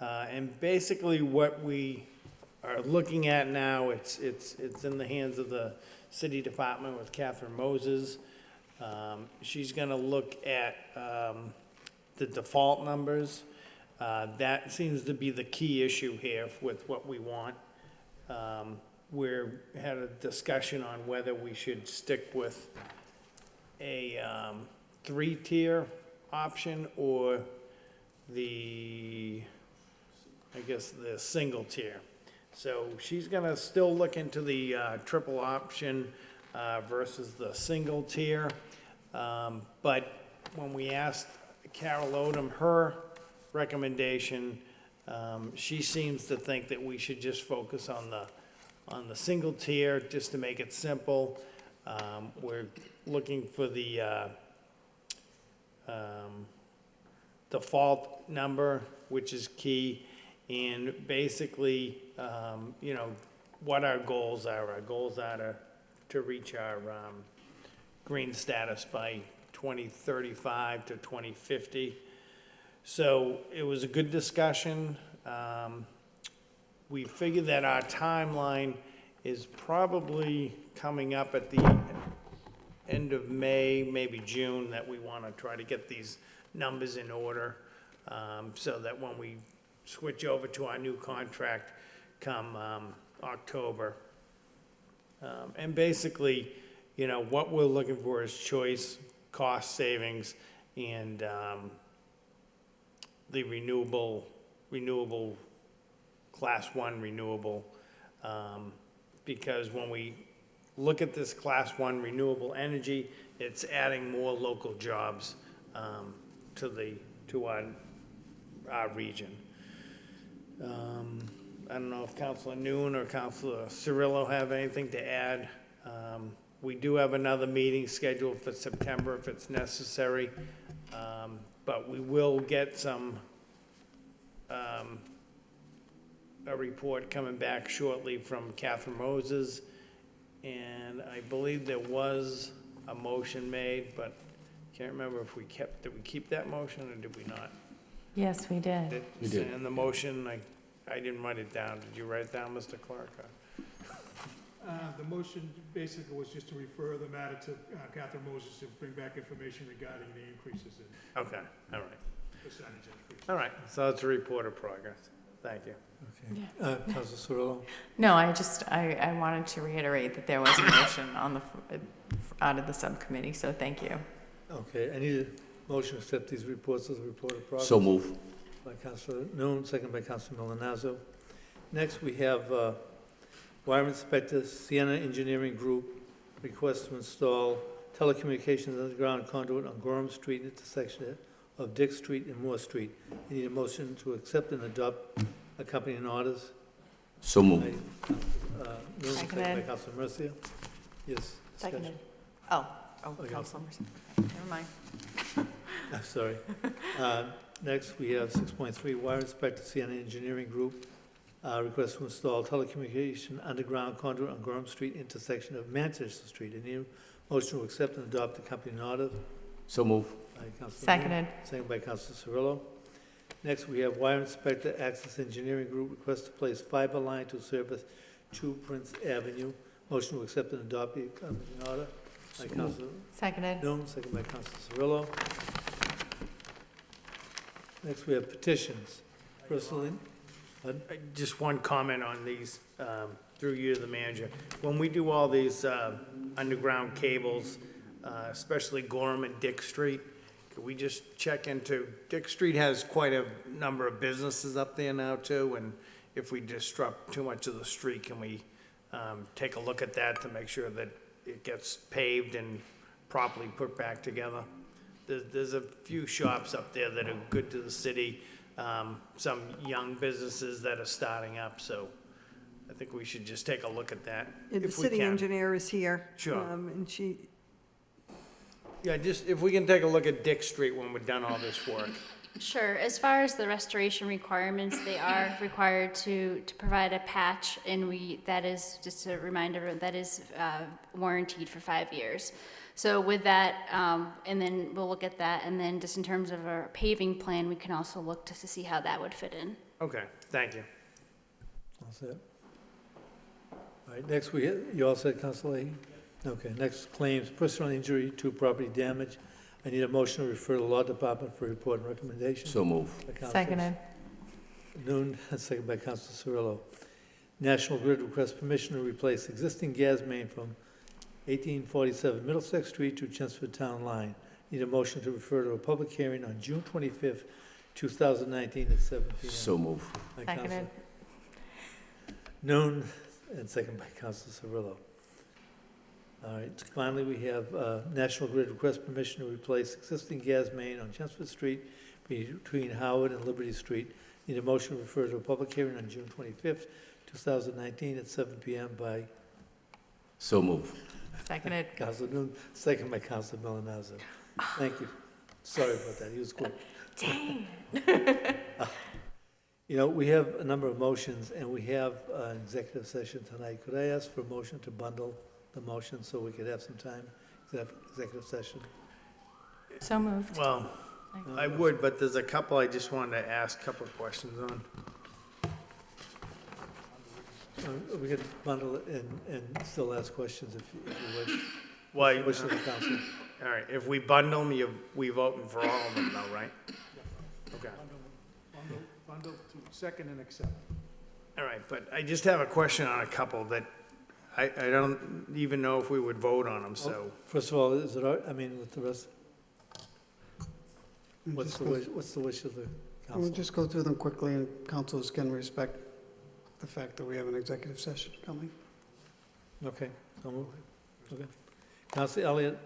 And basically what we are looking at now, it's in the hands of the city department with Catherine Moses. She's gonna look at the default numbers. That seems to be the key issue here with what we want. We had a discussion on whether we should stick with a 3-tier option or the single tier. So she's gonna still look into the triple option versus the single tier. But when we asked Carol Odom her recommendation, she seems to think that we should just focus on the single tier, just to make it simple. We're looking for the default number, which is key, and basically, what our goals are. Our goals are to reach our green status by 2035 to 2050. So it was a good discussion. We figured that our timeline is probably coming up at the end of May, maybe June, that we want to try to get these numbers in order, so that when we switch over to our new contract come October. And basically, what we're looking for is choice, cost savings, and the renewable Class 1 renewable, because when we look at this Class 1 renewable energy, it's adding more local jobs to our region. I don't know if Councilor Noon or Councilor Cirillo have anything to add. We do have another meeting scheduled for September if it's necessary. But we will get a report coming back shortly from Catherine Moses. And I believe there was a motion made, but can't remember if did we keep that motion or did we not? Yes, we did. We did. In the motion, I didn't write it down. Did you write it down, Mr. Clark? The motion basically was just to refer the matter to Catherine Moses to bring back information regarding the increases in Okay, all right. percentage increase. All right, so it's a report of progress. Thank you. Okay. Council Cirillo? No, I wanted to reiterate that there was a motion on out of the subcommittee, so thank you. Okay, I need a motion to accept these reports as a report of progress. So move. By Councilor Noon, second by Councilor Milonazo. Next, we have Wire Inspector, Sienna Engineering Group, request to install telecommunications underground conduit on Gorham Street intersection of Dick Street and Moore Street. I need a motion to accept and adopt accompanying orders. So move. By, Noon, second by Seconded. Councilor Mercia. Yes. Seconded. Oh, Okay. Councilor Mercy. Never mind. I'm sorry. Next, we have 6.3, Wire Inspector, Sienna Engineering Group, request to install telecommunication underground conduit on Gorham Street intersection of Manchester Street. I need a motion to accept and adopt the company order. So move. By Councilor Seconded. Moon, second by Councilor Cirillo. Next, we have Wire Inspector, Access Engineering Group, request to place fiber line to service 2 Prince Avenue. Motion to accept and adopt the company order. By Councilor Seconded. Noon, second by Councilor Cirillo. Next, we have petitions. Personally, Just one comment on these, through you to the manager. When we do all these underground cables, especially Gorham and Dick Street, could we just check into, Dick Street has quite a number of businesses up there now too, and if we disrupt too much of the street, can we take a look at that to make sure that it gets paved and properly put back together? There's a few shops up there that are good to the city, some young businesses that are starting up, so I think we should just take a look at that The if we city can. engineer is here. Sure. And she, Yeah, just if we can take a look at Dick Street when we're done all this work. Sure. As far as the restoration requirements, they are required to provide a patch, and that is, just a reminder, that is warranted for 5 years. So with that, and then we'll look at that, and then just in terms of our paving plan, we can also look to see how that would fit in. Okay, thank you. all set. All right, next you all said, Councilor Leahy? Okay, next claims, personal injury to property damage. I need a motion to refer to the Law Department for report and recommendation. So move. By Councilor Seconded. Noon, second by Councilor Cirillo. National Grid requests permission to replace existing gas main from 1847 Middlesex Street to Chelmsford Town Line. Need a motion to refer to a public hearing on June 25th, 2019 at 7 p.m. So move. By Seconded. Councilor Noon, and second by Councilor Cirillo. All right, finally, we have National Grid request permission to replace existing gas main on Chelmsford Street between Howard and Liberty Street. Need a motion to refer to a public hearing on June 25th, 2019 at 7 p.m. by So move. Seconded. Councilor Noon, second by Councilor Milonazo. Thank you. Sorry about that, he was quick. Dang. You know, we have a number of motions, and we have an executive session tonight. Could I ask for a motion to bundle the motions so we could have some time, executive session? So moved. Well, I would, but there's a couple I just wanted to ask a couple of questions on. We could bundle it and still ask questions if you wish. Why? Wish of the council. All right, if we bundle them, we voting for all of them though, right? Okay. Bundle to second and accept. All right, but I just have a question on a couple that I don't even know if we would vote on them, so. First of all, is it, I mean, with the rest, what's the wish of the We'll council? just go through them quickly, and councils can respect the fact that we have an executive session coming. Okay, so move. Okay. Councilor Elliott,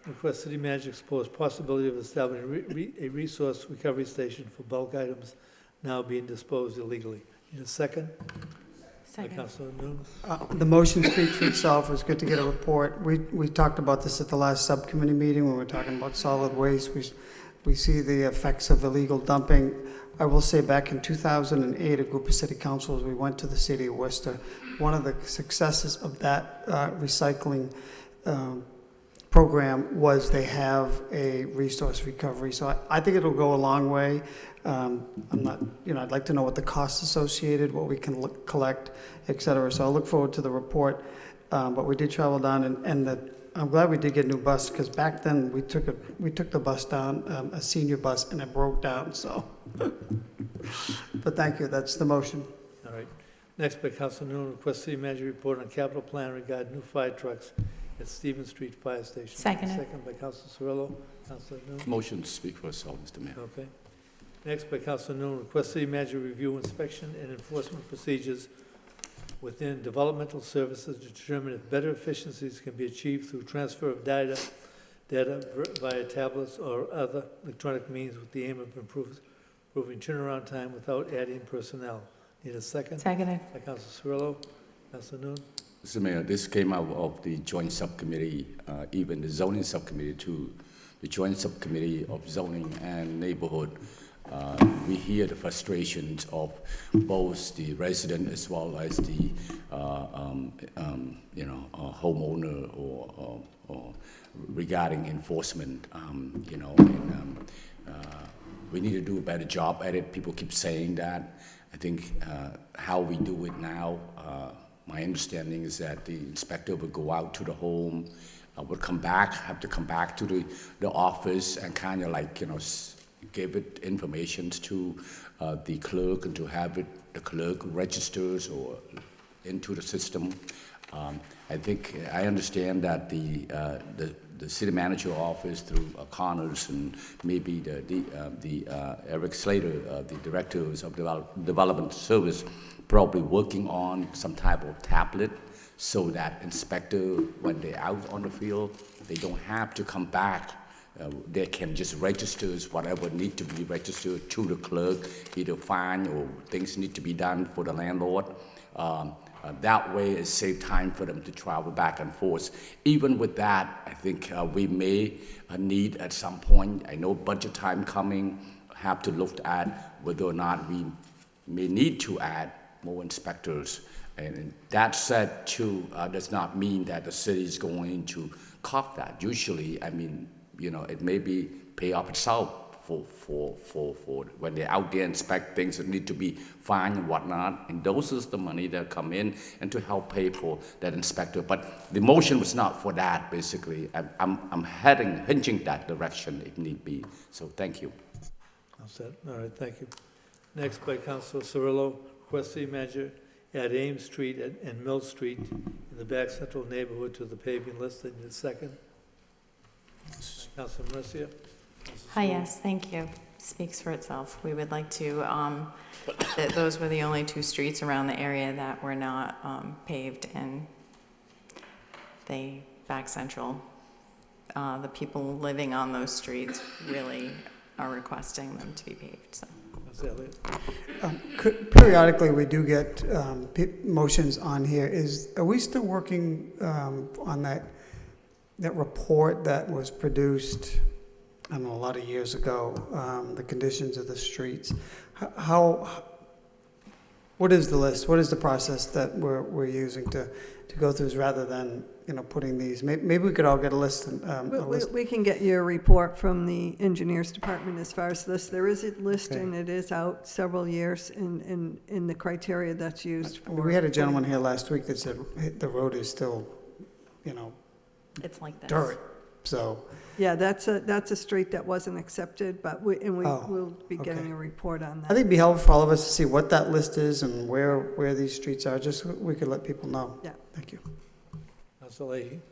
request city manager explores possibility of establishing a resource recovery station for bulk items now being disposed illegally. Need a second? By Councilor Noon. The motion speaks for itself. It's good to get a report. We talked about this at the last subcommittee meeting when we were talking about solid waste. We see the effects of illegal dumping. I will say back in 2008, a group of city councilors, we went to the city of Worcester. One of the successes of that recycling program was they have a resource recovery. So I think it'll go a long way. I'm not, I'd like to know what the costs associated, what we can collect, et cetera. So I look forward to the report. But we did travel down, and I'm glad we did get a new bus, because back then we took the bus down, a senior bus, and it broke down. So, but thank you. That's the motion. All right. Next, by Councilor Noon, request city manager report on capital plan regarding new fire trucks at Stevens Street Fire Station. Seconded. Second by Councilor Cirillo. Councilor Noon. Motion to speak for itself, Mr. Mayor. Okay. Next, by Councilor Noon, request city manager review inspection and enforcement procedures within developmental services to determine if better efficiencies can be achieved through transfer of data via tablets or other electronic means with the aim of improving turnaround time without adding personnel. Need a second? Seconded. By Councilor Cirillo. Councilor Noon. Mr. Mayor, this came out of the joint subcommittee, even the zoning subcommittee to the joint subcommittee of zoning and neighborhood. We hear the frustrations of both the resident as well as the homeowner or regarding enforcement. We need to do a better job at it. People keep saying that. I think how we do it now, my understanding is that the inspector would go out to the home, would have to come back to the office and kind of give it information to the clerk, and to have the clerk registers or into the system. I understand that the city manager office through Connors and maybe the Eric Slater, the directors of development service, probably working on some type of tablet so that inspector, when they're out on the field, they don't have to come back. They can just register whatever need to be registered to the clerk, either fine or things need to be done for the landlord. That way it saves time for them to travel back and forth. Even with that, I think we may need at some point, I know budget time coming, have to look at whether or not we may need to add more inspectors. And that said, too, does not mean that the city is going to cut that. Usually, it may be pay off itself for when they're out there inspect things that need to be fine and whatnot. And those is the money that come in and to help pay for that inspector. But the motion was not for that, basically. I'm hinging that direction if need be. So thank you. All set. All right, thank you. Next, by Councilor Cirillo, request city manager add Ames Street and Mill Street in the back central neighborhood to the paving list. Need a second? Councilor Mercia. Hi, yes, thank you. Speaks for itself. We would like to, those were the only two streets around the area that were not paved, and they back central. The people living on those streets really are requesting them to be paved, so. Periodically, we do get motions on here. Are we still working on that report that was produced, I don't know, a lot of years ago, the conditions of the streets? What is the list? What is the process that we're using to go through, rather than putting these? Maybe we could all get a list. We can get you a report from the engineers department as far as this. There is a list, and it is out several years in the criteria that's used for. We had a gentleman here last week that said the road is still, it's like this. dirt. So. Yeah, that's a street that wasn't accepted, but we'll be getting a report on that. I think it'd be helpful for all of us to see what that list is and where these streets are, just so we could let people know. Yeah. Thank you. Councilor Leahy.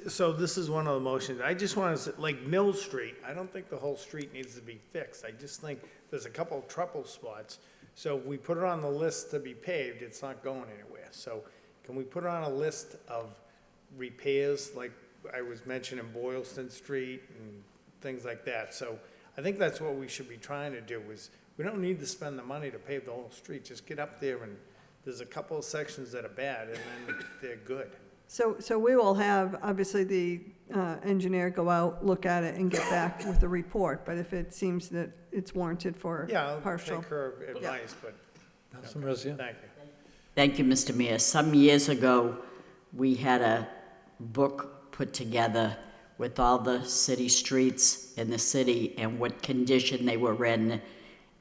So this is one of the motions. I just want to say, like Mill Street, I don't think the whole street needs to be fixed. I just think there's a couple of trouble spots. So if we put it on the list to be paved, it's not going anywhere. So can we put it on a list of repairs, like I was mentioning Boylston Street and things like that? So I think that's what we should be trying to do, is we don't need to spend the money to pave the whole street. Just get up there and there's a couple of sections that are bad, and then they're good. So we will have, obviously, the engineer go out, look at it, and get back with a report, but if it seems that it's warranted for Yeah, I'll partial. take her advice, but. Councilor Mercia? Thank you. Thank you, Mr. Mayor. Some years ago, we had a book put together with all the city streets in the city and what condition they were in.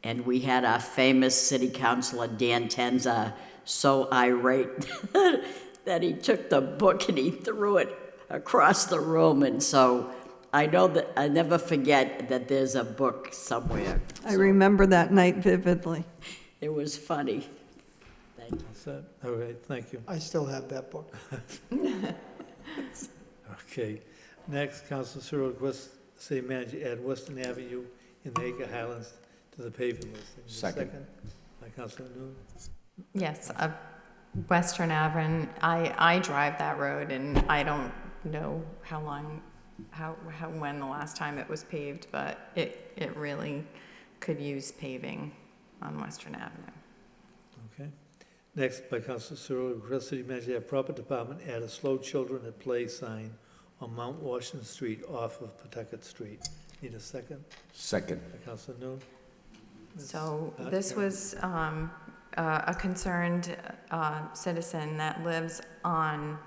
And we had our famous city councilor, Dan Tenza, so irate that he took the book and he threw it across the room. And so I know that I never forget that there's a book somewhere. I remember that night vividly. It was funny. Thank you. That's it. All right, thank you. I still have that book. Okay. Next, Councilor Searle requests city manager add Western Avenue in the Acre Highlands to the paving list. Second. By Councilor Noon. Yes, Western Avenue, I drive that road, and I don't know when the last time it was paved, but it really could use paving on Western Avenue. Okay. Next, by Councilor Searle, request city manager have proper department add a slow children at play sign on Mount Washington Street off of Pawtucket Street. Need a second? Second. By Councilor Noon. So this was a concerned citizen that lives on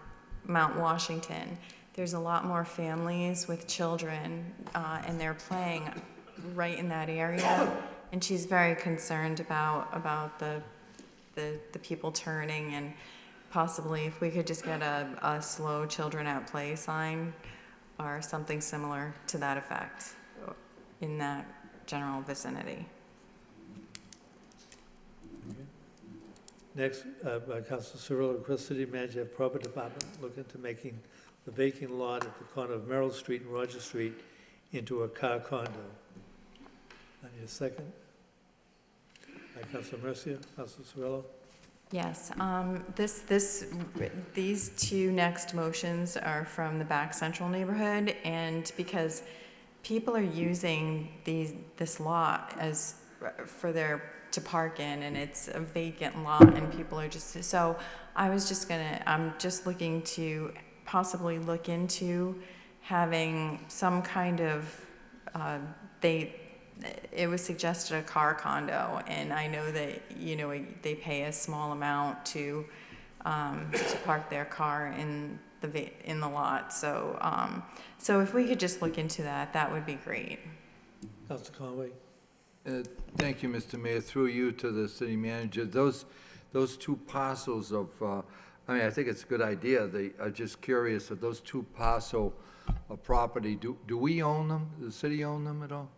Mount Washington. There's a lot more families with children, and they're playing right in that area. And she's very concerned about the people turning, and possibly if we could just get a slow children at play sign or something similar to that effect in that general vicinity. Next, by Councilor Searle, request city manager have proper department look into making the vacant lot at the corner of Merrill Street and Roger Street into a car condo. I need a second. By Councilor Mercia, Councilor Cirillo. Yes, these two next motions are from the Back Central neighborhood, and because people are using this lot to park in, and it's a vacant lot, and people are just, so I'm just looking to possibly look into having some kind of, it was suggested a car condo, and I know that, they pay a small amount to park their car in the lot, so if we could just look into that, that would be great. Councilor Conway. Thank you, Mr. Mayor. Through you to the city manager, those two parcels of, I think it's a good idea. I'm just curious, of those two parcel of property, do we own them? Does the city own them at all?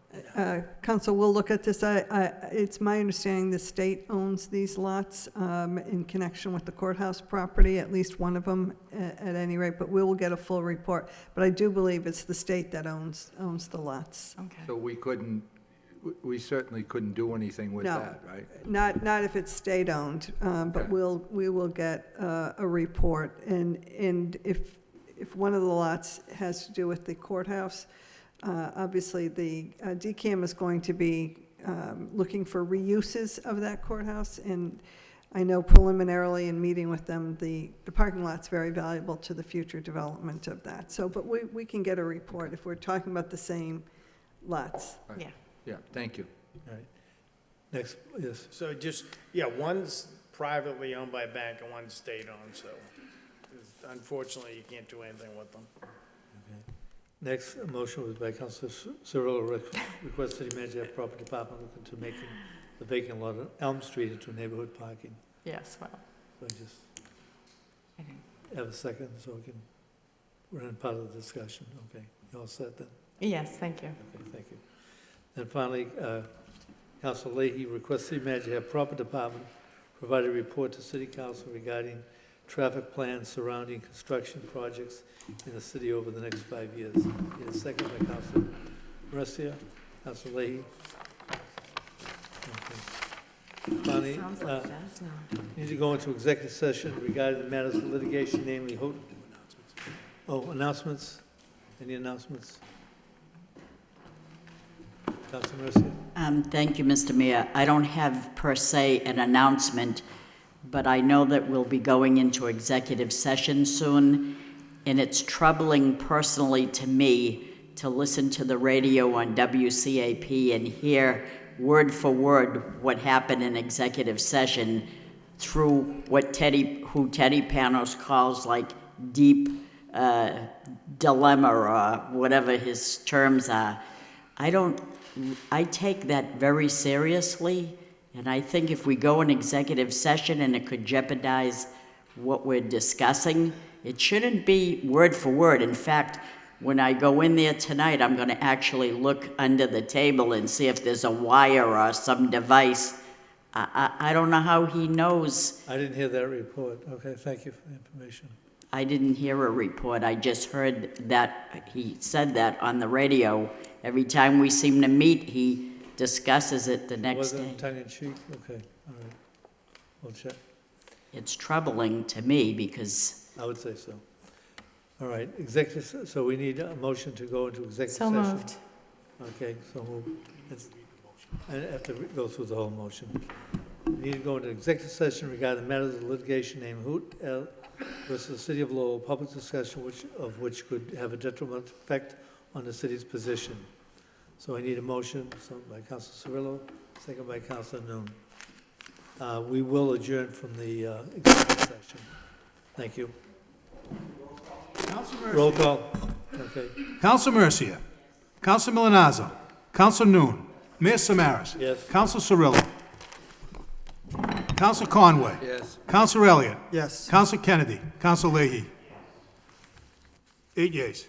Council will look at this. It's my understanding the state owns these lots in connection with the courthouse property, at least one of them at any rate, but we will get a full report. But I do believe it's the state that owns the lots. Okay. So we certainly couldn't do anything with No. that, right? Not if it's state-owned, but we will get a report. And if one of the lots has to do with the courthouse, obviously the DCAM is going to be looking for reuses of that courthouse. And I know preliminarily in meeting with them, the parking lot's very valuable to the future development of that. So, but we can get a report if we're talking about the same lots. Right. Yeah. Yeah, thank you. All right. Next, yes. So one's privately owned by a bank and one's state-owned, so unfortunately, you can't do anything with them. Okay. Next, a motion was by Councilor Cirillo, request city manager have proper department look into making the vacant lot on Elm Street into neighborhood parking. Yes, well. So just have a second so we can run part of the discussion. Okay, you all set then? Yes, thank you. Okay, thank you. And finally, Councilor Leahy requests city manager have proper department provide a report to city council regarding traffic plans surrounding construction projects in the city over the next 5 years. Need a second by Councilor Mercia, Councilor Leahy. Okay. Finally, need to go into executive session regarding the matters of litigation, namely announcements. Any announcements? Councilor Mercia. Thank you, Mr. Mayor. I don't have per se an announcement, but I know that we'll be going into executive session soon, and it's troubling personally to me to listen to the radio on WCAP and hear word for word what happened in executive session through what Teddy Panos calls like deep dilemma or whatever his terms are. I take that very seriously, and I think if we go in executive session and it could jeopardize what we're discussing, it shouldn't be word for word. In fact, when I go in there tonight, I'm going to actually look under the table and see if there's a wire or some device. I don't know how he knows. I didn't hear that report. Okay, thank you for the information. I didn't hear a report. I just heard that he said that on the radio. Every time we seem to meet, he discusses it the next day. Was it tongue-in-cheek? Okay, all right. We'll check. It's troubling to me because... I would say so. All right, executive, so we need a motion to go into executive session. So moved. Okay, so moved. I have to go through the whole motion. We need to go into executive session regarding matters of litigation named Hoot L. versus the City of Lowell, public discussion of which could have a detrimental effect on the city's position. So I need a motion, by Councilor Cirillo, second by Councilor Noon. We will adjourn from the executive session. Thank you. Roll call. Okay. Counsel Mercia. Counsel Milanazzo. Counsel Noon. Mayor Samaras. Yes. Counsel Cirillo. Counsel Conway. Yes. Counsel Elliott. Yes. Counsel Kennedy. Counsel Leahy. 8 yeas.